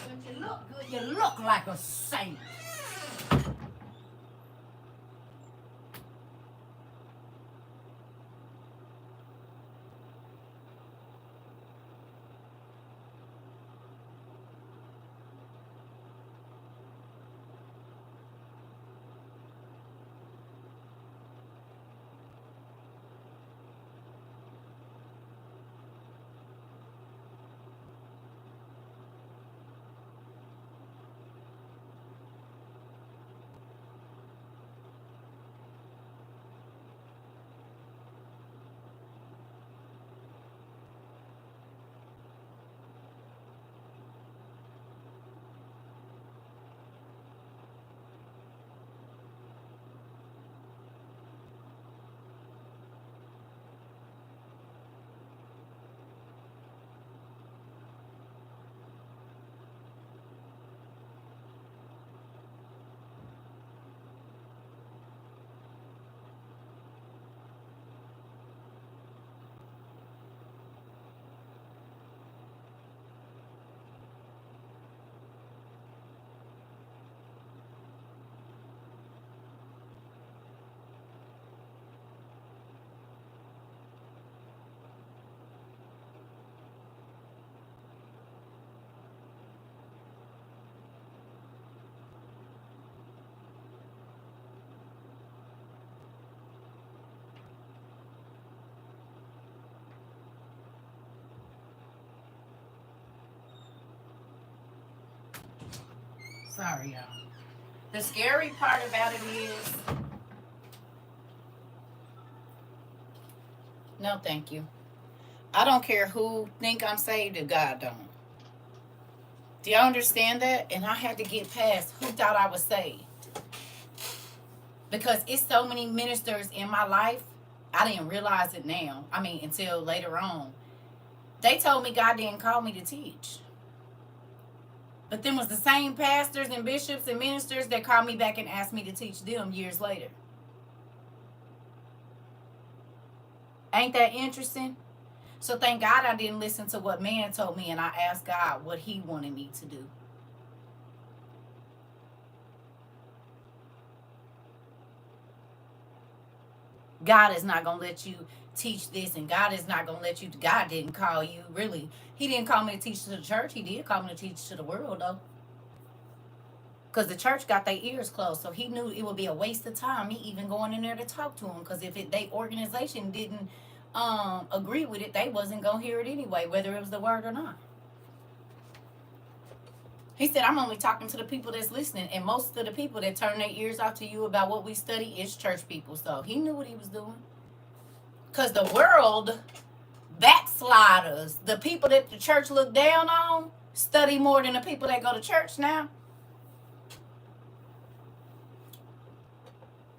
But you look good. You look like a saint. Sorry, y'all. The scary part about it is, no, thank you. I don't care who think I'm saved if God don't. Do y'all understand that? And I had to get past who thought I was saved. Because it's so many ministers in my life, I didn't realize it now. I mean, until later on. They told me God didn't call me to teach. But then was the same pastors and bishops and ministers that called me back and asked me to teach them years later. Ain't that interesting? So thank God I didn't listen to what man told me, and I asked God what he wanted me to do. God is not going to let you teach this, and God is not going to let you. God didn't call you, really. He didn't call me to teach to the church. He did call me to teach to the world, though. Because the church got their ears closed. So he knew it would be a waste of time, me even going in there to talk to him. Because if they organization didn't agree with it, they wasn't going to hear it anyway, whether it was the word or not. He said, I'm only talking to the people that's listening. And most of the people that turn their ears off to you about what we study is church people. So he knew what he was doing. Because the world, backsliders, the people that the church look down on, study more than the people that go to church now.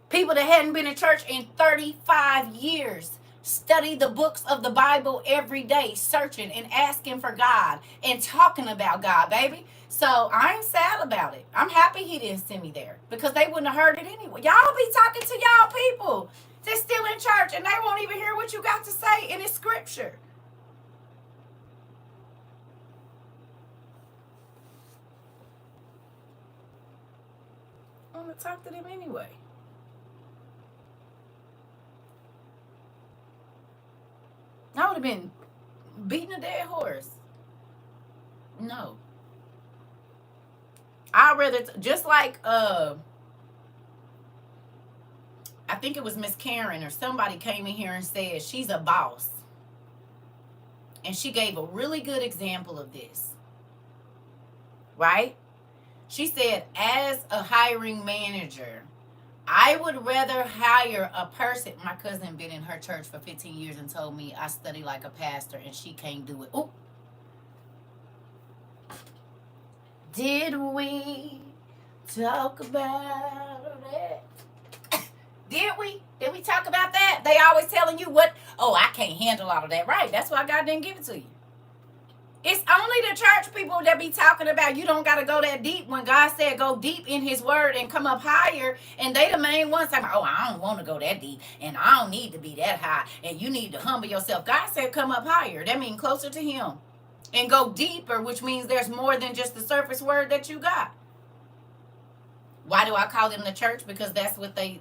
People that hadn't been in church in 35 years study the books of the Bible every day, searching and asking for God and talking about God, baby. So I ain't sad about it. I'm happy he didn't send me there because they wouldn't have heard it anyway. Y'all be talking to y'all people that's still in church and they won't even hear what you got to say in the scripture. I'm going to talk to them anyway. I would have been beating a dead horse. No. I'd rather, just like, I think it was Miss Karen or somebody came in here and said she's a boss. And she gave a really good example of this. Right? She said, as a hiring manager, I would rather hire a person. My cousin been in her church for 15 years and told me I study like a pastor and she can't do it. Ooh. Did we talk about that? Did we? Did we talk about that? They always telling you what? Oh, I can't handle all of that. Right. That's why God didn't give it to you. It's only the church people that be talking about you don't got to go that deep when God said go deep in his word and come up higher. And they the main ones talking, oh, I don't want to go that deep and I don't need to be that high and you need to humble yourself. God said come up higher. That means closer to him and go deeper, which means there's more than just the surface word that you got. Why do I call them the church? Because that's what they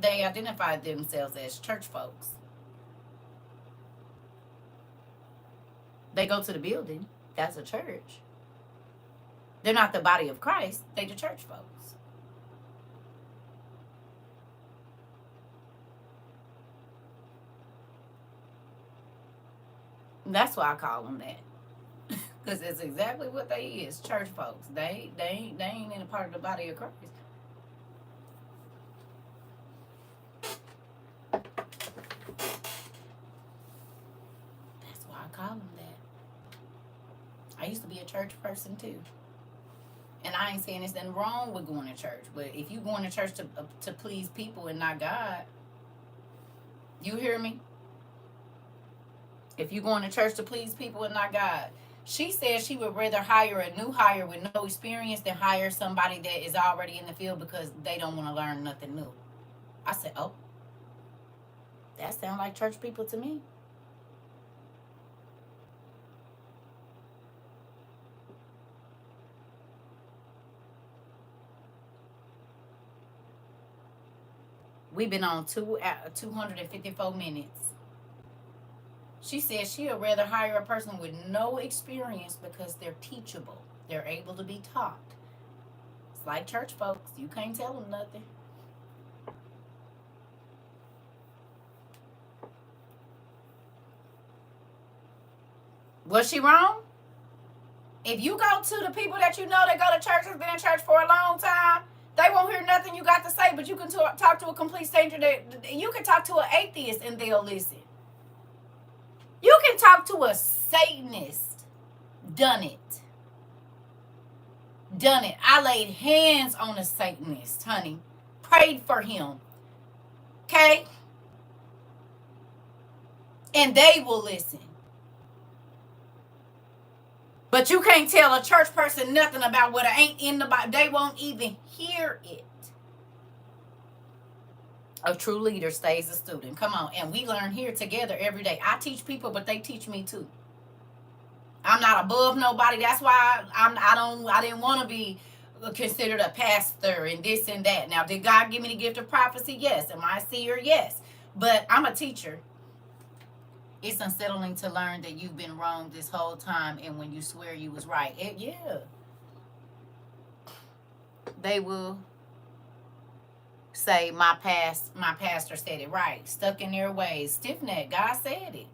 identify themselves as, church folks. They go to the building. That's a church. They're not the body of Christ. They the church folks. That's why I call them that. Because it's exactly what they is, church folks. They ain't in a part of the body of Christ. That's why I call them that. I used to be a church person too. And I ain't saying there's nothing wrong with going to church. But if you going to church to please people and not God, you hear me? If you going to church to please people and not God. She said she would rather hire a new hire with no experience than hire somebody that is already in the field because they don't want to learn nothing new. I said, oh, that sounds like church people to me. We've been on 254 minutes. She said she'd rather hire a person with no experience because they're teachable. They're able to be taught. It's like church folks. You can't tell them nothing. Was she wrong? If you go to the people that you know that go to church, has been in church for a long time, they won't hear nothing you got to say, but you can talk to a complete stranger. You can talk to an atheist and they'll listen. You can talk to a Satanist. Done it. Done it. I laid hands on a Satanist, honey. Prayed for him. Okay? And they will listen. But you can't tell a church person nothing about what ain't in the Bible. They won't even hear it. A true leader stays a student. Come on. And we learn here together every day. I teach people, but they teach me too. I'm not above nobody. That's why I didn't want to be considered a pastor and this and that. Now, did God give me the gift of prophecy? Yes. Am I a seer? Yes. But I'm a teacher. It's unsettling to learn that you've been wrong this whole time, and when you swear you was right. Yeah. they will say, my pastor said it right. Stuck in their ways. Stiff neck. God said it.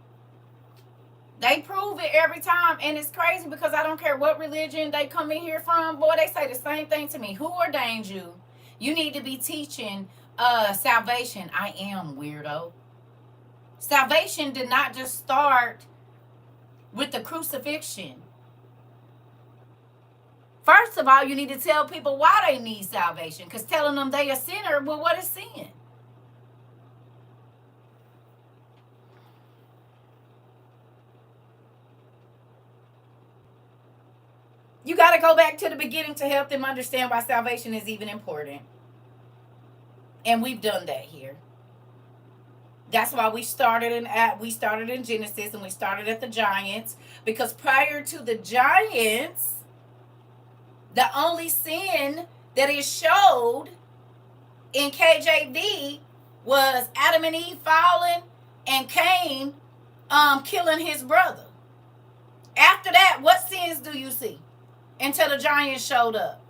They prove it every time. And it's crazy because I don't care what religion they come in here from. Boy, they say the same thing to me. Who ordained you? You need to be teaching salvation. I am, weirdo. Salvation did not just start with the crucifixion. First of all, you need to tell people why they need salvation. Because telling them they a sinner, well, what is sin? You got to go back to the beginning to help them understand why salvation is even important. And we've done that here. That's why we started in Genesis, and we started at the giants, because prior to the giants, the only sin that is showed in KJV was Adam and Eve falling and Cain killing his brother. After that, what sins do you see until the giants showed up?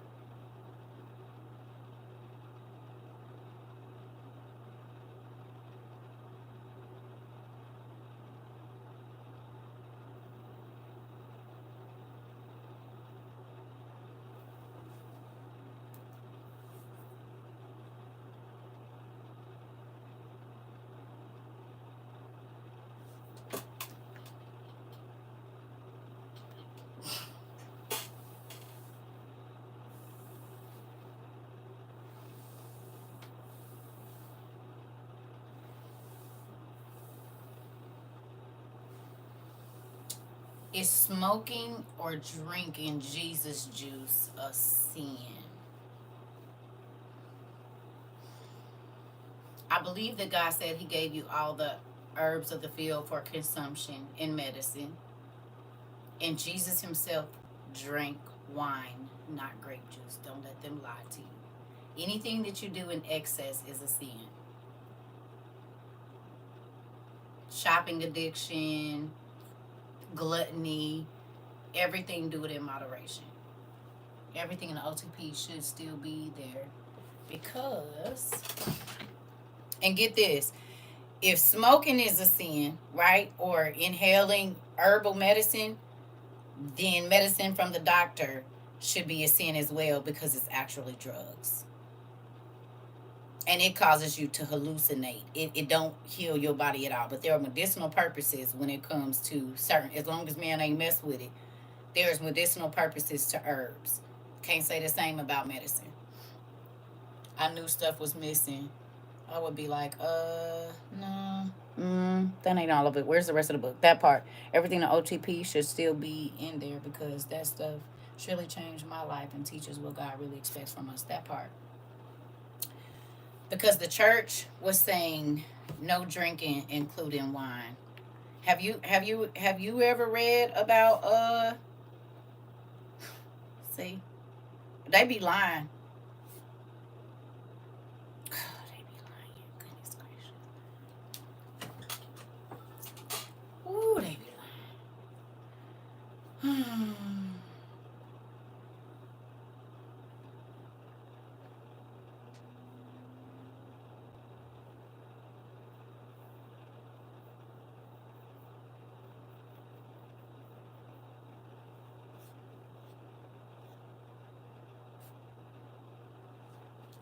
Is smoking or drinking Jesus juice a sin? I believe that God said he gave you all the herbs of the field for consumption in medicine. And Jesus himself drank wine, not grape juice. Don't let them lie to you. Anything that you do in excess is a sin. Shopping addiction, gluttony, everything, do it in moderation. Everything in the OTP should still be there, because, and get this, if smoking is a sin, right, or inhaling herbal medicine, then medicine from the doctor should be a sin as well, because it's actually drugs. And it causes you to hallucinate. It don't heal your body at all. But there are medicinal purposes when it comes to certain, as long as man ain't mess with it, there's medicinal purposes to herbs. Can't say the same about medicine. I knew stuff was missing. I would be like, no. That ain't all of it. Where's the rest of the book? That part. Everything in OTP should still be in there, because that stuff surely changed my life and teaches what God really expects from us. That part. Because the church was saying no drinking, including wine. Have you ever read about see, they be lying. They be lying. Goodness gracious. Ooh, they be lying.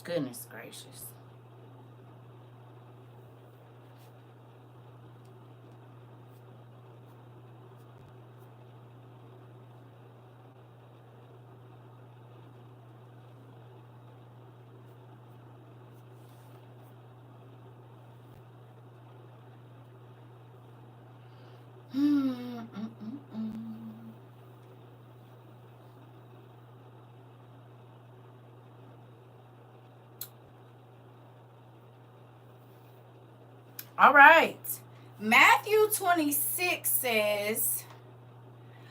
Goodness gracious. All right. Matthew 26 says,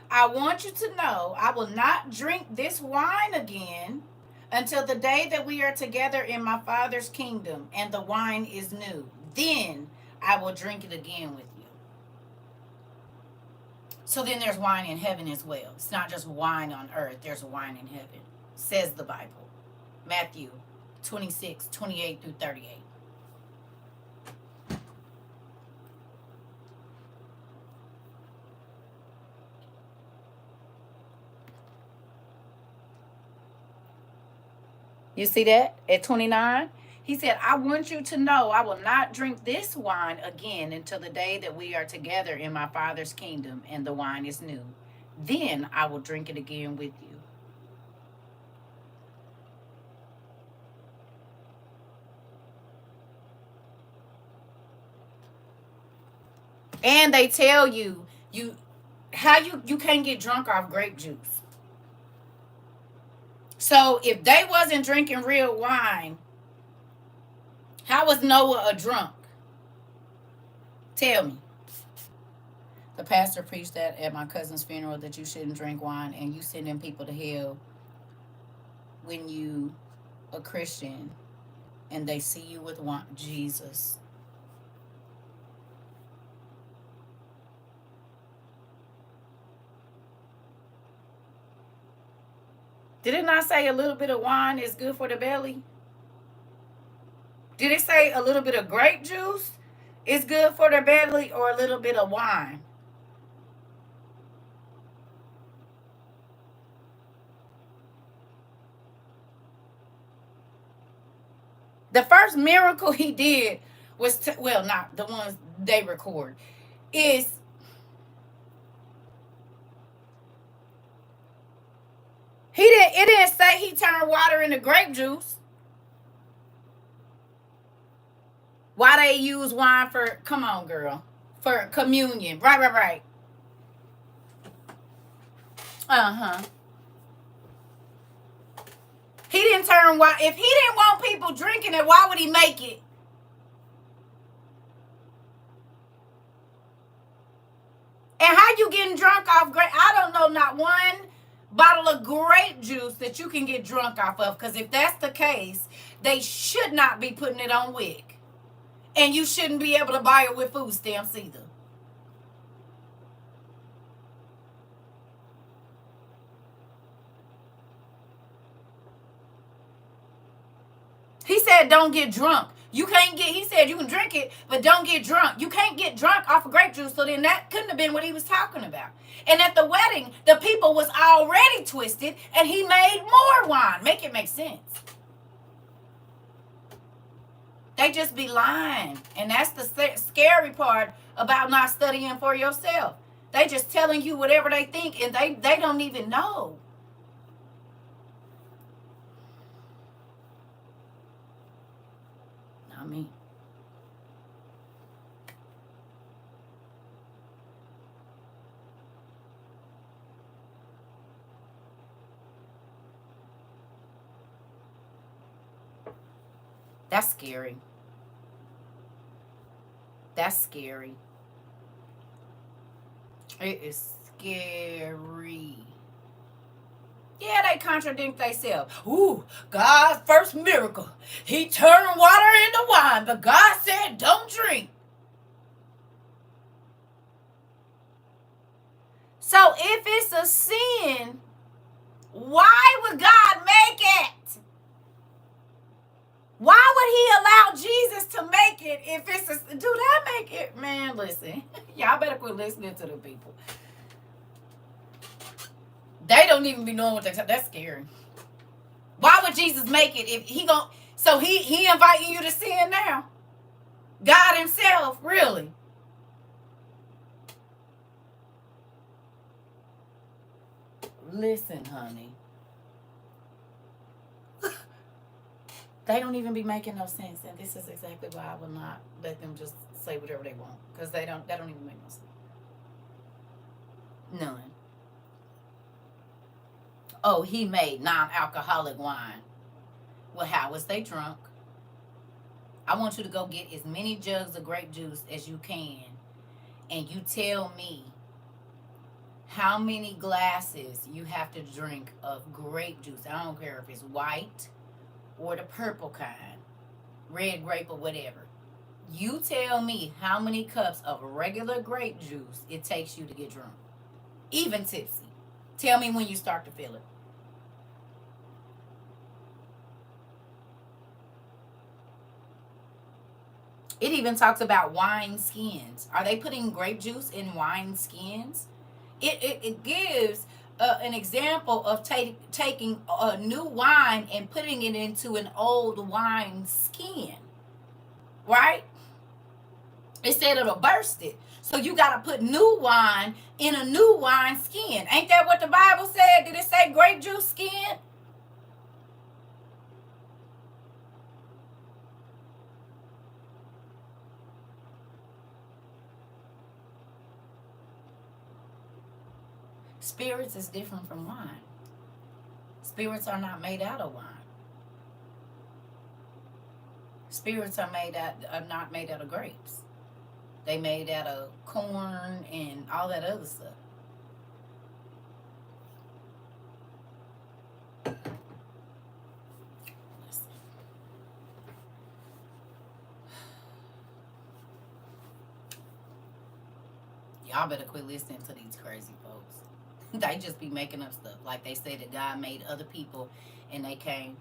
I want you to know I will not drink this wine again until the day that we are together in my Father's kingdom and the wine is new. Then I will drink it again with you. So then there's wine in heaven as well. It's not just wine on earth. There's wine in heaven, says the Bible. Matthew 26:28 through 38. You see that at 29? He said, I want you to know I will not drink this wine again until the day that we are together in my Father's kingdom and the wine is new. Then I will drink it again with you. And they tell you you can't get drunk off grape juice. So if they wasn't drinking real wine, how was Noah a drunk? Tell me. The pastor preached that at my cousin's funeral, that you shouldn't drink wine, and you sending people to hell when you a Christian and they see you with wine. Jesus. Did it not say a little bit of wine is good for the belly? Did it say a little bit of grape juice is good for the belly, or a little bit of wine? The first miracle he did was, well, not the ones they record, is it didn't say he turned water into grape juice. Why they use wine for, come on, girl, for communion. Right. Uh-huh. He didn't turn wine. If he didn't want people drinking it, why would he make it? And how you getting drunk off grape? I don't know not one bottle of grape juice that you can get drunk off of. Because if that's the case, they should not be putting it on WIC. And you shouldn't be able to buy it with food stamps either. He said don't get drunk. You can't get, he said you can drink it, but don't get drunk. You can't get drunk off of grape juice. So then that couldn't have been what he was talking about. And at the wedding, the people was already twisted, and he made more wine. Make it make sense. They just be lying. And that's the scary part about not studying for yourself. They just telling you whatever they think, and they don't even know. Not me. That's scary. That's scary. It is scary. Yeah, they contradict themselves. Ooh, God's first miracle. He turned water into wine, but God said don't drink. So if it's a sin, why would God make it? Why would he allow Jesus to make it if it's a... Do that make it? Man, listen. Y'all better quit listening to the people. They don't even be knowing what they're talking. That's scary. Why would Jesus make it if he gon'... So he inviting you to sin now? God himself, really? Listen, honey. They don't even be making no sense, and this is exactly why I will not let them just say whatever they want, because that don't even make no sense. None. Oh, he made non-alcoholic wine. Well, how was they drunk? I want you to go get as many jugs of grape juice as you can, and you tell me how many glasses you have to drink of grape juice. I don't care if it's white or the purple kind, red grape or whatever. You tell me how many cups of regular grape juice it takes you to get drunk, even tipsy. Tell me when you start to feel it. It even talks about wine skins. Are they putting grape juice in wine skins? It gives an example of taking a new wine and putting it into an old wine skin, right? It said it'll burst it. So you got to put new wine in a new wine skin. Ain't that what the Bible said? Did it say grape juice skin? Spirits is different from wine. Spirits are not made out of wine. Spirits are not made out of grapes. They made out of corn and all that other stuff. Y'all better quit listening to these crazy folks. They just be making up stuff. Like they say that God made other people and they came.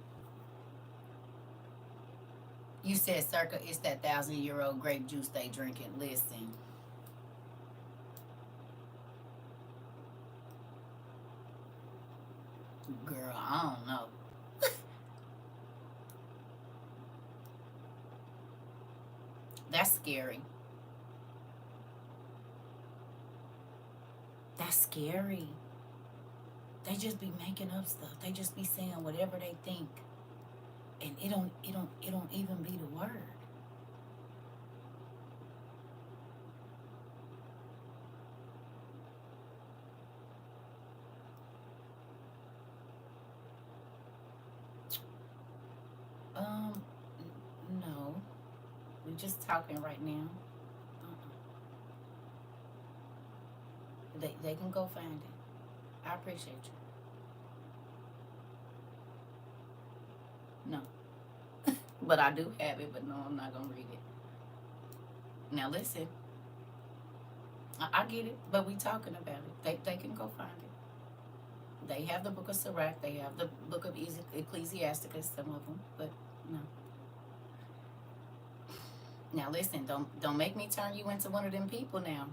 You said circa it's that 1,000-year-old grape juice they drinking. Listen. Girl, I don't know. That's scary. That's scary. They just be making up stuff. They just be saying whatever they think. And it don't even be the word. Um no. We're just talking right now. They can go find it. I appreciate you. No. But I do have it, but no, I'm not gonna read it. Now listen, I get it, but we talking about it. They can go find it. They have the book of Sirach, they have the book of Ecclesiasticus, some of them, but no. Now listen, don't make me turn you into one of them people now.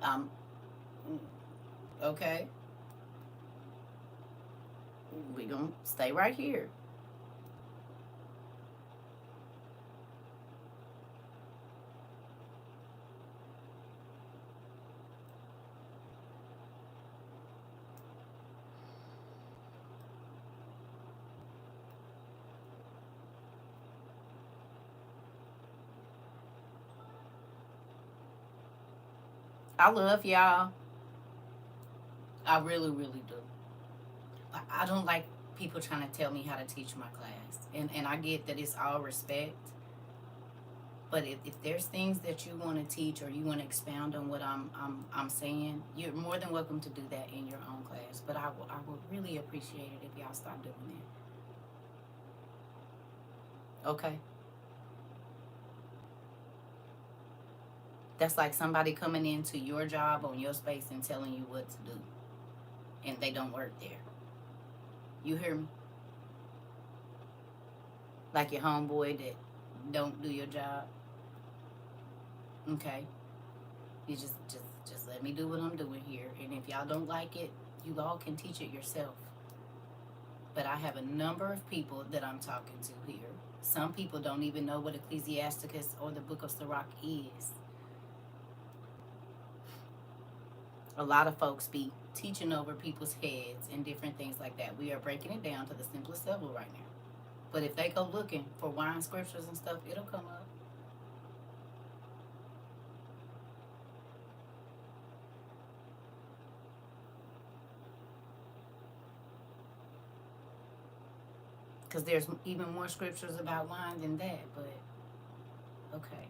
Um, okay, we gonna stay right here. I love y'all. I really, really do. I don't like people trying to tell me how to teach my class, and I get that it's all respect. But if there's things that you want to teach or you want to expound on what I'm saying, you're more than welcome to do that in your own class. But I would really appreciate it if y'all stop doing that. Okay? That's like somebody coming into your job on your space and telling you what to do, and they don't work there. You hear me? Like your homeboy that don't do your job. Okay? You just let me do what I'm doing here, and if y'all don't like it, you all can teach it yourself. But I have a number of people that I'm talking to here. Some people don't even know what Ecclesiasticus or the book of Sirach is. A lot of folks be teaching over people's heads and different things like that. We are breaking it down to the simplest level right now. But if they go looking for wine scriptures and stuff, it'll come up. Because there's even more scriptures about wine than that, but okay.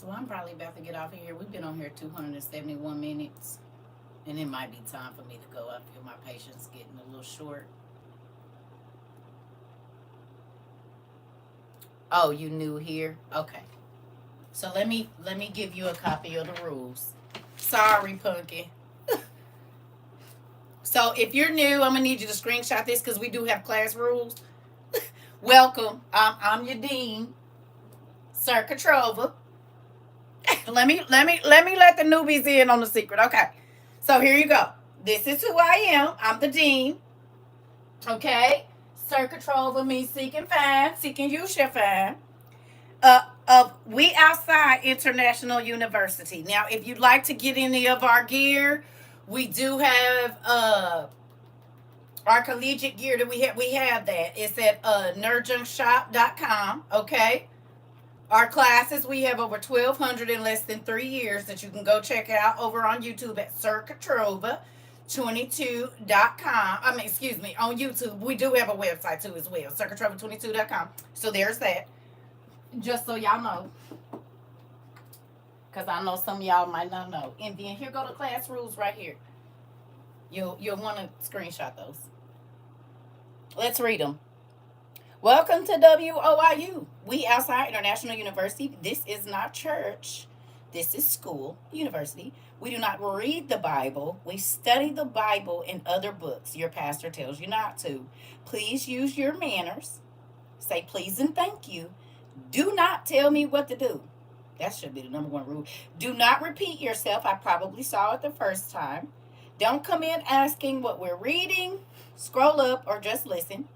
So I'm probably about to get off of here. We've been on here 271 minutes. And it might be time for me to go. I feel my patience getting a little short. Oh, you new here? Okay. So let me give you a copy of the rules. Sorry, Pumpkin. So if you're new, I'm gonna need you to screenshot this because we do have class rules. Welcome. I'm your dean, CERCA TROVA. Let the newbies in on the secret. Okay. So here you go. This is who I am. I'm the dean. Okay. CERCA TROVA means seek and find. Seek and you shall find. Of We Outside International University. Now, if you'd like to get any of our gear, we do have our collegiate gear that we have that. It's at nerdjunkshop.com. Okay. Our classes, we have over 1,200 in less than 3 years that you can go check out over on YouTube at CERCA TROVA 22.com. Excuse me, on YouTube. We do have a website too as well, CERCATROVA22.com. So there's that. Just so y'all know. Because I know some of y'all might not know. And then here go the class rules right here. You'll want to screenshot those. Let's read them. Welcome to WOIU. We Outside International University. This is not church. This is school, university. We do not read the Bible. We study the Bible and other books. Your pastor tells you not to. Please use your manners. Say please and thank you. Do not tell me what to do. That should be the number one rule. Do not repeat yourself. I probably saw it the first time. Don't come in asking what we're reading. Scroll up or just listen.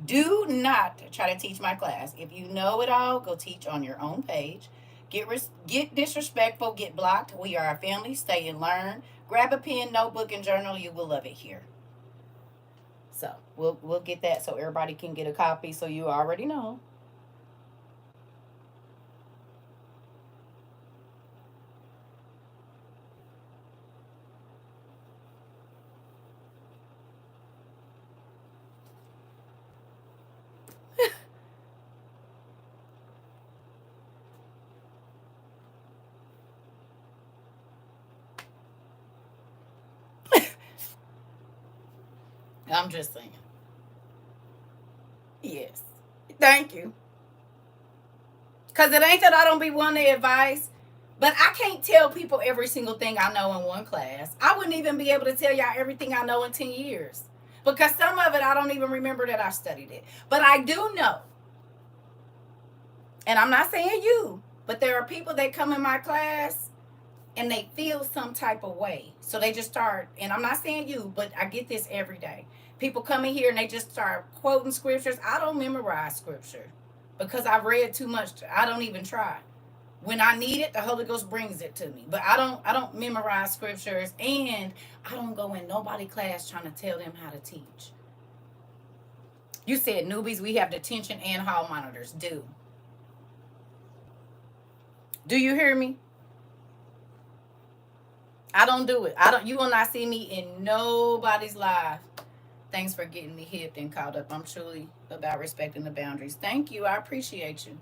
Do not try to teach my class. If you know it all, go teach on your own page. Get disrespectful, get blocked. We are a family. Stay and learn. Grab a pen, notebook, and journal. You will love it here. So we'll get that so everybody can get a copy so you already know. I'm just saying. Yes. Thank you. Because it ain't that I don't be wanting advice, but I can't tell people every single thing I know in one class. I wouldn't even be able to tell y'all everything I know in 10 years. Because some of it I don't even remember that I studied it. But I do know. And I'm not saying you, but there are people that come in my class and they feel some type of way. So they just start, and I'm not saying you, but I get this every day. People come in here and they just start quoting scriptures. I don't memorize scripture because I've read too much. I don't even try. When I need it, the Holy Ghost brings it to me. But I don't memorize scriptures, and I don't go in nobody class trying to tell them how to teach. You said newbies, we have detention and hall monitors. Do you hear me? I don't do it. You will not see me in nobody's live. Thanks for getting me hipped and caught up. I'm truly about respecting the boundaries. Thank you. I appreciate you.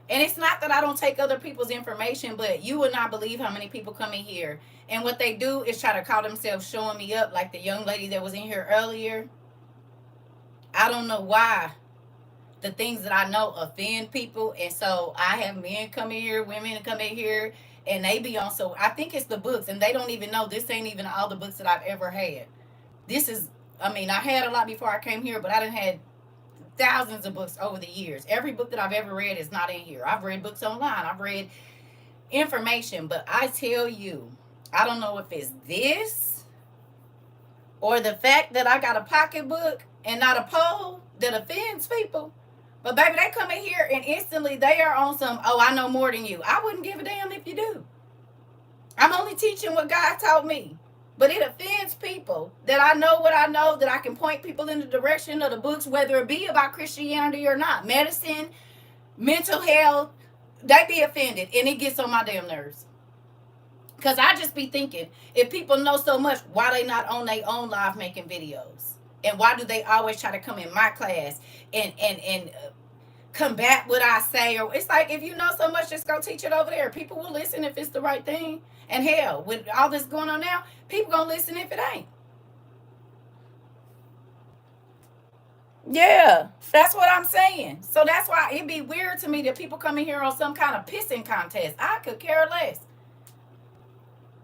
And it's not that I don't take other people's information, but you would not believe how many people come in here. And what they do is try to call themselves showing me up, like the young lady that was in here earlier. I don't know why the things that I know offend people. And so I have men come in here, women come in here, and they be on. So I think it's the books, and they don't even know this ain't even all the books that I've ever had. This is, I had a lot before I came here, but I done had thousands of books over the years. Every book that I've ever read is not in here. I've read books online. I've read information, but I tell you, I don't know if it's this or the fact that I got a pocketbook and not a pole that offends people. But baby, they come in here and instantly they are on some, oh, I know more than you. I wouldn't give a damn if you do. I'm only teaching what God taught me. But it offends people that I know what I know, that I can point people in the direction of the books, whether it be about Christianity or not. Medicine, mental health, they be offended. And it gets on my damn nerves. Because I just be thinking, if people know so much, why they not on their own live making videos? And why do they always try to come in my class and combat what I say. Or it's like, if you know so much, just go teach it over there. People will listen if it's the right thing. And hell, with all this going on now, people gonna listen if it ain't. Yeah, that's what I'm saying. So that's why it'd be weird to me that people come in here on some kind of pissing contest. I could care less.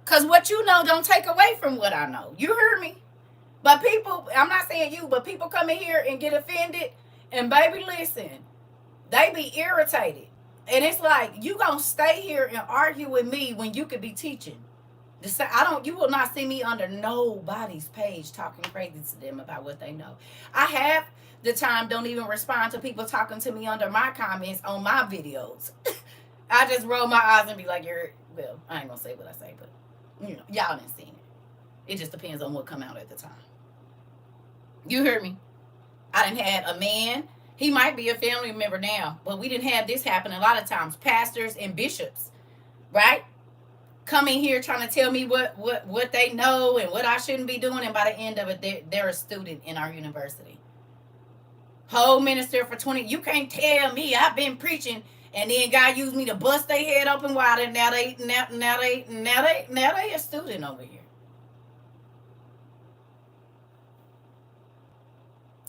Cause what you know don't take away from what I know. You heard me? But people, I'm not saying you, but people come in here and get offended. And baby, listen, they be irritated. And it's like, you gonna stay here and argue with me when you could be teaching. You will not see me under nobody's page talking crazy to them about what they know. I have the time, don't even respond to people talking to me under my comments on my videos. I just roll my eyes and be like, well, I ain't gonna say what I say, but y'all didn't see it. It just depends on what come out at the time. You heard me? I done had a man, he might be a family member now, but we didn't have this happen a lot of times. Pastors and bishops, right? Coming here trying to tell me what they know and what I shouldn't be doing, and by the end of it, they're a student in our university. Whole minister for 20. You can't tell me I've been preaching, and then God used me to bust their head open wide, and now they a student over here.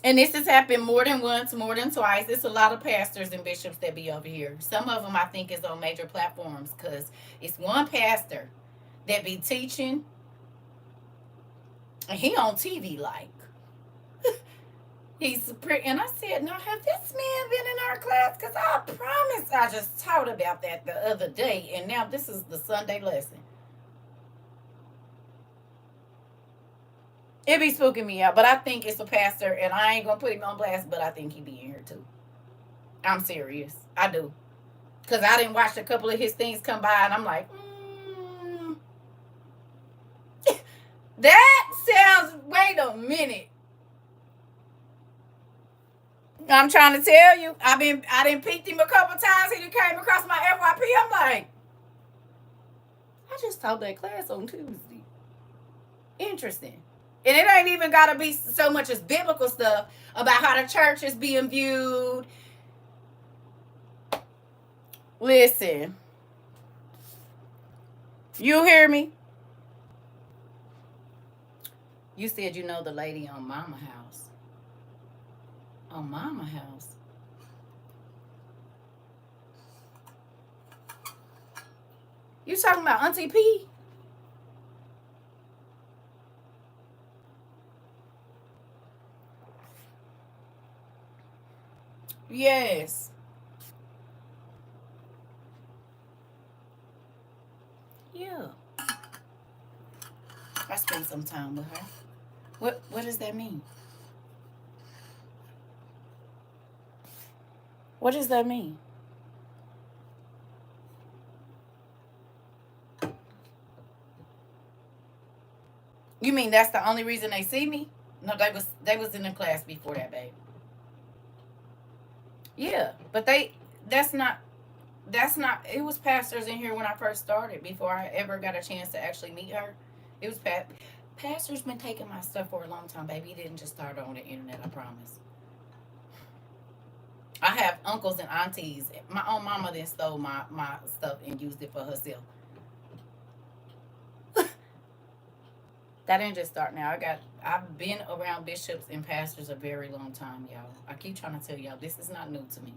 And this has happened more than once, more than twice. It's a lot of pastors and bishops that be over here. Some of them I think is on major platforms, because it's one pastor that be teaching, and he on TV like. And I said, now, have this man been in our class? Because I promise I just taught about that the other day, and now this is the Sunday lesson. It be spooking me out, but I think it's a pastor, and I ain't gonna put him on blast, but I think he be in here too. I'm serious. I do. Because I didn't watch a couple of his things come by, and I'm like, that sounds, wait a minute. I'm trying to tell you, I didn't peeked him a couple times. He done came across my FYP. I'm like, I just taught that class on Tuesday. Interesting. And it ain't even got to be so much as biblical stuff about how the church is being viewed. Listen. You hear me? You said you know the lady on Mama House. On Mama House. You talking about Auntie P? Yes. Yeah. I spent some time with her. What does that mean? What does that mean? You mean that's the only reason they see me? No, they was in the class before that, babe. Yeah, but that's not it was pastors in here when I first started, before I ever got a chance to actually meet her. It was pastors been taking my stuff for a long time, baby. It didn't just start on the internet, I promise. I have uncles and aunties. My own mama then stole my stuff and used it for herself. That didn't just start now. I've been around bishops and pastors a very long time, y'all. I keep trying to tell y'all, this is not new to me.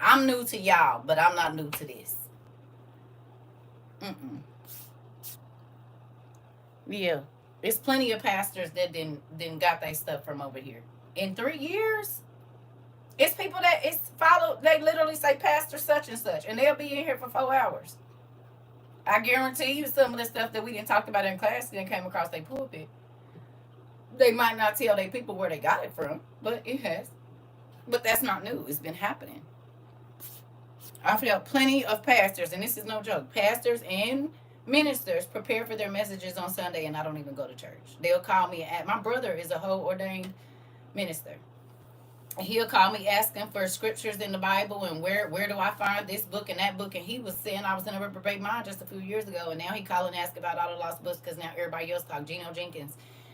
I'm new to y'all, but I'm not new to this. Yeah. There's plenty of pastors that didn't got their stuff from over here. In 3 years, it's people that they literally say pastor such and such, and they'll be in here for 4 hours. I guarantee you some of the stuff that we didn't talk about in class then came across their pulpit. They might not tell their people where they got it from, but it has. But that's not new. It's been happening. I felt plenty of pastors, and this is no joke, pastors and ministers prepare for their messages on Sunday, and I don't even go to church. They'll call me. My brother is a whole ordained minister. He'll call me asking for scriptures in the Bible and where do I find this book and that book. And he was saying I was in a reprobate mind just a few years ago, and now he calling and asking about all the lost books because now everybody else talk Geno Jenkins,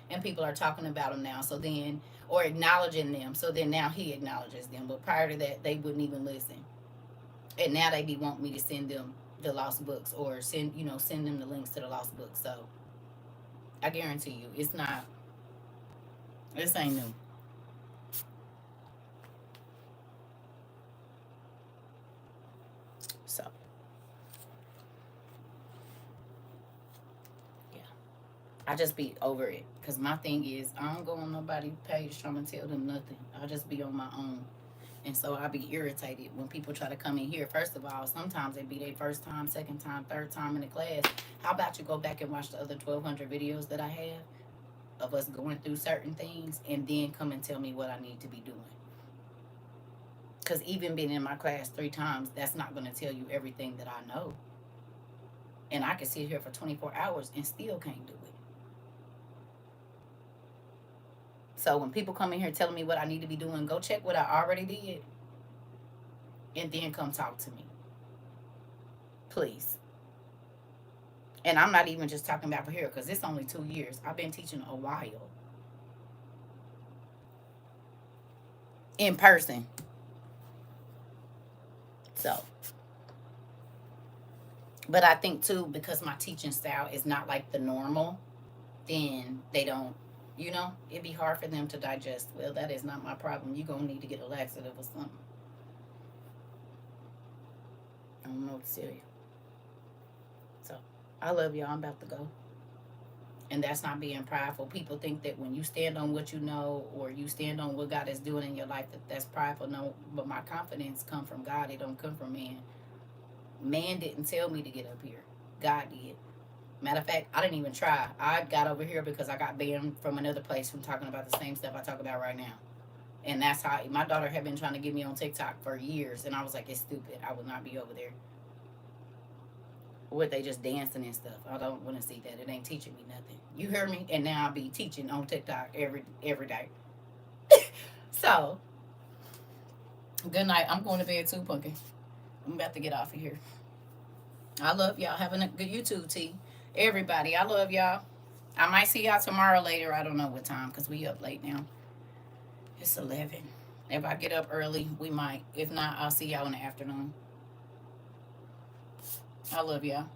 and people are talking about him now. So then, or acknowledging them. So then now he acknowledges them. But prior to that, they wouldn't even listen. And now they be wanting me to send them the lost books, or send them the links to the lost books. So I guarantee you, it's not. This ain't new. So yeah, I just be over it. Cause my thing is, I don't go on nobody's page trying to tell them nothing. I just be on my own. And so I be irritated when people try to come in here. First of all, sometimes it be their first time, second time, third time in the class. How about you go back and watch the other 1,200 videos that I have of us going through certain things, and then come and tell me what I need to be doing? Because even being in my class 3 times, that's not going to tell you everything that I know. And I can sit here for 24 hours and still can't do it. So when people come in here telling me what I need to be doing, go check what I already did and then come talk to me. Please. And I'm not even just talking about for here, because it's only 2 years. I've been teaching a while. In person. So. But I think too, because my teaching style is not like the normal, then they don't, it'd be hard for them to digest. Well, that is not my problem. You're going to need to get a laxative or something. I don't know what to tell you. So, I love y'all. I'm about to go. And that's not being prideful. People think that when you stand on what you know, or you stand on what God is doing in your life, that's prideful. No, but my confidence come from God. It don't come from man. Man didn't tell me to get up here. God did. Matter of fact, I didn't even try. I got over here because I got banned from another place from talking about the same stuff I talk about right now. And that's how my daughter had been trying to get me on TikTok for years. And I was like, it's stupid. I would not be over there. With they just dancing and stuff. I don't want to see that. It ain't teaching me nothing. You hear me? And now I'll be teaching on TikTok every day. So, good night. I'm going to bed too, Punky. I'm about to get off of here. I love y'all. Having a good YouTube tea. Everybody, I love y'all. I might see y'all tomorrow later. I don't know what time, because we up late now. It's 11. If I get up early, we might. If not, I'll see y'all in the afternoon. I love y'all.